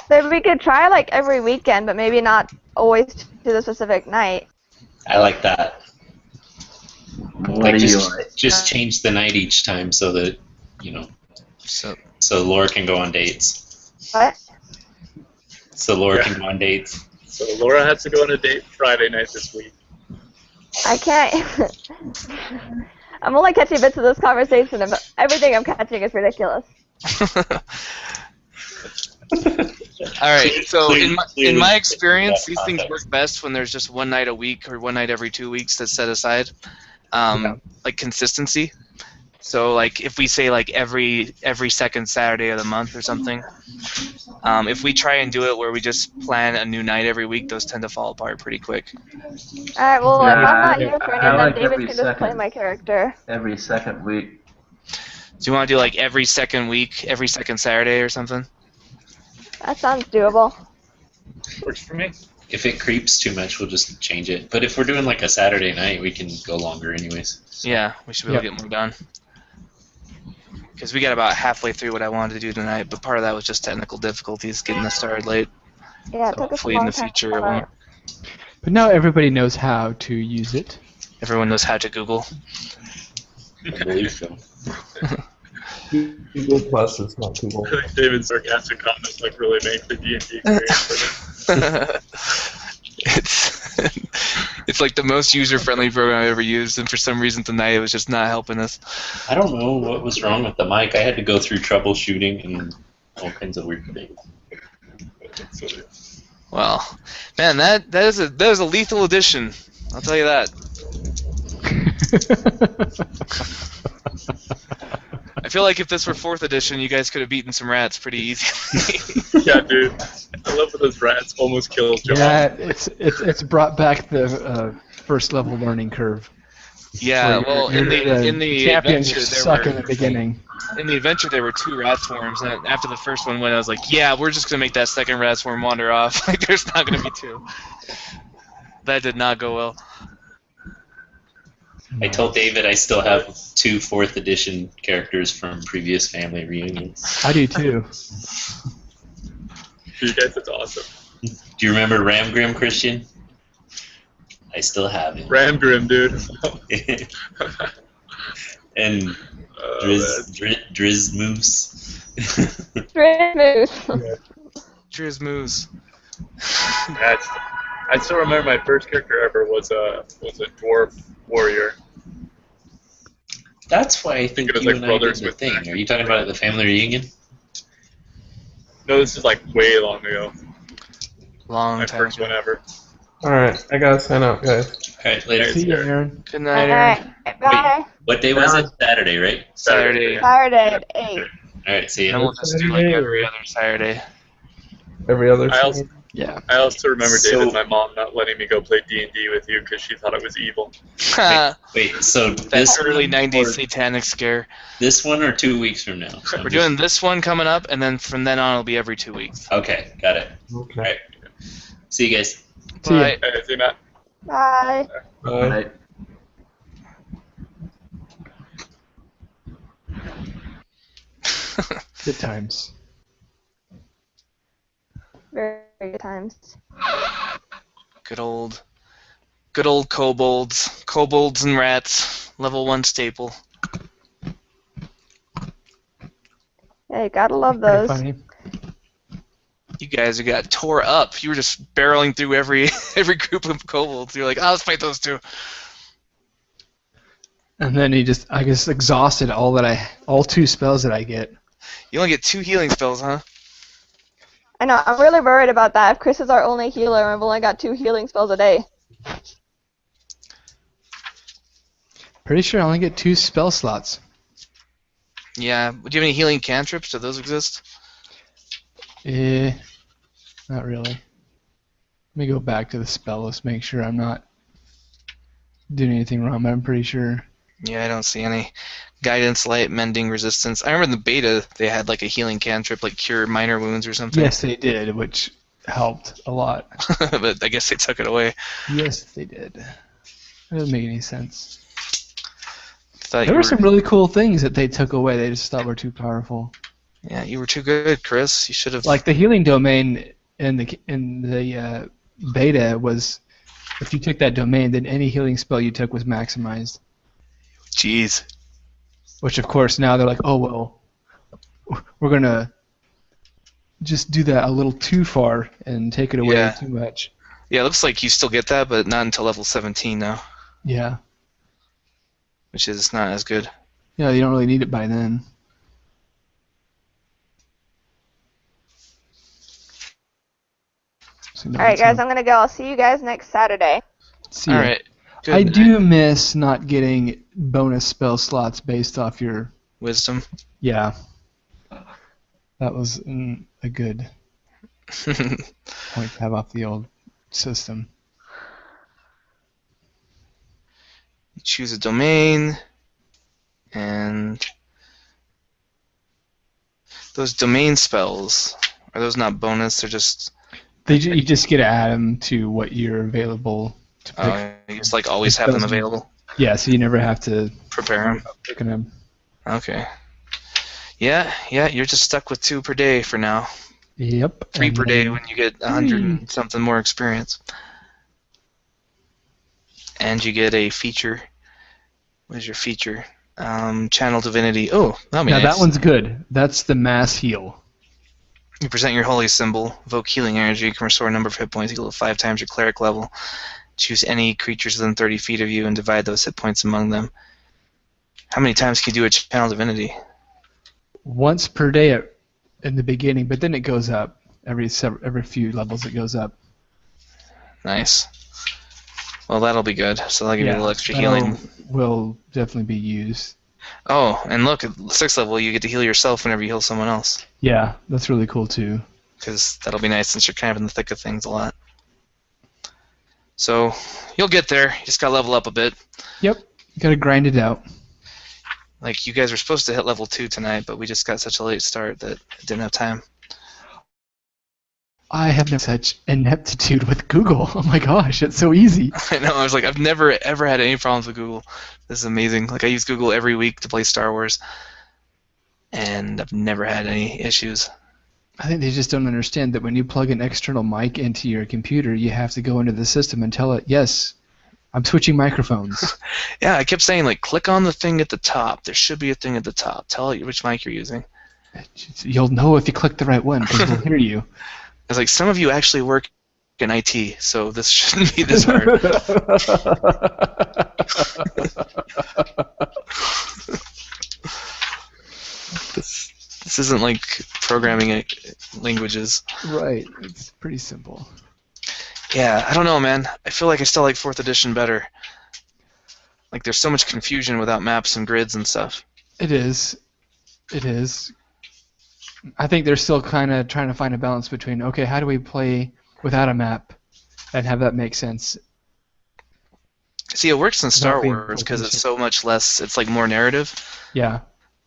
So we could try like every weekend, but maybe not always to the specific night. I like that. What Like do you just, like? just change the night each time so that, so Laura can go on dates. What? So Laura Yeah. can go on dates. So Laura has to go on a date Friday night this week. I can't. I'm only catching bits of this conversation, and everything I'm catching is ridiculous. All right. So in Clearly- my experience, these that things context. work best when there's just one night a week or one night every 2 weeks that's set aside, like consistency. So like if we say like every second Saturday of the month or something, if we try and do it where we just plan a new night every week, those tend to fall apart pretty quick. Alright, well, if I'm not Yeah, here for I any of them, like David every can just play second. my character. Every second week. Do you want to do like every second week, every second Saturday or something? That sounds doable. Works for me. if it creeps too much, we'll just change it. But if we're doing like a Saturday night, we can go longer anyways. Yeah, we should be able to get more done. Because we got about halfway through what I wanted to do tonight, but part of that was just technical difficulties getting this started late. Yeah, it So took us a hopefully in long the time. future it won't. But now everybody knows how to use it. Everyone knows how to Google. I believe so. Google Plus is not Google. I think David's sarcastic comments like really make the D&D experience for me. It's like the most user-friendly program I've ever used, and for some reason tonight it was just not helping us. I don't know what was wrong with the mic. I had to go through troubleshooting and all kinds of weird things. Well, man, that was a lethal addition. I'll tell you that. I feel like if this were 4th edition, you guys could have beaten some rats pretty easily. Yeah, dude. I love when those rats almost killed John. Yeah, it's brought back the first level learning curve. Yeah, well, in the champions adventure suck in the beginning. In the adventure, there were 2 rat swarms, and after the first one went, I was like, yeah, we're just gonna make that second rat swarm wander off. Like, there's not gonna be 2. That did not go well. I told David I still have 2 4th edition characters from previous family reunions. I do too. You guys, it's awesome. Do you remember Ramgrim, Christian? I still have him. Ramgrim, dude. And Driz Moose. Cheers, Moose. I still remember my first character ever was a dwarf warrior. That's why I think it was you like and I did brothers the with thing. Are you talking about at the family reunion? No, this is like way long ago. Long My time first ago. one ever. Alright, I gotta sign out, guys. Alright, later. See you, Aaron. Good night, Aaron. Alright, bye. What day was it? Saturday, right? Saturday. Saturday at 8. Alright, see And you. we'll just do like every other Saturday. Every other I also, Yeah. I also remember, So- David, my mom not letting me go play D&D with you because she thought it was evil. Wait, so That this early one 90s or satanic scare. this one or 2 weeks from now? So I'm We're just- doing this one coming up, and then from then on it'll be every 2 weeks. Okay, got it. Okay. Alright. See you guys. See ya. Bye. Hey, see, Matt. Bye. Bye. Right. Good times. Very good times. Good old kobolds and rats, level 1 staple. Yeah, you gotta love Pretty those. funny. You guys who got tore up. You were just barreling through every group of kobolds. You're like, oh, let's fight those 2. And then I just exhausted all 2 spells that I get. You only get 2 healing spells, huh? I know, I'm really worried about that. If Chris is our only healer and I've only got 2 healing spells a day. Pretty sure I only get 2 spell slots. Yeah. Do you have any healing cantrips? Do those exist? Not really. Let me go back to the spell list, make sure I'm not doing anything wrong, but I'm pretty sure. Yeah, I don't see any. Guidance, light, mending, resistance. I remember in the beta they had like a healing cantrip, like cure minor wounds or something. Yes, they did, which helped a lot. But I guess they took it away. Yes, they did. That doesn't make any sense. Thought There you were some really cool things that they took away. They just thought were too powerful. Yeah, you were too good, Chris. You should have. Like the healing domain in the beta was, if you took that domain, then any healing spell you took was maximized. Jeez. Which of course now they're like, oh well, we're gonna just do that a little too far and take it away Yeah. too much. Yeah, it looks like you still get that, but not until level 17 now, Yeah. which is not as good. Yeah, you don't really need it by then. So Alright, guys, I'm gonna go. I'll see you guys next Saturday. see ya. All right. Good I night. do miss not getting bonus spell slots based off your. Wisdom. Yeah. That was a good point to have off the old system. You choose a domain, and those domain spells, are those not bonus? They're just You just get to add them to what you're available to pick. You just like always have them available. Yeah, so you never have to Prepare them. picking them. Okay. Yeah, you're just stuck with 2 per day for now. Yep. 3 and per day then- when you get 100 and something more experience. And you get a feature. What is your feature? Channel Divinity. Oh, that'll be Now nice. that one's good. That's the mass heal. You present your holy symbol, evoke healing energy, you can restore a number of hit points equal to 5 times your cleric level. Choose any creatures within 30 feet of you and divide those hit points among them. How many times can you do a Channel Divinity? Once per day in the beginning, but then it goes up every few levels. It goes up. Nice. Well, that'll be good. So that'll give you a little extra healing. Will definitely be used. Oh, and look, at 6th level, you get to heal yourself whenever you heal someone else. Yeah, that's really cool too. Because that'll be nice since you're kind of in the thick of things a lot. So, you'll get there. You just gotta level up a bit. Yep, you gotta grind it out. Like, you guys were supposed to hit level 2 tonight, but we just got such a late start that I didn't have time. I have no such ineptitude with Google. Oh my gosh, it's so easy. I know, I was like, I've never ever had any problems with Google. This is amazing. Like, I use Google every week to play Star Wars, and I've never had any issues. I think they just don't understand that when you plug an external mic into your computer, you have to go into the system and tell it, yes, I'm switching microphones. Yeah, I kept saying, like, click on the thing at the top. There should be a thing at the top. Tell it which mic you're using. You'll know if you click the right one because we'll hear you. I was like, some of you actually work in IT, so this shouldn't be this hard. This isn't like programming languages. Right, it's pretty simple. Yeah, I don't know, man. I feel like I still like 4th edition better. Like, there's so much confusion without maps and grids and stuff. It is. It is. I think they're still kind of trying to find a balance between, okay, how do we play without a map and have that make sense? See, it works in Star Without being Wars because it's efficient. so much less. It's like more narrative. Yeah.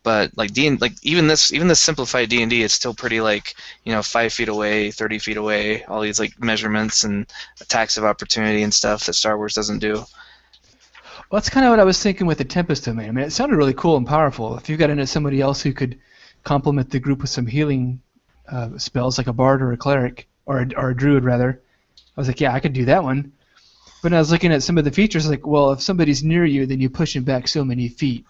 But like even this simplified D&D, it's still pretty like 5 feet away, 30 feet away. All these like measurements and attacks of opportunity and stuff that Star Wars doesn't do. Well, that's kind of what I was thinking with the Tempest domain. I mean, it sounded really cool and powerful. If you got into somebody else who could complement the group with some healing spells, like a bard or a cleric, or a druid rather, I was like, yeah, I could do that one. But when I was looking at some of the features, like, well, if somebody's near you, then you push him back so many feet.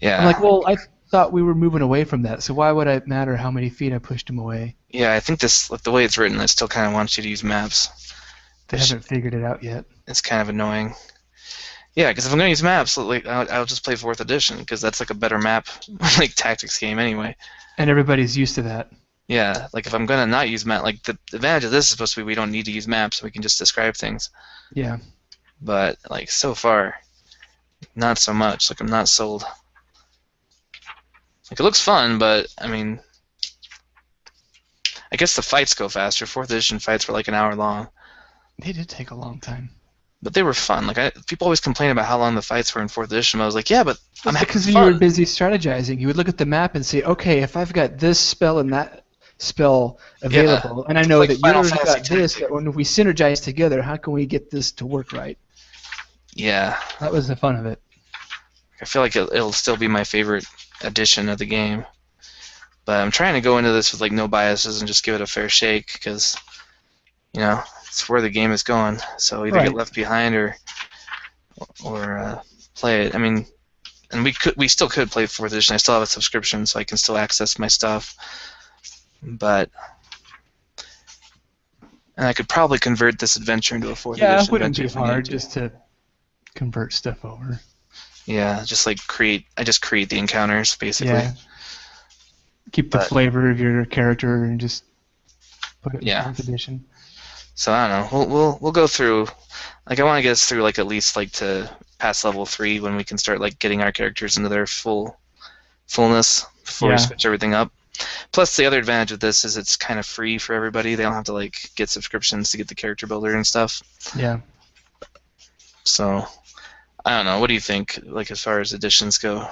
Yeah. I'm like, well, I thought we were moving away from that, so why would it matter how many feet I pushed him away? Yeah, I think this, like, the way it's written, it still kind of wants you to use maps. They haven't figured it out yet. It's kind of annoying. Yeah, because if I'm going to use maps, like, I'll just play 4th edition, because that's like a better map, like, tactics game anyway. And everybody's used to that. Yeah, like if I'm going to not use map, like the advantage of this is supposed to be we don't need to use maps, we can just describe things. Yeah. But, like, so far, not so much. Like, I'm not sold. Like, it looks fun, but, I mean, I guess the fights go faster. 4th edition fights were like an hour long. They did take a long time. But they were fun. Like, people always complain about how long the fights were in 4th edition. But I was like, yeah, but I'm having because fun. you were busy strategizing. You would look at the map and say, okay, if I've got this spell and that spell available, and I know like that Final you've Fantasy got this, Tactics. that when we synergize together, how can we get this to work right? Yeah. That was the fun of it. I feel like it'll still be my favorite edition of the game. But I'm trying to go into this with, like, no biases and just give it a fair shake, because, it's where the game is going. So either get left behind or play it. I mean, and we still could play 4th edition. I still have a subscription, so I can still access my stuff. But and I could probably convert this adventure into a 4th edition. Yeah, it wouldn't be adventure if I hard needed to. just to convert stuff over. Yeah, just like create the encounters basically. Yeah. Keep the flavor of your character and just put it in 4th edition. So I don't know. We'll go through. Like, I want to get us through, like, at least like to past level 3 when we can start, like, getting our characters into their fullness before we switch everything up. Plus, the other advantage of this is it's kind of free for everybody. They don't have to, like, get subscriptions to get the character builder and stuff. Yeah. So I don't know. What do you think? Like, as far as editions go?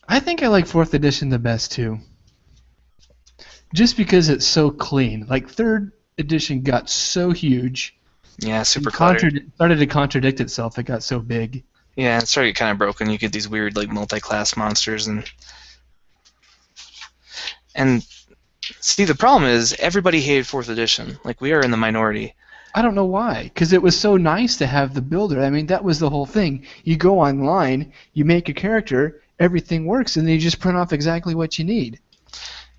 I think I like 4th edition the best too. just because it's so clean. Like third edition got so huge. Yeah, super It cluttered. started to contradict itself. It got so big. Yeah, it started kind of broken. You get these weird like multi-class monsters and see, the problem is everybody hated 4th edition. Like, we are in the minority. I don't know why, because it was so nice to have the builder. I mean, that was the whole thing. You go online, you make a character, everything works, and then you just print off exactly what you need.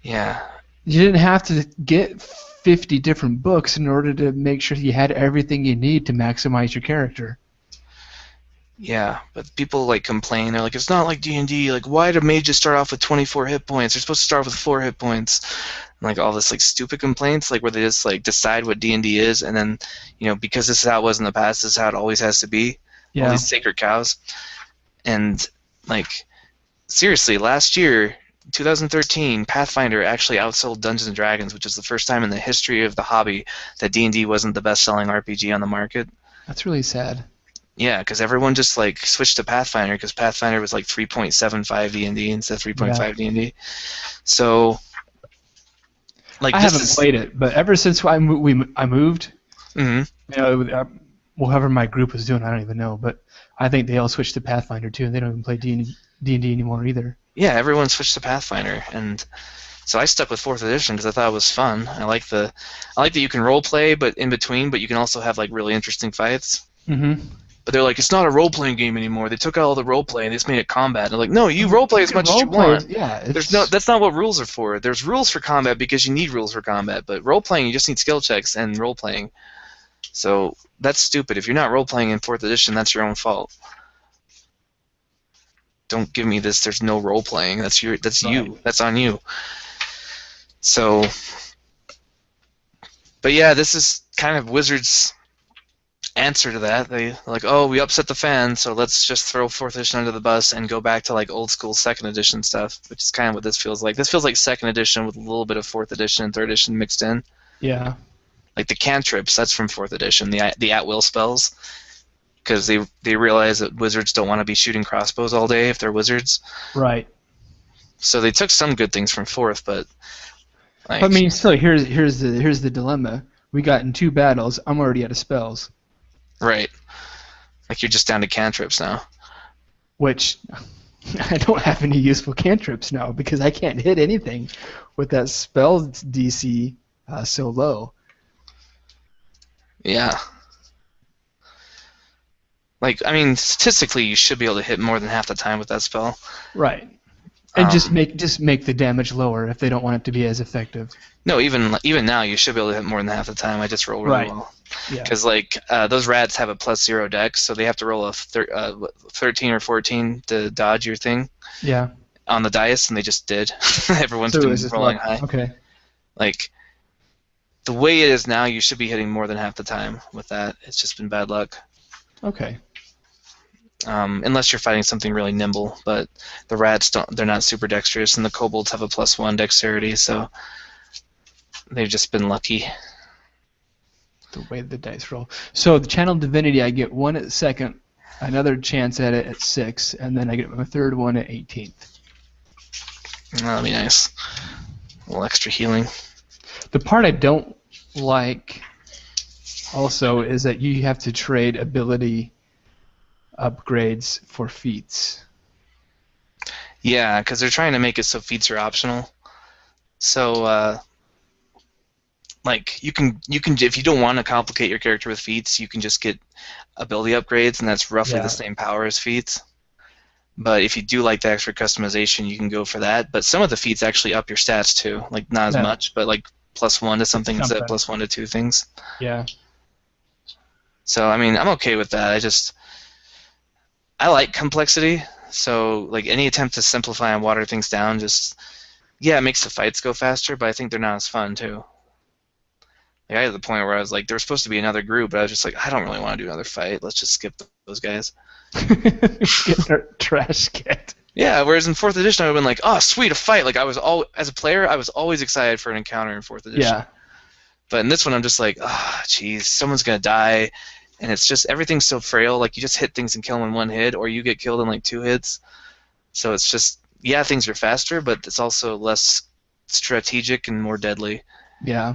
Yeah. You didn't have to get 50 different books in order to make sure you had everything you need to maximize your character. Yeah, but people like complain. They're like, it's not like D&D. Like, why do mages start off with 24 hit points? They're supposed to start off with 4 hit points. And, like, all this like stupid complaints, like where they just like decide what D&D is, and then, you know, because this is how it was in the past, this is how it always has to be. Yeah. All these sacred cows. And like, seriously, last year, 2013, Pathfinder actually outsold Dungeons and Dragons, which is the first time in the history of the hobby that D&D wasn't the best-selling RPG on the market. That's really sad. Yeah, because everyone just like switched to Pathfinder because Pathfinder was like 3.75 D&D instead of 3.5 D&D. So, like, I haven't played it, but ever since I moved, hmm you know, whoever my group was doing, I don't even know, but I think they all switched to Pathfinder too, and they don't even play D&D anymore either. Yeah, everyone switched to Pathfinder, and so I stuck with 4th edition because I thought it was fun. I like that you can role play, but in between, but you can also have like really interesting fights. Mm-hmm. But they're like, it's not a role-playing game anymore. They took out all the role-play and they just made it combat. They're like, no, you role-play as much as you want. Yeah, That's not what rules are for. There's rules for combat because you need rules for combat, but role-playing, you just need skill checks and role-playing. So that's stupid. If you're not role-playing in 4th edition, that's your own fault. Don't give me this, there's no role-playing. That's you. That's on you. So, but yeah, this is kind of Wizards' answer to that. They like, oh, we upset the fans, so let's just throw 4th edition under the bus and go back to like old school 2nd edition stuff, which is kind of what this feels like. This feels like 2nd edition with a little bit of 4th edition and 3rd edition mixed in. Yeah. Like the cantrips, that's from 4th edition. The at-will spells, because they realize that wizards don't want to be shooting crossbows all day if they're wizards. Right. So they took some good things from 4th, but like, I mean, still, here's the dilemma. We got in 2 battles. I'm already out of spells. right. Like you're just down to cantrips now. Which I don't have any useful cantrips now because I can't hit anything with that spell DC so low. Yeah. Like, I mean, statistically, you should be able to hit more than half the time with that spell. Right. And just make the damage lower if they don't want it to be as effective. No, even now, you should be able to hit more than half the time. I just roll really well. Yeah. Because like those rats have a +0 dex, so they have to roll a 13 or 14 to dodge your thing. Yeah. On the dice, and they just did. Everyone's So been it's just rolling luck. high. Okay. Like, the way it is now, you should be hitting more than half the time with that. It's just been bad luck. Okay. Unless you're fighting something really nimble, but the rats they're not super dexterous, and the kobolds have a +1 dexterity, so they've just been lucky. The way the dice roll. So the Channel Divinity, I get 1 at 2nd, another chance at it at 6, and then I get my 3rd one at 18th. That'll be nice. A little extra healing. The part I don't like also is that you have to trade ability upgrades for feats. Yeah, because they're trying to make it so feats are optional. So, like you can if you don't want to complicate your character with feats, you can just get ability upgrades, and that's roughly the same power as feats. But if you do like the extra customization, you can go for that. But some of the feats actually up your stats too, like not as much, but like +1 to something instead of +1 to 2 things. Yeah. So I mean, I'm okay with that. I like complexity, so like any attempt to simplify and water things down it makes the fights go faster, but I think they're not as fun too. Like I got to the point where I was like, there was supposed to be another group, but I was just like, I don't really want to do another fight. Let's just skip those guys. Get our trash get. Yeah, whereas in 4th edition I would have been like, oh sweet, a fight. Like as a player, I was always excited for an encounter in 4th edition. Yeah. But in this one I'm just like, oh jeez, someone's gonna die. And it's just, everything's so frail, like you just hit things and kill them in 1 hit, or you get killed in like 2 hits. So it's just, things are faster, but it's also less strategic and more deadly. Yeah.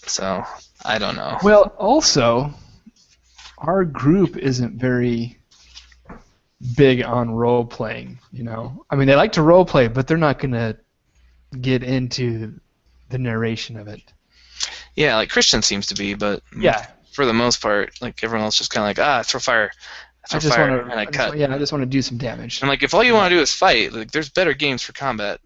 So I don't know. Well, also, our group isn't very big on role playing. I mean, they like to role play, but they're not gonna get into the narration of it. Yeah, like Christian seems to be, but Yeah. for the most part, like everyone else, just kind of like throw fire, I just fire, want and I cut. I just want to do some damage. I'm like, if all you want to do is fight, like there's better games for combat.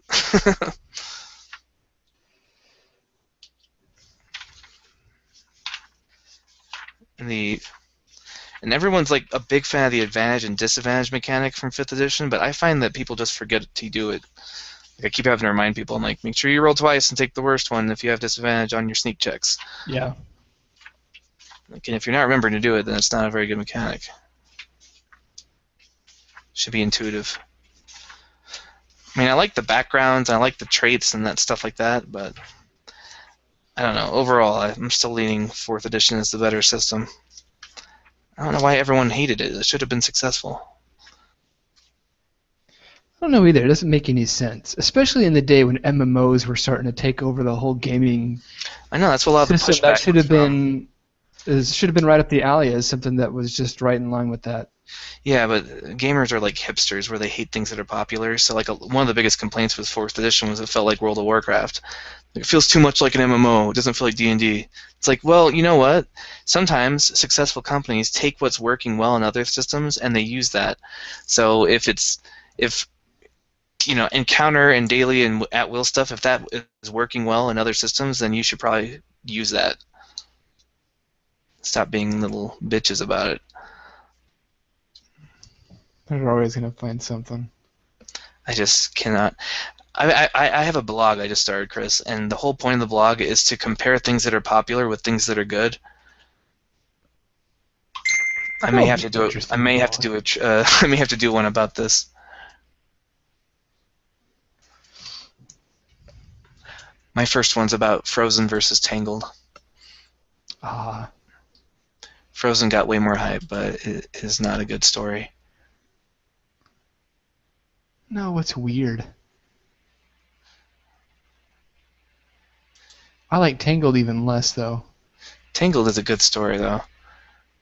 And everyone's like a big fan of the advantage and disadvantage mechanic from 5th edition, but I find that people just forget to do it. Like I keep having to remind people, I'm like, make sure you roll twice and take the worst one if you have disadvantage on your sneak checks. Yeah. Like, and if you're not remembering to do it, then it's not a very good mechanic. Should be intuitive. I mean, I like the backgrounds, I like the traits and that stuff like that, but I don't know. Overall, I'm still leaning 4th edition as the better system. I don't know why everyone hated it. It should have been successful. I don't know either. It doesn't make any sense, especially in the day when MMOs were starting to take over the whole gaming I know that's what a lot of the system. pushback That should have was from. should have been right up the alley as something that was just right in line with that. Yeah, but gamers are like hipsters where they hate things that are popular. So like one of the biggest complaints with 4th edition was it felt like World of Warcraft. It feels too much like an MMO. It doesn't feel like D&D. It's like, well, you know what? Sometimes successful companies take what's working well in other systems and they use that. So if encounter and daily and at will stuff, if that is working well in other systems, then you should probably use that. Stop being little bitches about it. They're always going to find something. I just cannot. I have a blog I just started, Chris, and the whole point of the blog is to compare things that are popular with things that are good. I may have to do it. I may have to do it. I may have to do one about this. My first one's about Frozen versus Tangled. Frozen got way more hype, but it is not a good story. No, it's weird. I like Tangled even less, though. Tangled is a good story, though.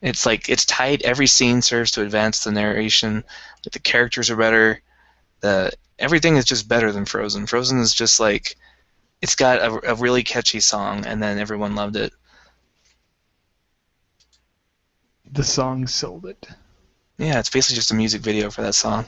It's like it's tight. Every scene serves to advance the narration. Like, the characters are better. Everything is just better than Frozen. Frozen is just like it's got a really catchy song, and then everyone loved it. The song sold it. Yeah, it's basically just a music video for that song.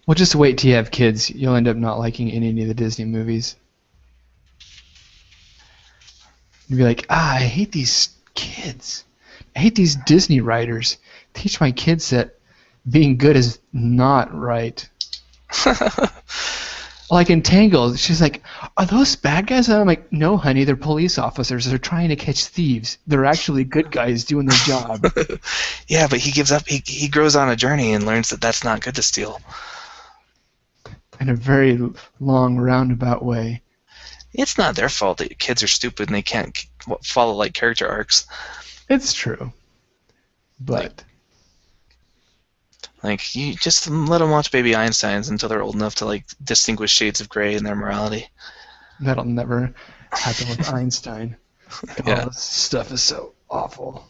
Well, just wait till you have kids. You'll end up not liking any of the Disney movies. You'll be like, I hate these kids. I hate these Disney writers. Teach my kids that being good is not right. Like in Tangled, she's like, are those bad guys? And I'm like, no, honey, they're police officers. They're trying to catch thieves. They're actually good guys doing their job. Yeah, but he gives up. He grows on a journey and learns that that's not good to steal. In a very long, roundabout way. It's not their fault that kids are stupid and they can't follow like character arcs. It's true. But... Like, you just let them watch Baby Einsteins until they're old enough to, like, distinguish shades of gray in their morality. That'll never happen with Einstein. Yeah. All this stuff is so awful.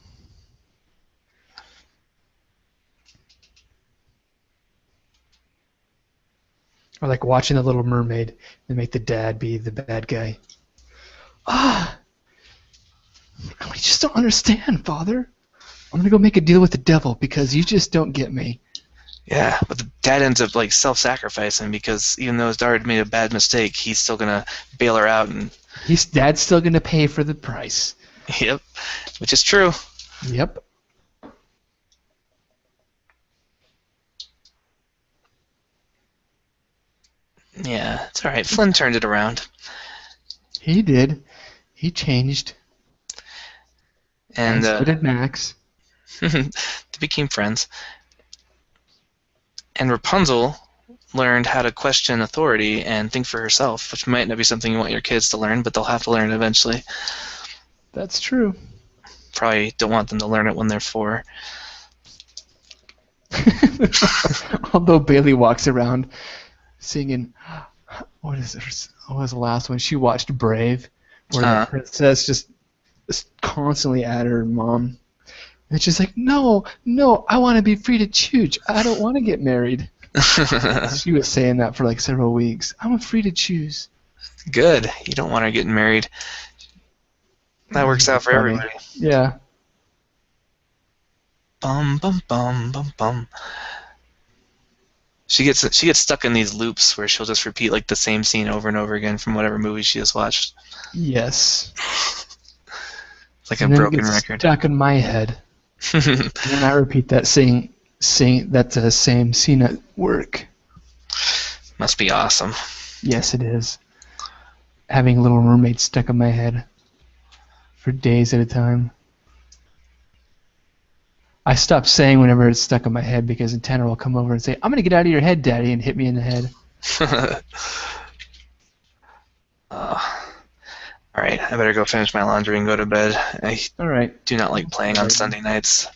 Or like watching The Little Mermaid and make the dad be the bad guy. I just don't understand, Father. I'm gonna go make a deal with the devil because you just don't get me. Yeah, but the dad ends up like self-sacrificing because even though his daughter made a bad mistake, he's still gonna bail her out and. His dad's still gonna pay for the price. Yep, which is true. Yep. Yeah, it's all right. Flynn turned it around. He did. He changed. And so did Max. They became friends. And Rapunzel learned how to question authority and think for herself, which might not be something you want your kids to learn, but they'll have to learn it eventually. That's true. Probably don't want them to learn it when they're 4. Although Bailey walks around singing, what was the last one? She watched Brave, where the princess just constantly at her mom. And she's like, no, I want to be free to choose. I don't want to get married. She was saying that for like several weeks. I'm free to choose. Good. You don't want her getting married. That works out for Funny. everybody. Yeah. Bum bum bum bum bum. She gets stuck in these loops where she'll just repeat like the same scene over and over again from whatever movie she has watched. Yes. It's like And a then it broken gets record. stuck in my head. And then I repeat that same scene at work. Must be awesome. Yes, it is. Having Little Mermaid stuck in my head for days at a time. I stop saying whenever it's stuck in my head because Tanner will come over and say, "I'm going to get out of your head, Daddy," and hit me in the head. All right, I better go finish my laundry and go to bed. I All right. do not like playing on Sunday nights.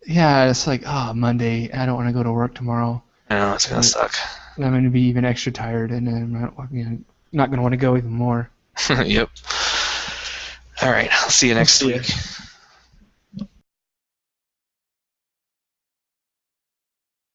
Yeah, it's like, Monday. I don't want to go to work tomorrow. I know, it's going to suck. And I'm going to be even extra tired, and I'm not going to want to go even more. Yep. All right, I'll see you next week.